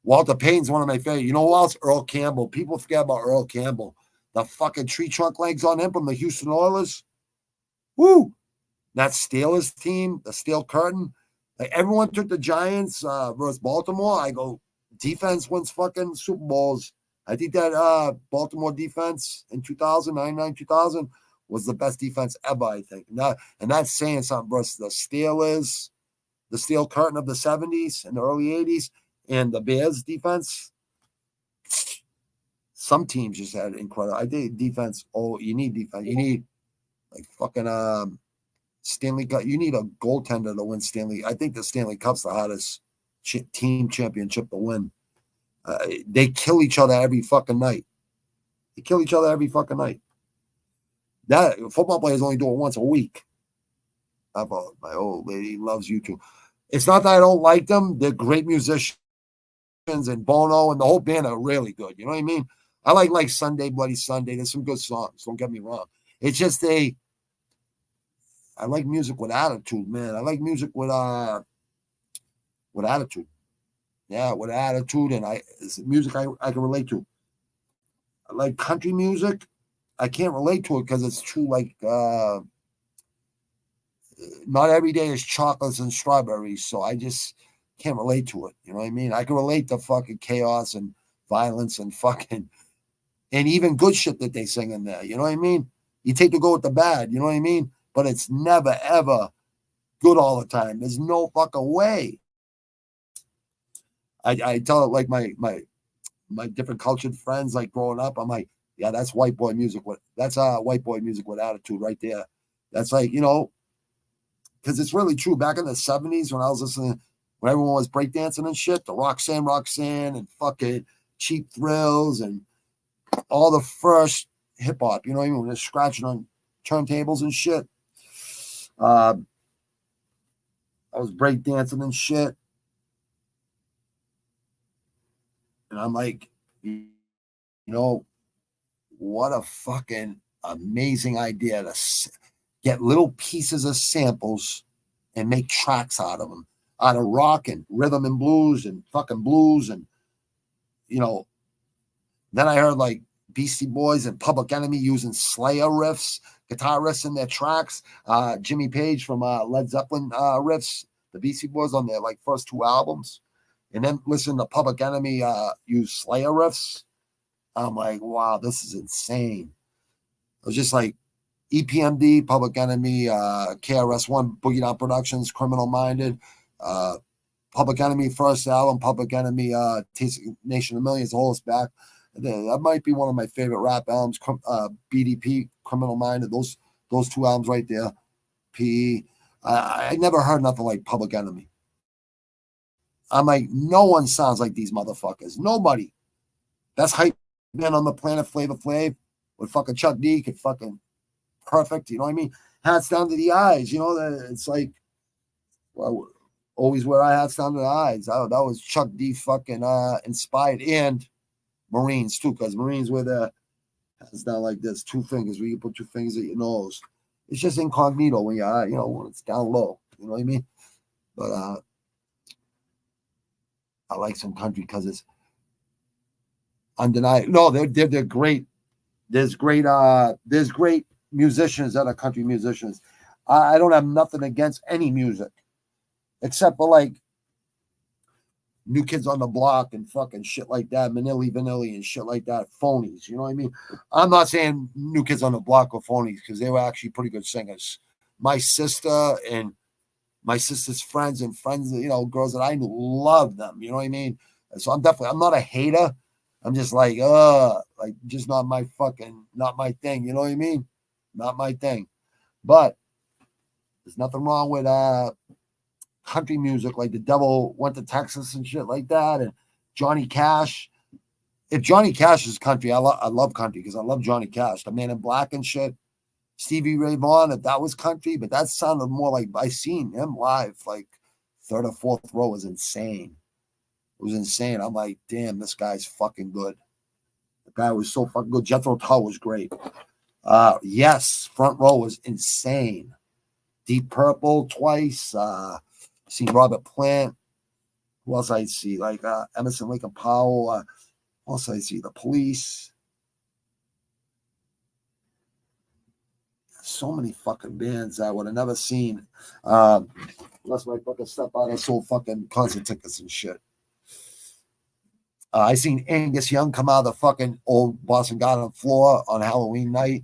S3: Walter Payton's one of my favorite. You know who else? Earl Campbell. People forget about Earl Campbell. The fucking tree trunk legs on him from the Houston Oilers. Woo! That Steelers team, the Steel Curtain. Like everyone took the Giants versus Baltimore. I go, defense wins fucking Super Bowls. I think that Baltimore defense in 2009, 2000 was the best defense ever, I think. And that's saying something, bro. The Steelers, the Steel Curtain of the 70s and the early 80s, and the Bears defense. Some teams just had incredible. I think defense. Oh, you need defense. You need like fucking Stanley Cup. You need a goaltender to win Stanley. I think the Stanley Cup's the hottest team championship to win. They kill each other every fucking night. That football players only do it once a week. My old lady loves you too. It's not that I don't like them. They're great musicians, and Bono and the whole band are really good. You know what I mean? I like Sunday Bloody Sunday. There's some good songs. Don't get me wrong. It's just I like music with attitude, man. I like music with attitude. Yeah, with attitude, and it's music I can relate to. I like country music. I can't relate to it because it's too like not every day is chocolates and strawberries, so I just can't relate to it. You know what I mean? I can relate to fucking chaos and violence and fucking and even good shit that they sing in there. You know what I mean? You take the good with the bad. You know what I mean? But it's never ever good all the time. There's no fucking way. I tell it like my different cultured friends, like growing up, I'm like, yeah, that's white boy music. That's white boy music with attitude right there. That's like, because it's really true. Back in the 70s when I was listening, when everyone was breakdancing and shit, the Roxanne and fucking Cheap Thrills and all the first hip hop, you know what I mean? When they're scratching on turntables and shit. I was breakdancing and shit. And I'm like, you know, what a fucking amazing idea to get little pieces of samples and make tracks out of them, out of rock and rhythm and blues and fucking blues. And, you know, then I heard like Beastie Boys and Public Enemy using Slayer riffs, guitar riffs in their tracks. Jimmy Page from Led Zeppelin riffs, the Beastie Boys on their like first 2 albums. And then listen to Public Enemy use Slayer riffs. I'm like, wow, this is insane. It was just like EPMD, Public Enemy, KRS-One, Boogie Down Productions, Criminal Minded, Public Enemy first album, Public Enemy, Nation of Millions, Hold Us Back. That might be one of my favorite rap albums. BDP, Criminal Minded, those 2 albums right there. PE. I never heard nothing like Public Enemy. I'm like, no one sounds like these motherfuckers. Nobody. That's hype man on the planet, Flavor Flav, with fucking Chuck D could fucking perfect. You know what I mean? Hats down to the eyes. You know, it's like, well, always wear our hats down to the eyes. That was Chuck D fucking inspired, and Marines too, because Marines wear their hats down like this, 2 fingers, where you put 2 fingers at your nose. It's just incognito when you're, you know, when it's down low. You know what I mean? But I like some country because it's undeniable. No, they're great. There's great musicians that are country musicians. I don't have nothing against any music, except for like New Kids on the Block and fucking shit like that, Manili Vanilli and shit like that, phonies. You know what I mean? I'm not saying New Kids on the Block were phonies because they were actually pretty good singers. My sister and my sister's friends, you know, girls that I knew, loved them. You know what I mean? So I'm not a hater. I'm just like just not my thing. You know what I mean? Not my thing. But there's nothing wrong with country music, like The Devil Went to Texas and shit like that, and Johnny Cash. If Johnny Cash is country, I love country because I love Johnny Cash, the Man in Black and shit. Stevie Ray Vaughan, if that was country, but that sounded more like, I seen him live, like 3rd or 4th row was insane. It was insane. I'm like, damn, this guy's fucking good. The guy was so fucking good. Jethro Tull was great. Yes, Front Row was insane. Deep Purple twice. Seen Robert Plant. Who else I see? Like Emerson, Lake and Powell. Who else I see? The Police. So many fucking bands I would have never seen. Unless my fucking step out, I sold fucking concert tickets and shit. I seen Angus Young come out of the fucking old Boston Garden floor on Halloween night.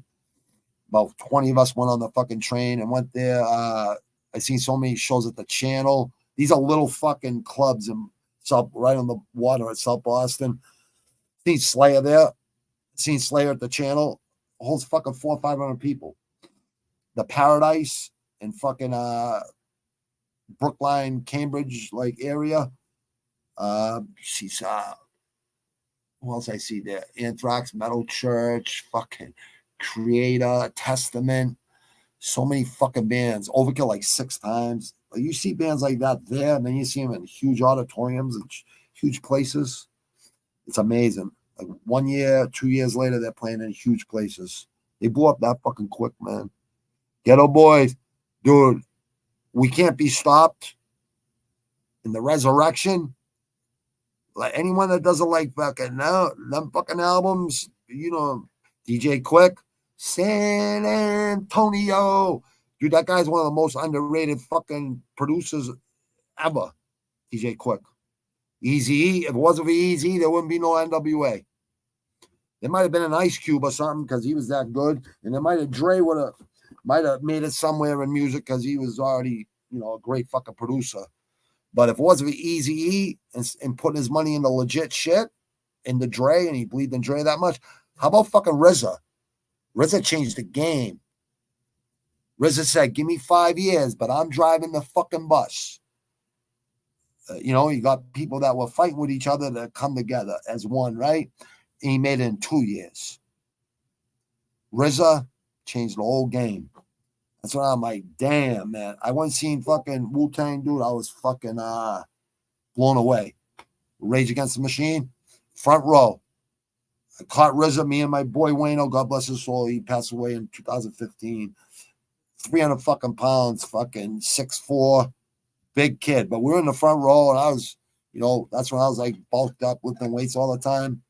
S3: About 20 of us went on the fucking train and went there. I seen so many shows at the Channel. These are little fucking clubs in right on the water at South Boston. Seen Slayer there. Seen Slayer at the Channel. Holds fucking 400 or 500 people. The Paradise in fucking Brookline, Cambridge like area. She's who else I see there? Anthrax, Metal Church, fucking Creator, Testament. So many fucking bands. Overkill like 6 times. Like, you see bands like that there, and then you see them in huge auditoriums and huge places. It's amazing. Like 1 year, 2 years later, they're playing in huge places. They blew up that fucking quick, man. Ghetto Boys, dude, We Can't Be Stopped. In the Resurrection. Like anyone that doesn't like fucking them fucking albums, you know, DJ Quick, San Antonio. Dude, that guy's one of the most underrated fucking producers ever. DJ Quick. Eazy-E. If it wasn't for Eazy-E, there wouldn't be no NWA. There might have been an Ice Cube or something because he was that good. And there might have made it somewhere in music because he was already, you know, a great fucking producer. But if it wasn't for Eazy-E and putting his money into legit shit, into Dre, and he believed in Dre that much, how about fucking RZA? RZA changed the game. RZA said, give me 5 years, but I'm driving the fucking bus. You know, you got people that were fighting with each other to come together as one, right? And he made it in 2 years. RZA changed the whole game. That's why I'm like, damn, man. I went seeing fucking Wu-Tang, dude. I was fucking blown away. Rage Against the Machine, front row. I caught RZA, me and my boy Wayno, God bless his soul. He passed away in 2015. 300 fucking pounds, fucking 6'4", big kid. But we were in the front row, and I was, that's when I was like bulked up, lifting weights all the time.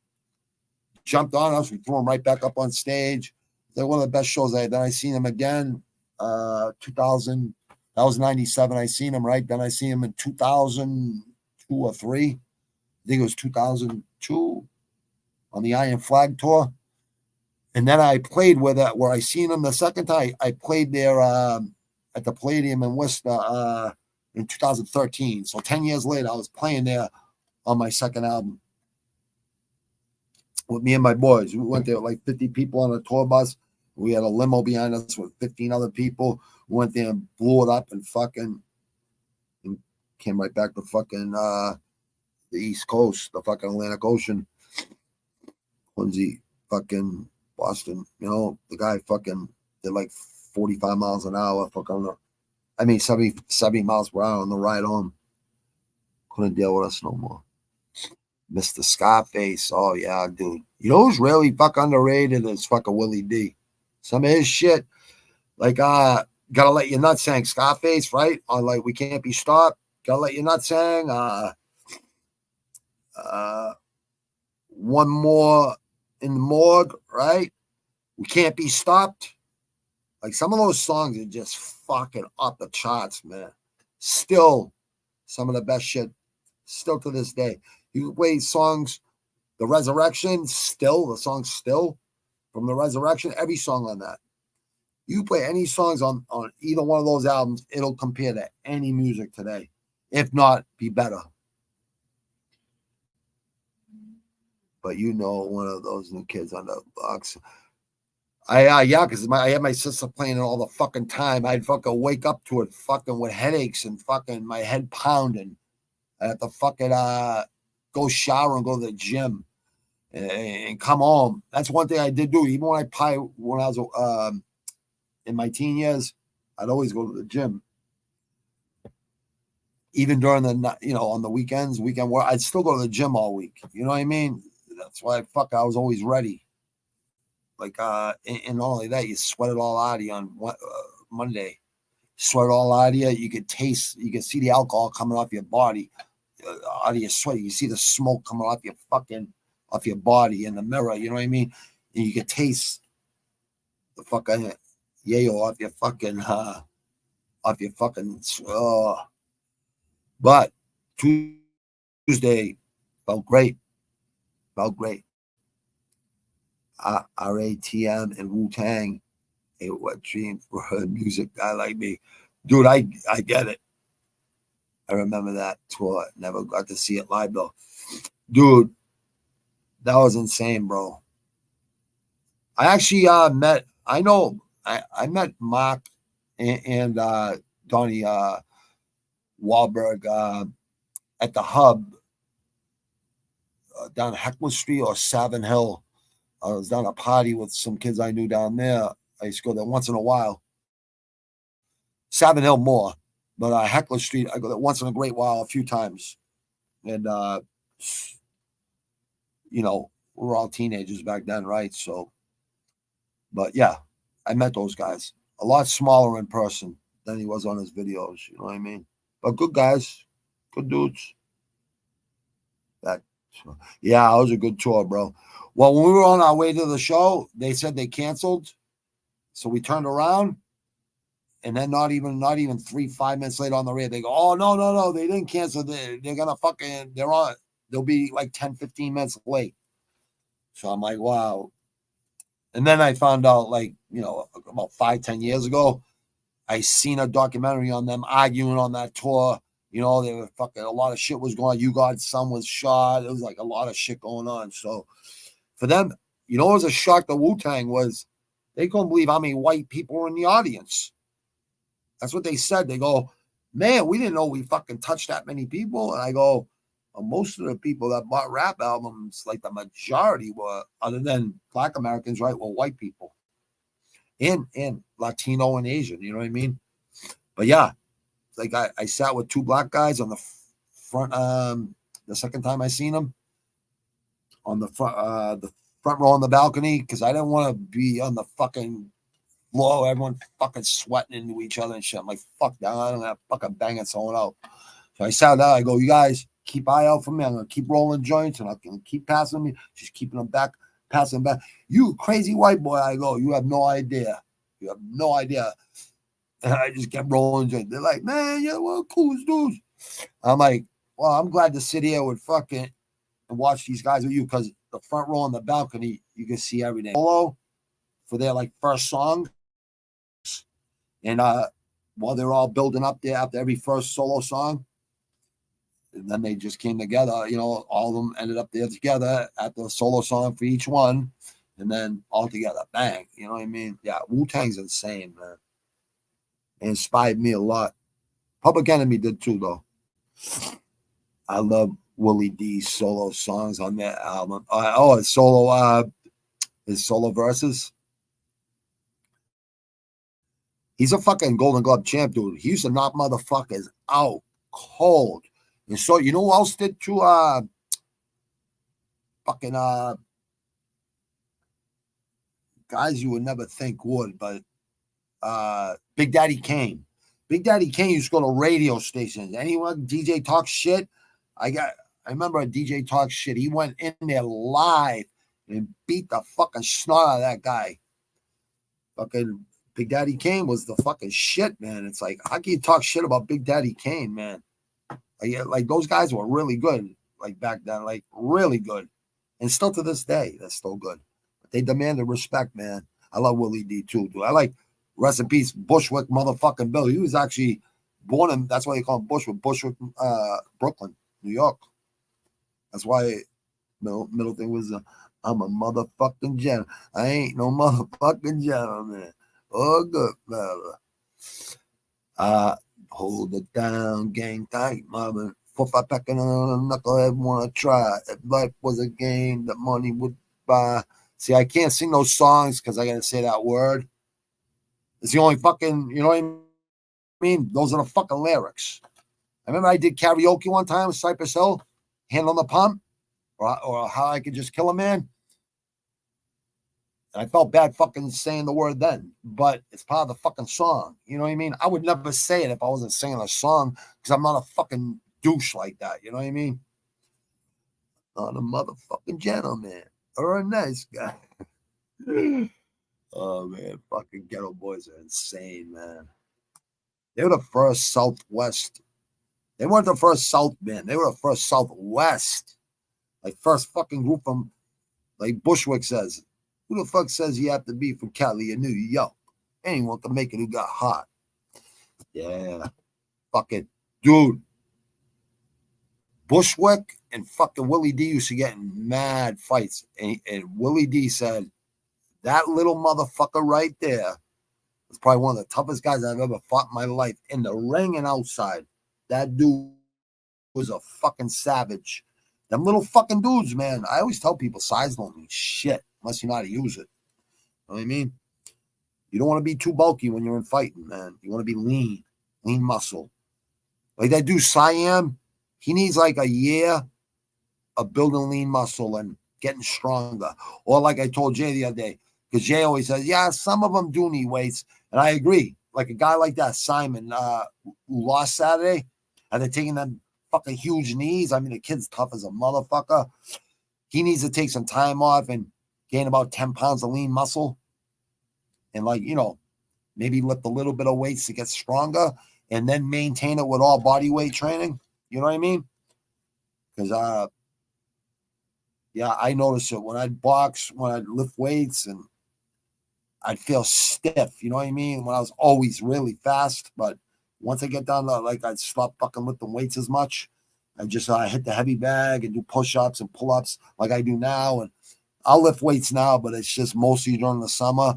S3: Jumped on us, we threw him right back up on stage. They're one of the best shows I had. Then I seen him again, 2000. That was 97. I seen him, right? Then I seen him in 2002 or 3. I think it was 2002 on the Iron Flag tour. And then I played with it where I seen him the second time. I played there at the Palladium in Worcester in 2013. So 10 years later, I was playing there on my second album with me and my boys. We went there with like 50 people on a tour bus. We had a limo behind us with 15 other people. We went there and blew it up and came right back to fucking the East Coast, the fucking Atlantic Ocean. Quincy, fucking Boston, the guy fucking did like 45 miles an hour, 70 miles per hour on the ride home. Couldn't deal with us no more. Mr. Scarface, oh yeah, dude. You know who's really fucking underrated is fucking Willie D. Some of his shit, like Gotta Let Your Nuts sang Scarface, right? On like We Can't Be Stopped. Gotta Let Your Nuts sang One More in the Morgue, right? We Can't Be Stopped. Like some of those songs are just fucking up the charts, man. Still some of the best shit, still to this day. You play songs, The Resurrection, the song Still from The Resurrection, every song on that. You play any songs on either one of those albums, it'll compare to any music today. If not, be better. But one of those new kids on the box. Because I had my sister playing it all the fucking time. I'd fucking wake up to it fucking with headaches and fucking my head pounding. I had to fucking go shower and go to the gym and come home. That's one thing I did do. Even when I was in my teen years, I'd always go to the gym. Even during the, on the weekend work, I'd still go to the gym all week. You know what I mean? That's why I was always ready. Like, and not only that, you sweat it all out of you on Monday. Sweat it all out of you. You could see the alcohol coming off your body, out of your sweat. You see the smoke coming off your body in the mirror. You know what I mean? And you could taste the fucking yayo off your fucking. But Tuesday felt great. RATM and Wu-Tang ain't what dream for a music guy like me. Dude, I get it. I remember that tour. Never got to see it live though. Dude, that was insane, bro. I actually met Mark and Donnie Wahlberg at the Hub down Heckler Street or Savin Hill. I was down a party with some kids I knew down there. I used to go there once in a while. Savin Hill more, but Heckler Street, I go there once in a great while, a few times. And, we were all teenagers back then, right? So, but yeah, I met those guys. A lot smaller in person than he was on his videos, you know what I mean? But good guys, good dudes. It was a good tour, bro. Well, when we were on our way to the show, they said they canceled. So we turned around, and then not even 5 minutes later on the radio, they go, oh, no, they didn't cancel. They're going to they'll be like 10, 15 minutes late. So I'm like, wow. And then I found out, about 5-10 years ago, I seen a documentary on them arguing on that tour. They were fucking, a lot of shit was going on. You God's son was shot. It was like a lot of shit going on. So for them, it was a shock to Wu-Tang was they couldn't believe how many white people were in the audience. That's what they said. They go, man, we didn't know we fucking touched that many people. And I go, most of the people that bought rap albums, like the majority were, other than Black Americans, right, were white people. And Latino and Asian, you know what I mean? But yeah, like I sat with two black guys on the front the second time I seen them. on the front row on the balcony because I didn't want to be on the fucking floor. Everyone fucking sweating into each other and shit. I'm like, fuck that. I'm gonna fucking banging someone out. So I sat down. I go, you guys keep eye out for me. I'm gonna keep rolling joints and I'm gonna keep passing me, just keeping them back, passing back. You crazy white boy. I go, you have no idea. You have no idea. And I just kept rolling joints. They're like, man, you're one of the coolest dudes. I'm like, well, I'm glad to sit here with fucking and watch these guys with you because the front row on the balcony, you can see everything. Solo for their like first song. And while they're all building up there after every first solo song, and then they just came together, you know, all of them ended up there together at the solo song for each one, and then all together, bang, you know what I mean? Yeah, Wu-Tang's insane, man. It inspired me a lot. Public Enemy did too, though. I love Willie D's solo songs on that album. His solo verses. He's a fucking Golden Glove champ, dude. He used to knock motherfuckers out cold. And so, you know who else did too? Guys you would never think would, but Big Daddy Kane. Big Daddy Kane used to go to radio stations. Anyone DJ talk shit? I remember a DJ talk shit. He went in there live and beat the fucking snot out of that guy. Fucking Big Daddy Kane was the fucking shit, man. It's like, how can you talk shit about Big Daddy Kane, man? Like those guys were really good, like back then, like really good. And still to this day, they're still good. But they demanded respect, man. I love Willie D too, dude. I like, rest in peace, Bushwick motherfucking Bill. He was actually born in, that's why they call him Bushwick, Brooklyn, New York. That's why middle thing was, I'm a motherfucking gentleman. I ain't no motherfucking gentleman. Oh, good fella. Hold it down, gang tight, mama. 4-5 packing on a knucklehead, wanna try. If life was a game that money would buy. See, I can't sing those songs because I gotta say that word. It's the only fucking, you know what I mean? Those are the fucking lyrics. I remember I did karaoke one time with Cypress Hill, Hand on the Pump, or How I Could Just Kill a Man. And I felt bad fucking saying the word then, but it's part of the fucking song. You know what I mean? I would never say it if I wasn't singing a song because I'm not a fucking douche like that. You know what I mean? Not a motherfucking gentleman or a nice guy. Oh, man. Fucking Ghetto Boys are insane, man. They were the first Southwest. They weren't the first South band. They were the first Southwest. Like, first fucking group from, like Bushwick says, who the fuck says you have to be from Cali or New York? Anyone can make it who got hot. Yeah. Fucking dude. Bushwick and fucking Willie D used to get in mad fights. And Willie D said, that little motherfucker right there was probably one of the toughest guys I've ever fought in my life. In the ring and outside. That dude was a fucking savage. Them little fucking dudes, man. I always tell people size don't mean shit unless you know how to use it. You know what I mean? You don't want to be too bulky when you're in fighting, man. You want to be lean muscle. Like that dude Siam, he needs like a year of building lean muscle and getting stronger. Or like I told Jay the other day, because Jay always says, yeah, some of them do need weights. And I agree. Like a guy like that, Simon, who lost Saturday, and they're taking them fucking huge knees. I mean, the kid's tough as a motherfucker. He needs to take some time off and gain about 10 pounds of lean muscle. And like, you know, maybe lift a little bit of weights to get stronger and then maintain it with all body weight training. You know what I mean? Because, yeah, I notice it when I'd box, when I'd lift weights, and I'd feel stiff. You know what I mean? When I was always really fast. But once I get down to, like, I'd stop fucking lifting weights as much. I just hit the heavy bag and do push-ups and pull-ups like I do now. And I'll lift weights now, but it's just mostly during the summer.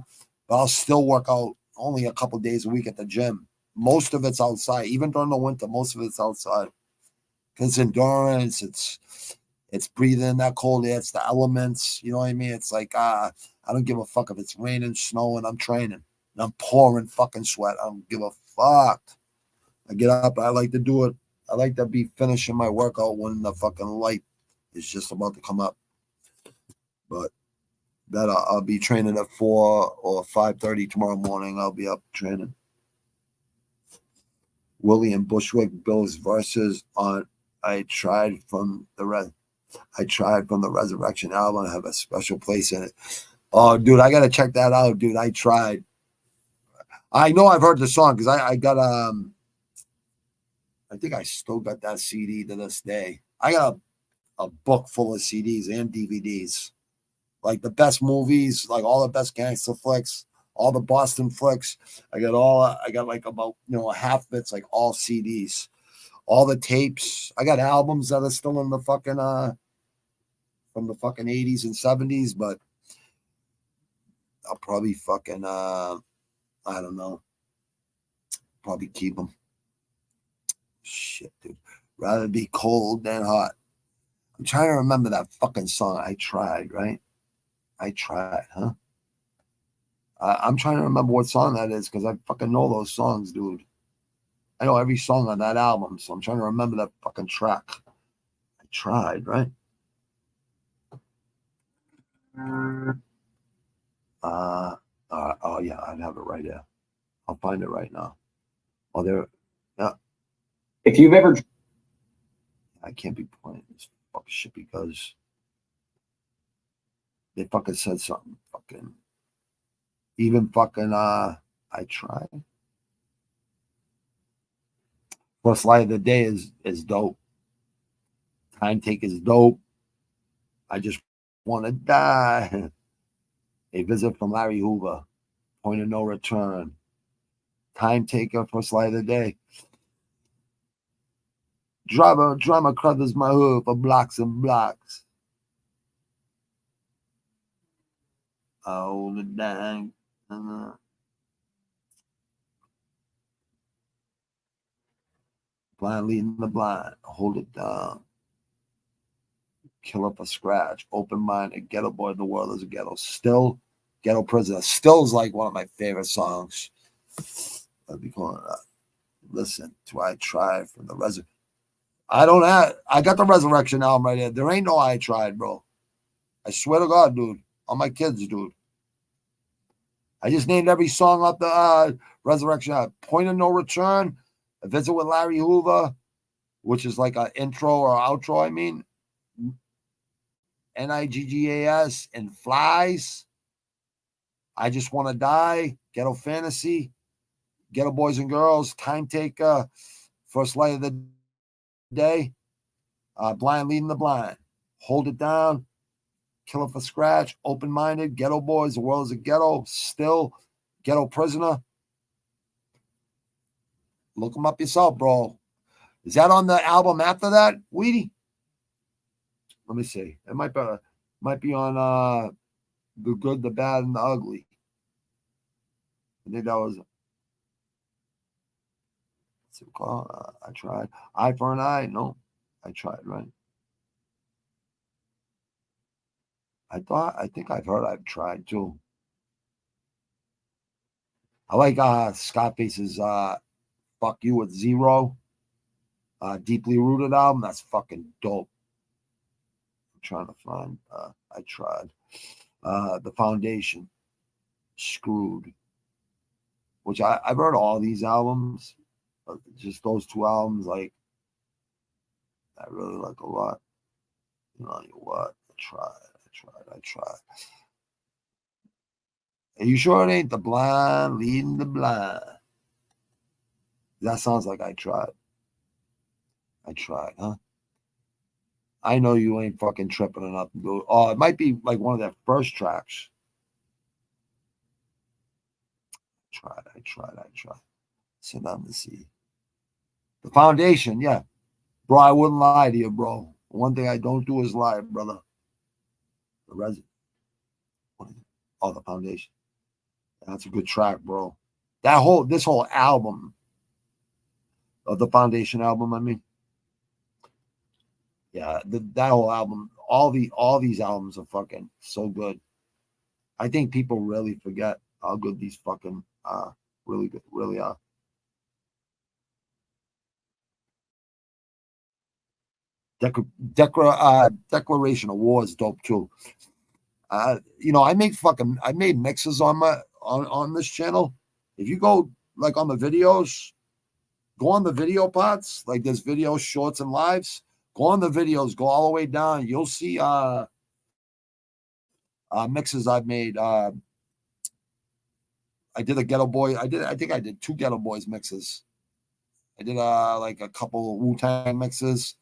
S3: But I'll still work out only a couple days a week at the gym. Most of it's outside. Even during the winter, most of it's outside. Because endurance, it's breathing in that cold air. It's the elements. You know what I mean? It's like, I don't give a fuck if it's raining, snowing. I'm training. And I'm pouring fucking sweat. I don't give a fuck. I get up. I like to do it. I like to be finishing my workout when the fucking light is just about to come up. But that I'll be training at 4 or 5:30 tomorrow morning. I'll be up training. William Bushwick Bills versus on I tried from the Resurrection album. I have a special place in it. Oh, dude, I gotta check that out, dude. I tried. I know I've heard the song because I got I think I still got that CD to this day. I got a book full of CDs and DVDs, like the best movies, like all the best gangster flicks, all the Boston flicks. I got like about half of it's like all CDs, all the tapes. I got albums that are still in the fucking from the fucking 80s and 70s, but I'll probably fucking I don't know, probably keep them. Shit, dude. Rather be cold than hot. I'm trying to remember that fucking song. I tried, right? I tried, huh? I'm trying to remember what song that is because I fucking know those songs, dude. I know every song on that album, so I'm trying to remember that fucking track. I tried, right? Oh yeah, I have it right there. I'll find it right now. Oh, there. Yeah.
S4: If you've ever,
S3: I can't be playing this fucking shit because they fucking said something. Fucking even fucking I tried. First Light of the Day is dope. Time Take is dope. I Just Want to Die. A Visit from Larry Hoover. Point of No Return. Time Taker, First Light of the Day. Drama covers my hood for blocks and blocks. Oh, the dang. Blind leading the blind. Hold it down. Kill up a scratch. Open minded. Ghetto boy. The world is a ghetto. Still. Ghetto prisoner. Still is like one of my favorite songs. I'll be calling it. Listen to I Tried from the Resurrection. I got the Resurrection album right there. There ain't no I Tried, bro. I swear to God, dude. All my kids, dude. I just named every song off the Resurrection. Point of No Return. A Visit with Larry Hoover, which is like an intro or outro, I mean. NIGGAS and Flies. I Just Want to Die. Ghetto Fantasy. Ghetto Boys and Girls. Time Taker. First Light of the Day. Blind Leading the Blind. Hold It Down. Kill It for Scratch. Open Minded. Ghetto Boys. The World is a Ghetto. Still. Ghetto Prisoner. Look them up yourself, bro. Is that on the album after that, Weedy? Let me see. It might be on The Good, the Bad, and the Ugly. I think that was. What's it called? I tried. Eye for an Eye. No, I tried. Right. I think I've heard I've tried too. I like Scarface's Fuck You with Zero. Deeply Rooted album. That's fucking dope. I'm trying to find. I tried. The Foundation. Screwed. Which I've heard all these albums. But just those two albums, like, I really like a lot. You know what? I tried. Are you sure it ain't the blind leading the blind? That sounds like I tried. Huh? I know you ain't fucking tripping or nothing, dude. Oh, it might be like one of their first tracks. I tried. So let me see. The Foundation, yeah. Bro, I wouldn't lie to you, bro. One thing I don't do is lie, brother. The Resident. Oh, The Foundation. That's a good track, bro. This whole album of the Foundation album, I mean. Yeah, that whole album, all these albums are fucking so good. I think people really forget how good these fucking really are. Declaration of War is dope too. I made mixes on on this channel. If you go like on the videos, go on the video parts, like there's videos, shorts, and lives. Go on the videos, go all the way down. You'll see mixes I've made. I did a Ghetto Boy. I think I did 2 Ghetto Boys mixes. I did like a couple of Wu-Tang mixes,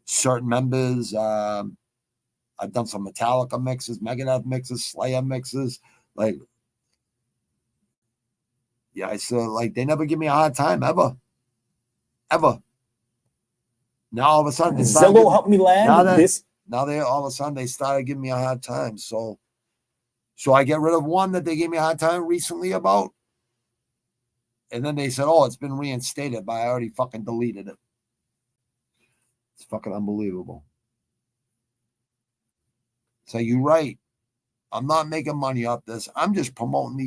S3: certain members. I've done some Metallica mixes, Megadeth mixes, Slayer mixes. Like, yeah, I said, like, they never give me a hard time ever. Now all of a sudden,
S4: Zillow helped me land this.
S3: Now they all of a sudden they started giving me a hard time. So I get rid of one that they gave me a hard time recently about. And then they said, oh, it's been reinstated, but I already fucking deleted it. It's fucking unbelievable. So you're right. I'm not making money off this. I'm just promoting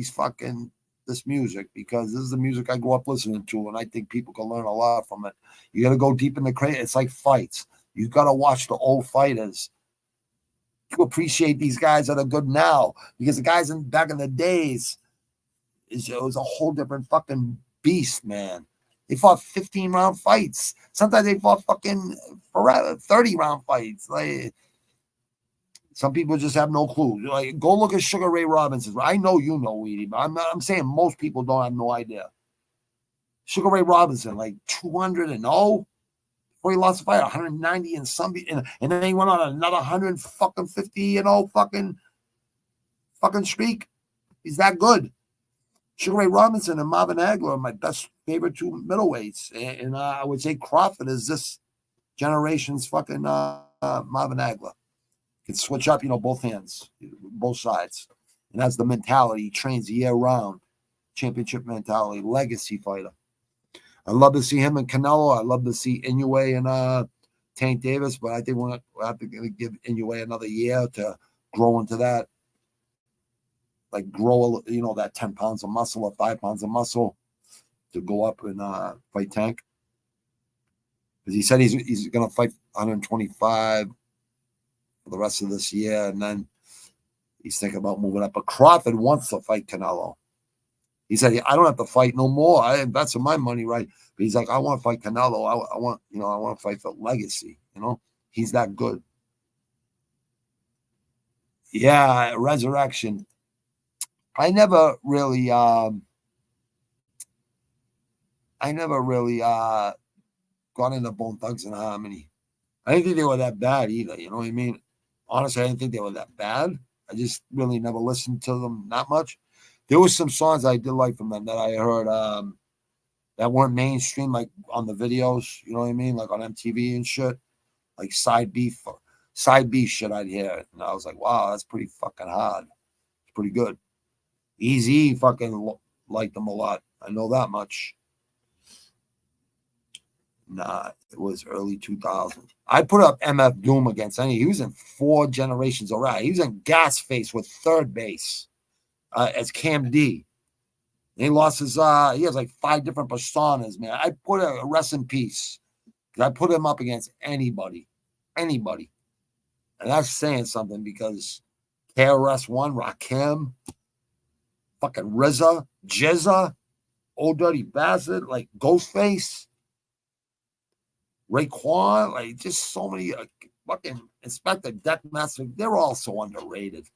S3: this music because this is the music I grew up listening to, and I think people can learn a lot from it. You got to go deep in the crate. It's like fights. You got to watch the old fighters to appreciate these guys that are good now, because the guys back in the days, it was a whole different fucking beast, man. They fought 15-round fights. Sometimes they fought fucking 30-round fights. Like, some people just have no clue. Like, go look at Sugar Ray Robinson. I know you know, Weedy, but I'm saying most people don't have no idea. Sugar Ray Robinson, like 200-0 before he lost the fight, 190 and something, and then he went on another 150 fucking streak. He's that good. Sugar Ray Robinson and Marvin Hagler are my best favorite 2 middleweights, and I would say Crawford is this generation's fucking Marvin Hagler. Can switch up, both hands, both sides. And that's the mentality. He trains year round. Championship mentality, legacy fighter. I love to see him and Canelo. I love to see Inoue and Tank Davis, but I think we'll have to give Inoue another year to grow into that. Like grow, that 10 pounds of muscle or 5 pounds of muscle to go up and fight Tank. Because he said he's going to fight 125 for the rest of this year, and then he's thinking about moving up. But Crawford wants to fight Canelo. He said, I don't have to fight no more. I invested my money, right? But he's like, I want to fight Canelo. I want to fight for legacy. He's that good. Yeah, Resurrection. I never really got into Bone Thugs and Harmony. I didn't think they were that bad either. You know what I mean? Honestly, I didn't think they were that bad. I just really never listened to them that much. There was some songs I did like from them that I heard that weren't mainstream, like on the videos. You know what I mean? Like on MTV and shit. Like side B shit I'd hear. And I was like, wow, that's pretty fucking hard. It's pretty good. Easy fucking liked them a lot. I know that much. Nah, it was early 2000s. I put up MF Doom against any. He was in 4 generations already. He was in Gasface with third base as Cam D. And he lost his, he has like 5 different personas, man. I put a rest in peace. I put him up against anybody. And that's saying something because KRS-One, Rakim, fucking RZA, Jizza, Old Dirty Bastard, like Ghostface, Raekwon, like just so many fucking Inspector Deckmaster. They're all so underrated.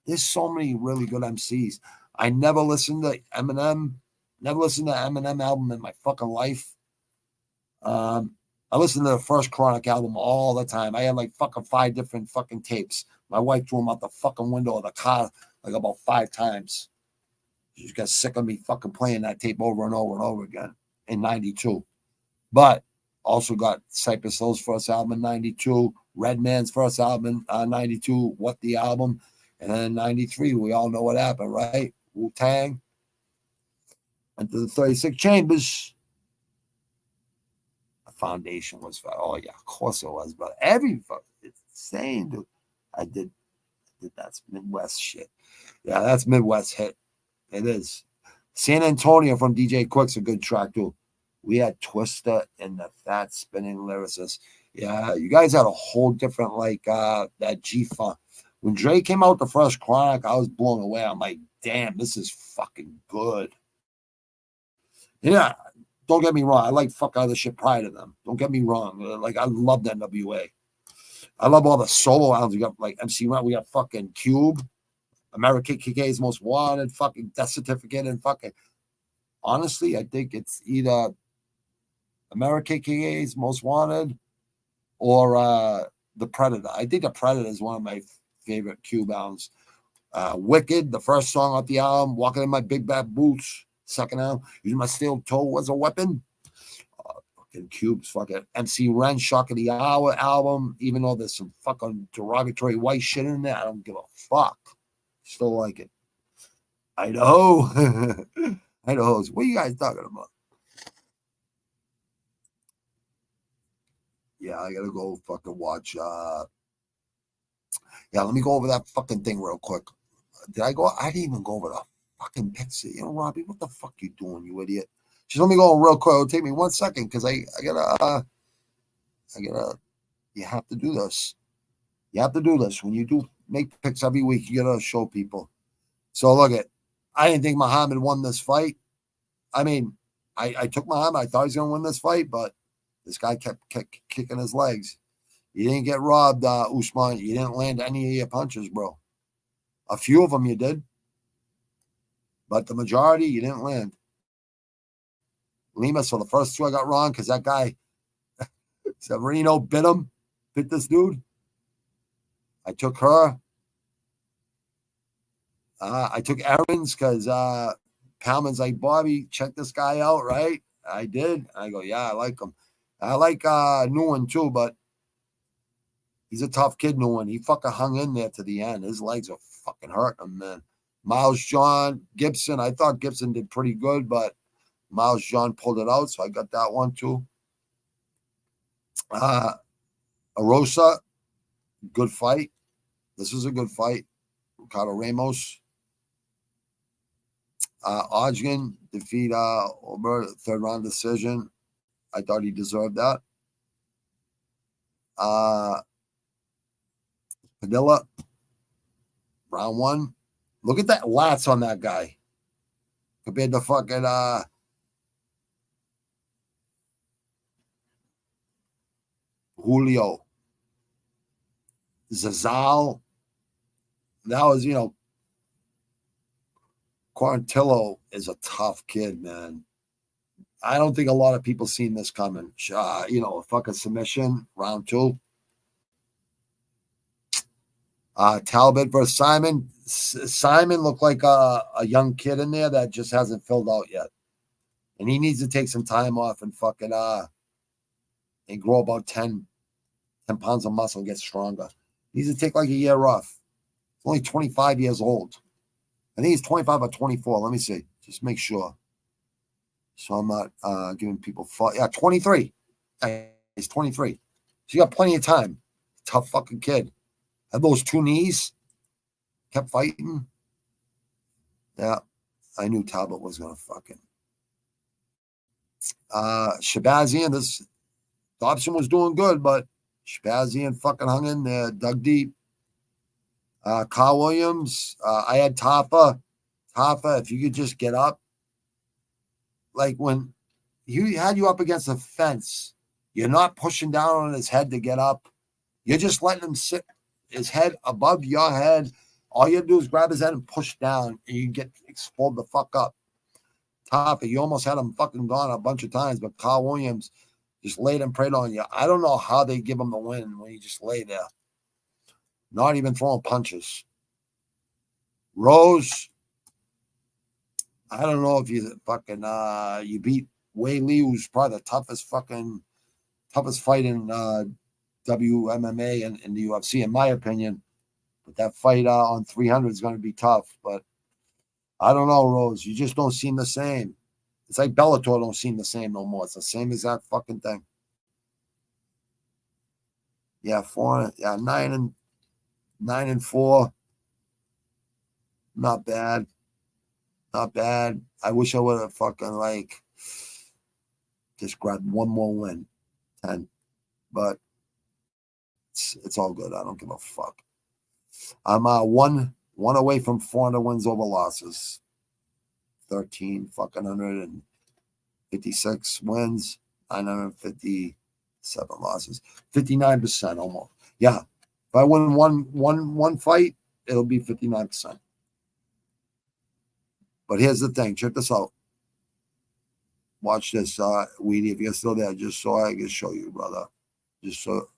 S3: There's so many really good MCs. I never listened to Eminem. Never listened to Eminem album in my fucking life. I listened to the first Chronic album all the time. I had like fucking 5 different fucking tapes. My wife threw them out the fucking window of the car like about 5 times. She just got sick of me fucking playing that tape over and over and over again in 92. But also got Cypress Hill's first album in 92, Redman's first album in 92, What the Album, and then in 93, we all know what happened, right? Wu-Tang, into the 36 Chambers. The foundation was, oh yeah, of course it was, but it's insane, dude. I did that's Midwest shit. Yeah, that's Midwest hit. It is. San Antonio from DJ Quick's a good track, too. We had Twister and the Fat Spinning Lyricist. Yeah, you guys had a whole different, like, that G-Funk. When Dre came out the first Chronic, I was blown away. I'm like, damn, this is fucking good. Yeah, don't get me wrong. I like fuck other shit prior to them. Don't get me wrong. Like, I love the NWA. I love all the solo albums. We got like MC Run. We got fucking Cube, American KK's Most Wanted, fucking Death Certificate, and fucking. Honestly, I think it's either American KK's Most Wanted or The Predator. I think The Predator is one of my favorite Cube albums. Wicked, the first song off the album, Walking in My Big Bad Boots, second album, Using My Steel Toe as a Weapon. Fucking Cube's fucking MC Ren, Shock of the Hour album, even though there's some fucking derogatory white shit in there, I don't give a fuck. Still like it. Idaho. Idaho's. What are you guys talking about? Yeah, I gotta go fucking watch. Yeah, let me go over that fucking thing real quick. Did I go? I didn't even go over the fucking picture. You know, Robbie, what the fuck you doing, you idiot? Just let me go real quick. It'll take me 1 second because I gotta, you have to do this. You have to do this. When you do make picks every week, you gotta show people. So look at, I didn't think Muhammad won this fight. I mean, I took Muhammad. I thought he was gonna win this fight, but this guy kept kicking his legs. You didn't get robbed, Usman. You didn't land any of your punches, bro. A few of them you did, but the majority you didn't land. Lima, so the first two I got wrong because that guy, Severino, bit this dude. I took her. I took Aaron's because Palman's like, Bobby, check this guy out, right? I did. I go, yeah, I like him. I like Nguyen too, but he's a tough kid, Nguyen. He fucking hung in there to the end. His legs are fucking hurting him, man. Miles John, Gibson. I thought Gibson did pretty good, but Miles John pulled it out, so I got that one too. Arosa, good fight. This was a good fight. Ricardo Ramos. Ogden defeat Ober, third round decision. I thought he deserved that. Padilla, round one. Look at that lats on that guy compared to fucking Julio. Zazal. That was, Quarantillo is a tough kid, man. I don't think a lot of people seen this coming. A fucking submission, round two. Talbot versus Simon. Simon looked like a young kid in there that just hasn't filled out yet. And he needs to take some time off and fucking and grow about 10 pounds of muscle and get stronger. He needs to take like a year off. He's only 25 years old. I think he's 25 or 24. Let me see. Just make sure. So I'm not giving people fault. Yeah, 23. He's 23. So you got plenty of time. Tough fucking kid. Had those two knees. Kept fighting. Yeah. I knew Talbot was going to fucking. Shabazian, Dobson was doing good, but Shabazian fucking hung in there, dug deep. Carl Williams, I had Tafa. Tafa, if you could just get up. Like when he had you up against the fence, you're not pushing down on his head to get up. You're just letting him sit his head above your head. All you do is grab his head and push down, and you get explode the fuck up. Tafa, you almost had him fucking gone a bunch of times, but Carl Williams just laid and prayed on you. I don't know how they give him the win when he just lay there. Not even throwing punches. Rose, I don't know if you fucking you beat Wei Li, who's probably the toughest fight in WMMA and in the UFC, in my opinion. But that fight on 300 is going to be tough. But I don't know, Rose. You just don't seem the same. It's like Bellator don't seem the same no more. It's the same exact fucking thing. Yeah, 9-4. Not bad. Not bad. I wish I would have fucking just grabbed one more win. 10. But it's all good. I don't give a fuck. I'm one away from 400 wins over losses. 13 fucking 156 wins, 957 losses, 59% almost. Yeah, if I win one fight, it'll be 59%. But here's the thing. Check this out. Watch this, Weedy. If you're still there, just so I can show you, brother. Just so.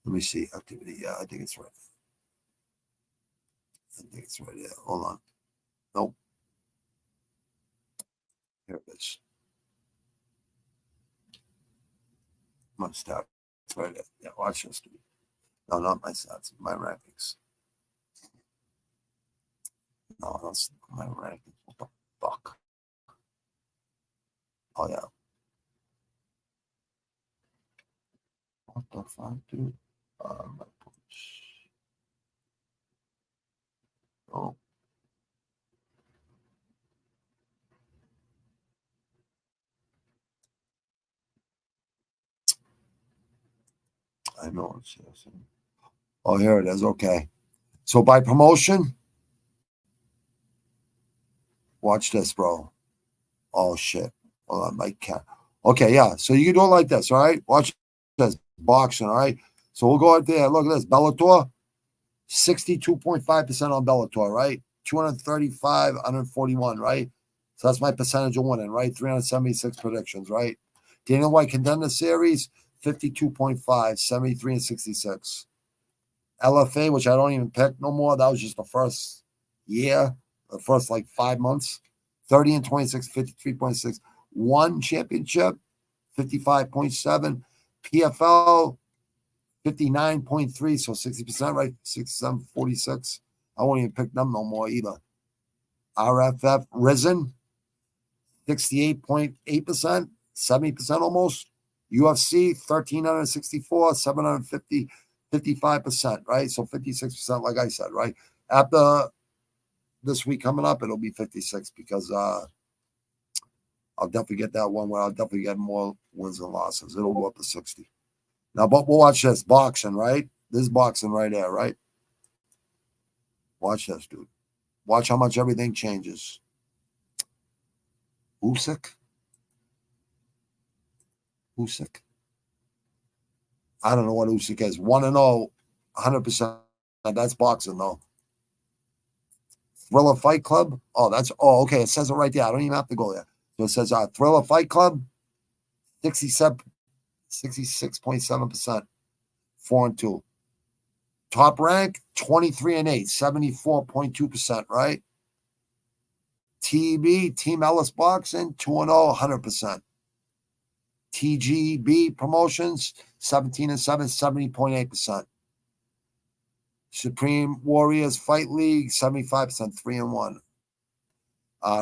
S3: Let me see. Activity. Yeah, I think it's right. I think it's right there. Hold on. Nope. Here it is. My stats. It's right there. Yeah, watch this. No, not my stats. My rankings. No, that's my rankings. What the fuck? Oh, yeah. What the fuck, dude? My points. Oh. I know it's yes. Oh, here it is. Okay. So by promotion, watch this, bro. Oh, shit. Hold on, my cat. Okay, yeah. So you can do it like this, all right? Watch this. Boxing, all right? So we'll go out there. Look at this. Bellator, 62.5% on Bellator, right? 235, 141, right? So that's my percentage of winning, right? 376 predictions, right? Dana White Contender Series, 52.5, 73 and 66. LFA, which I don't even pick no more. That was just the first year, the first like 5 months. 30 and 26, 53.6. One championship, 55.7. PFL, 59.3, so 60%, right? 67, 46. I won't even pick them no more either. RFF risen, 68.8%, 70% almost. UFC, 1,364, 750, 55%, right? So 56%, like I said, right? After this week coming up, it'll be 56 because I'll definitely get that one where I'll definitely get more wins and losses. It'll go up to 60. Now, but we'll watch this boxing, right? This boxing right there, right? Watch this, dude. Watch how much everything changes. Usyk? I don't know what Usyk is. 1-0, 100%. That's boxing, though. Thriller Fight Club? Okay. It says it right there. I don't even have to go there. So it says Thriller Fight Club, 66.7%, 4-2. Top rank, 23-8, 74.2%, right? TB, Team Ellis Boxing, 2-0, 100%. TGB Promotions, 17-7, 70.8%. Supreme Warriors Fight League, 75%, 3-1.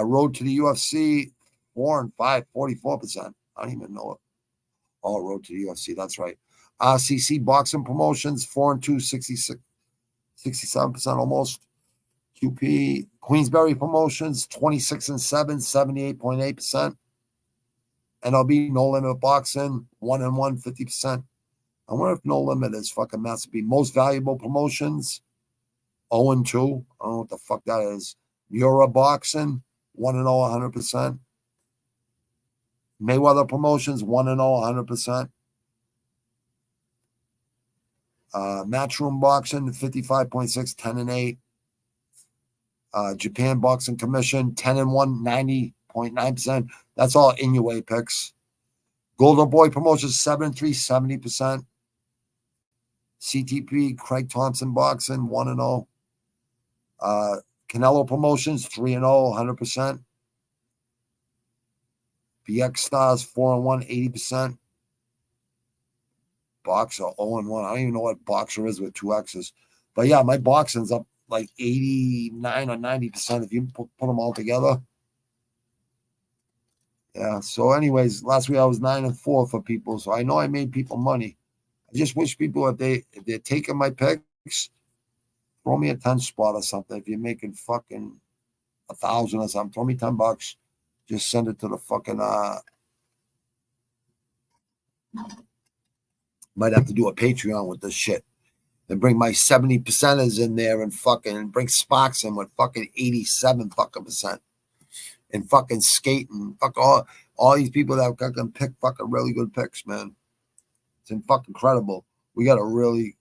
S3: Road to the UFC, 4-5, 44%. I don't even know it. Oh, Road to the UFC, that's right. RCC Boxing Promotions, 4-2, 66, 67% almost. QP Queensberry Promotions, 26-7, 78.8%. NLB No Limit Boxing, 1-1, 50%. I wonder if No Limit is fucking masterpiece. Most Valuable Promotions, 0-2. I don't know what the fuck that is. Mura Boxing, 1-0, 100%. Mayweather Promotions, 1-0, 100%. Matchroom Boxing, 55.6, 10-8. Japan Boxing Commission, 10-1, 90.9%. That's all in your way picks. Golden Boy Promotions, 7-3, 70%. CTP, Craig Thompson Boxing, 1-0. Canelo Promotions, 3-0, 100%. BX Stars, 4-1, 80%. Boxer, 0-1. I don't even know what Boxer is with 2 X's. But yeah, my boxing's up like 89 or 90% if you put them all together. Yeah. So anyways, last week I was 9-4 for people. So I know I made people money. I just wish people, if they're taking my picks, throw me a 10 spot or something. If you're making fucking 1,000 or something, throw me $10. Just send it to the fucking might have to do a Patreon with this shit. and bring my 70%ers in there and fucking bring Sparks in with fucking 87 fucking percent and fucking skating. Fuck all these people that can pick fucking really good picks, man. It's fucking incredible. We got a really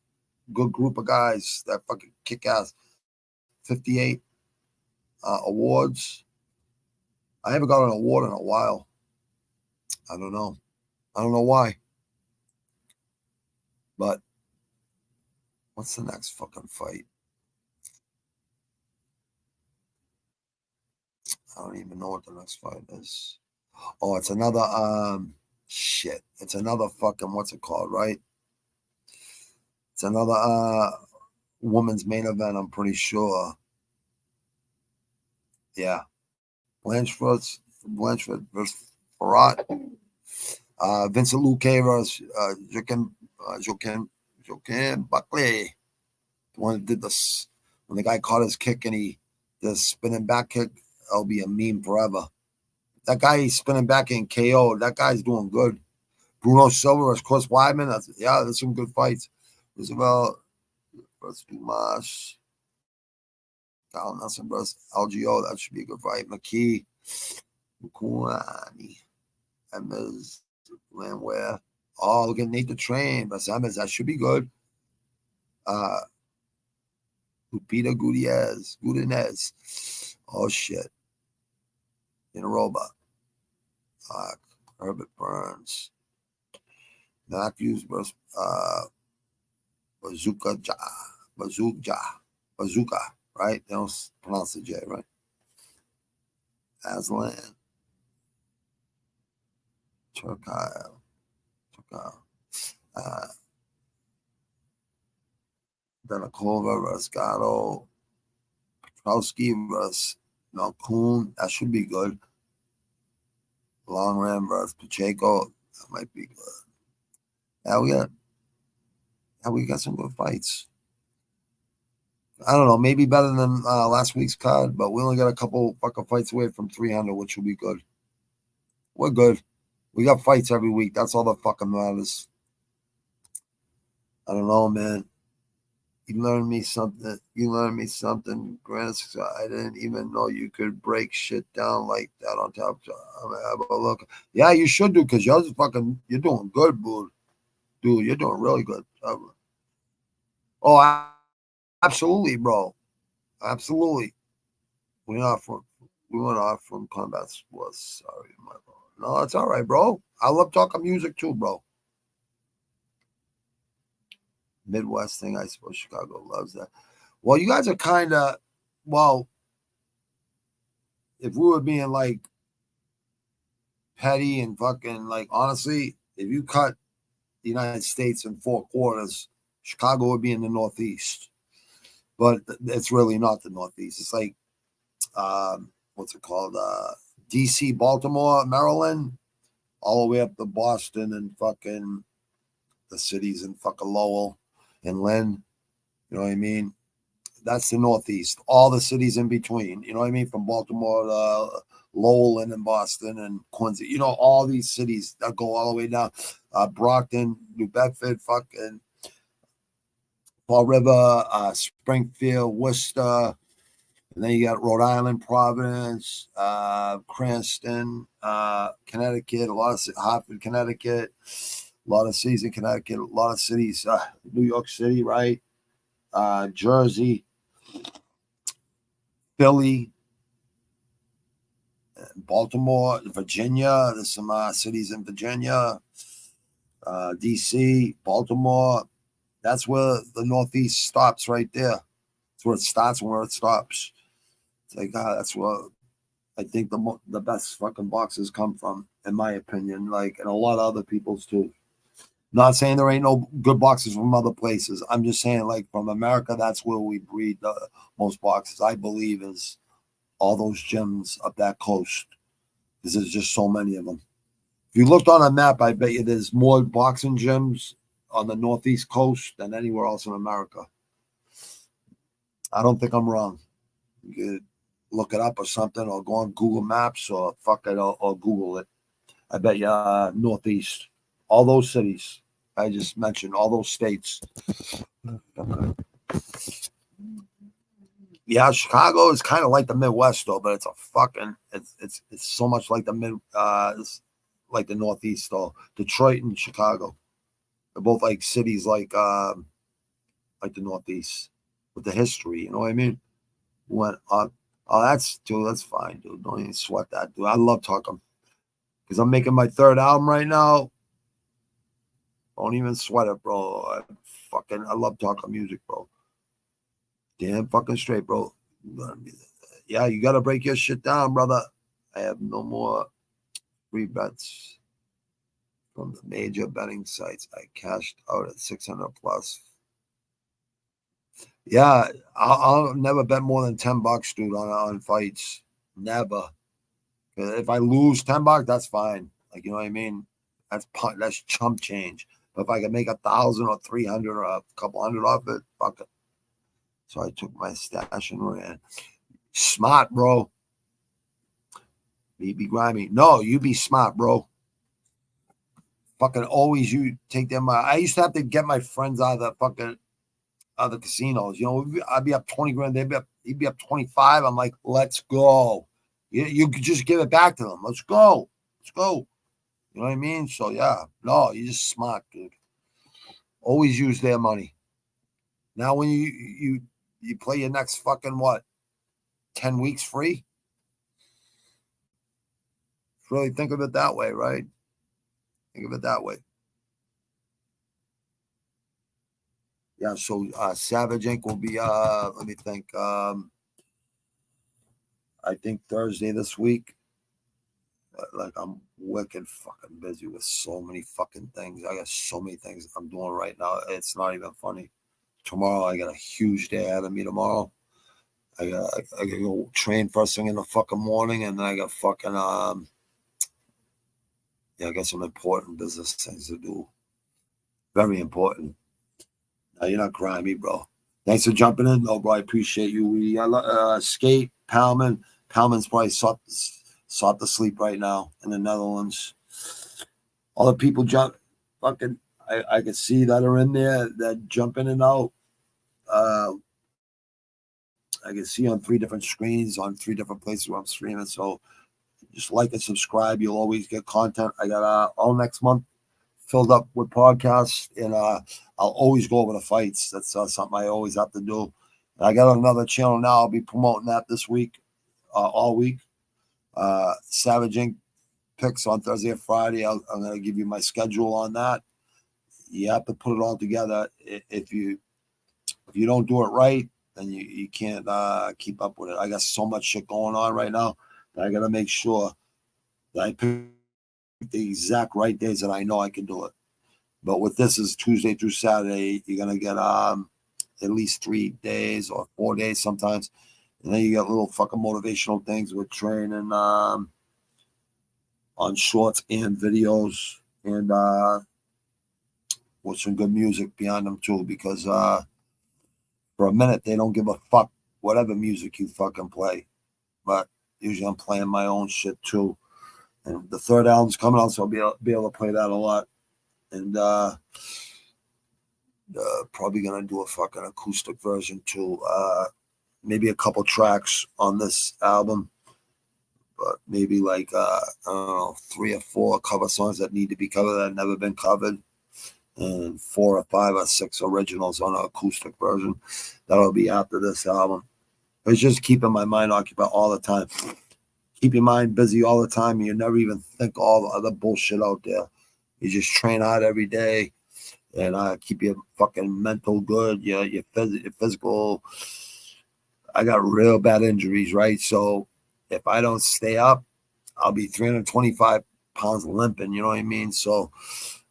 S3: good group of guys that fucking kick ass. 58 awards. I haven't got an award in a while. I don't know. I don't know why. But what's the next fucking fight? I don't even know what the next fight is. Oh, it's another shit. It's another fucking what's it called, right? It's another women's main event, I'm pretty sure. Yeah. Blanchard versus Farad. Vincent Luque versus Joaquin Buckley. The one that did this when the guy caught his kick and he did a spinning back kick, that'll be a meme forever. That guy he's spinning back in KO. That guy's doing good. Bruno Silva versus Chris Weidman. There's some good fights. Roosevelt versus Dumas. Kyle Nelson versus LGO. That should be a good fight. McKee. Mukwani. Emmers. Landwehr. Oh, look at Nate the Train versus Emmers. That should be good. Lupita Gudinez. Oh, shit. In a robot. Herbert Burns. Matthews versus Bazooka, right? They don't pronounce the J, right? Aslan. Turkile. Danakova versus Gatto. Petrowski versus Malkoon. That should be good. Long Ram versus Pacheco. That might be good. We got some good fights. I don't know, maybe better than last week's card, but we only got a couple fucking fights away from 300, which will be good. We're good. We got fights every week. That's all that fucking matters. I don't know, man. You learned me something. Granted, I didn't even know you could break shit down like that on top. I'm gonna have a look. Yeah, you should do, because you're doing good, dude. Dude, you're doing really good. Oh, absolutely, bro. Absolutely. We went off from combat sports. Sorry, my bro. No, it's all right, bro. I love talking music too, bro. Midwest thing, I suppose Chicago loves that. Well, you guys are kind of, if we were being like petty and fucking like, honestly, if you cut the United States in 4 quarters, Chicago would be in the Northeast. But it's really not the Northeast. It's like, what's it called? DC, Baltimore, Maryland, all the way up to Boston and fucking the cities in fucking Lowell and Lynn. You know what I mean? That's the Northeast. All the cities in between. You know what I mean? From Baltimore to Lowell and Boston and Quincy. You know, all these cities that go all the way down. Brockton, New Bedford, fucking Fall River, Springfield, Worcester. And then you got Rhode Island, Providence, Cranston, Connecticut, Hartford, Connecticut, a lot of cities in Connecticut, a lot of cities, New York City, right? Jersey, Philly, Baltimore, Virginia. There's some cities in Virginia, DC, Baltimore. That's where the Northeast stops right there. That's where it starts and where it stops. It's like, that's where I think the best fucking boxes come from, in my opinion, like, and a lot of other people's too. Not saying there ain't no good boxes from other places. I'm just saying, like, from America, that's where we breed the most boxes, I believe, is all those gyms up that coast. Because there's just so many of them. If you looked on a map, I bet you there's more boxing gyms on the Northeast coast than anywhere else in America. I don't think I'm wrong. You could look it up or something, or go on Google Maps, or fuck it, or Google it. I bet you Northeast, all those cities. I just mentioned, all those states. Yeah, Chicago is kind of like the Midwest though, but it's a fucking it's so much like the it's like the Northeast though. Detroit and Chicago, they're both like cities like the Northeast with the history. You know what I mean? Went on. Oh, that's fine, dude. Don't even sweat that, dude. I love talking because I'm making my third album right now. Don't even sweat it, bro. I love talking music, bro. Damn fucking straight, bro. Yeah, you got to break your shit down, brother. I have no more free bets from the major betting sites. I cashed out at 600 plus. Yeah, I'll never bet more than $10, dude, on fights. Never. If I lose $10, that's fine. Like, you know what I mean? That's chump change. But if I can make 1,000 or 300 or a couple hundred off it, fuck it. So I took my stash and ran. Smart, bro. Me be grimy. No, you be smart, bro. Fucking always you take them. I used to have to get my friends out of the fucking other casinos. You know, I'd be up 20 grand. He'd be up 25. I'm like, let's go. You could just give it back to them. Let's go. Let's go. You know what I mean? So yeah, no, you're just smart, dude. Always use their money. Now when you play your next fucking 10 weeks free? Really think of it that way, right? Think of it that way. Yeah, so Savage Inc. will be let me think. I think Thursday this week. Like I'm wicked fucking busy with so many fucking things. I got so many things I'm doing right now. It's not even funny. Tomorrow I got a huge day ahead of me tomorrow. I got to go train first thing in the fucking morning, and then I got fucking I got some important business things to do. Very important. No, you're not grimy, bro. Thanks for jumping in, though, bro. I appreciate you. We Skate, Palman. Palman's probably sought to sleep right now in the Netherlands. All the people fucking, I can see that are in there that jump in and out. I can see on 3 different screens on 3 different places where I'm streaming. So just like and subscribe. You'll always get content. I got all next month filled up with podcasts, and I'll always go over the fights. That's something I always have to do. And I got another channel now. I'll be promoting that this week, all week. Savage Inc. picks on Thursday and Friday. I'm going to give you my schedule on that. You have to put it all together. If you don't do it right, then you can't keep up with it. I got so much shit going on right now that I got to make sure that I pick the exact right days that I know I can do it. But with this is Tuesday through Saturday, you're going to get at least 3 days or 4 days sometimes. And then you get little fucking motivational things with training on shorts and videos, and with some good music behind them too, because for a minute they don't give a fuck whatever music you fucking play. But usually I'm playing my own shit too. And the third album's coming out, so I'll be able to play that a lot. And probably gonna do a fucking acoustic version too. Maybe a couple tracks on this album, but maybe like I don't know, 3 or 4 cover songs that need to be covered that have never been covered, and 4 or 5 or 6 originals on an acoustic version. That'll be after this album. It's just keeping my mind occupied all the time. Keep your mind busy all the time, and you never even think all the other bullshit out there. You just train hard every day, and keep your fucking mental good. Your physical. I got real bad injuries, right? So if I don't stay up, I'll be 325 pounds limping. You know what I mean? So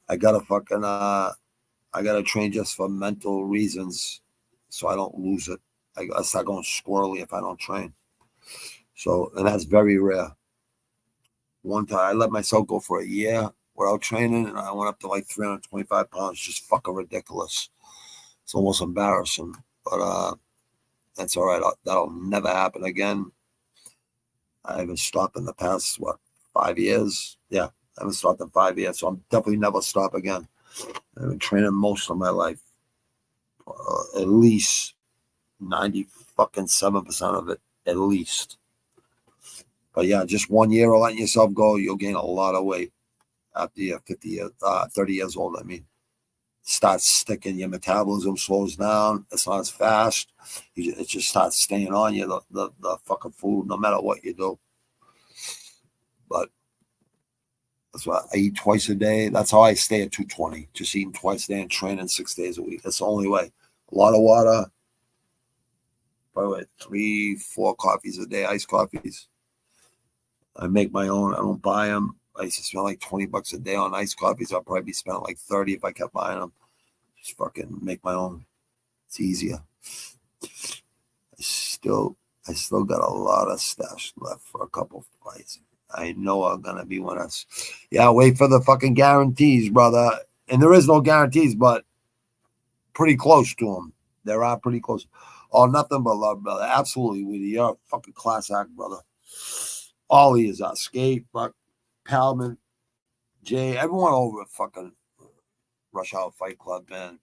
S3: I gotta fucking I gotta train just for mental reasons, so I don't lose it. I start going squirrely if I don't train. So, and that's very rare. One time I let myself go for a year without training, and I went up to like 325 pounds, just fucking ridiculous. It's almost embarrassing, but that's all right. That'll never happen again. I haven't stopped in the past, 5 years? Yeah, I haven't stopped in 5 years, so I'm definitely never stop again. I've been training most of my life, at least 97% of it, at least. But yeah, just 1 year of letting yourself go, you'll gain a lot of weight after you're 30 years old. I mean, starts sticking, your metabolism slows down. It's not as fast. It just starts staying on you, the fucking food, no matter what you do. But that's why I eat twice a day. That's how I stay at 220. Just eating twice a day and training 6 days a week. That's the only way. A lot of water, probably 3-4 coffees a day, iced coffees. I make my own. I don't buy them. I used to spend like $20 a day on iced coffees. I'll probably be spending like 30 if I kept buying them. Just fucking make my own. It's easier. I still got a lot of stash left for a couple fights. I know I'm gonna be winners. Yeah, wait for the fucking guarantees, brother. And there is no guarantees, but pretty close to them. There are pretty close. Oh, nothing but love, brother. Absolutely, Weedy. You're a fucking class act, brother. All he is, Skate, Buck, Palman, Jay, everyone over at fucking Rush Hour Fight Club, man.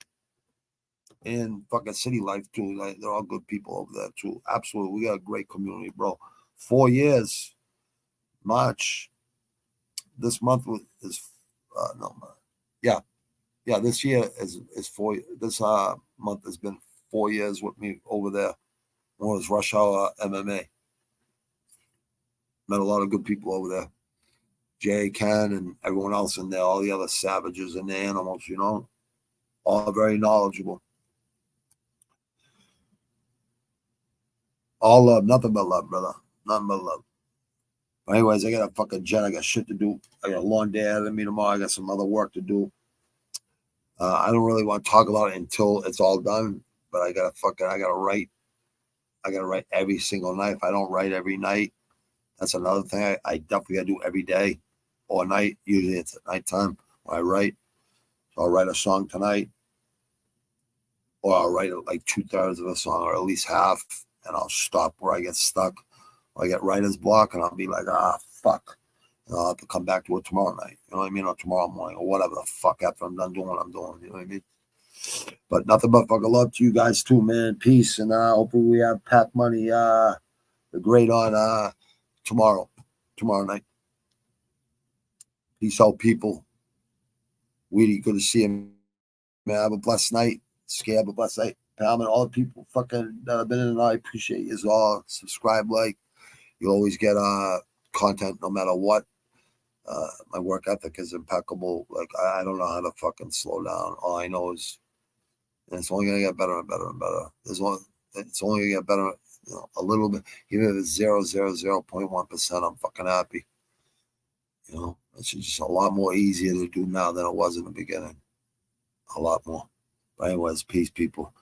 S3: And fucking City Life, too. Like, they're all good people over there, too. Absolutely. We got a great community, bro. 4 years. March. This month is, yeah. Yeah, this year is 4. This month has been 4 years with me over there. When it was Rush Hour MMA. Met a lot of good people over there. Jay, Ken, and everyone else in there, all the other savages and the animals, you know, all very knowledgeable. All love, nothing but love, brother. Nothing but love. But anyways, I got a fucking jet. I got shit to do. I got a long day ahead of me tomorrow. I got some other work to do. I don't really want to talk about it until it's all done, but I gotta write. I gotta write every single night. If I don't write every night, that's another thing I definitely gotta do every day or night. Usually it's at nighttime when I write. So I'll write a song tonight, or I'll write like 2/3 of a song, or at least half, and I'll stop where I get stuck. Or I get writer's block, and I'll be like, fuck. And I'll have to come back to it tomorrow night. You know what I mean? Or tomorrow morning, or whatever the fuck after I'm done doing what I'm doing. You know what I mean? But nothing but fucking love to you guys too, man. Peace, and hopefully we have Pac Money, the great on tomorrow night. Peace out, people. Weedy, good to see him. Man, have a blessed night. Scare, have a blessed night. Pal, and all the people fucking that have been in, I appreciate you all. Subscribe, like. You always get content no matter what. My work ethic is impeccable. Like, I don't know how to fucking slow down. All I know is, and it's only gonna get better and better and better. It's only gonna get better, you know, a little bit. Even if it's 0.1%, I'm fucking happy. You know, it's just a lot more easier to do now than it was in the beginning. A lot more. But anyways, peace, people.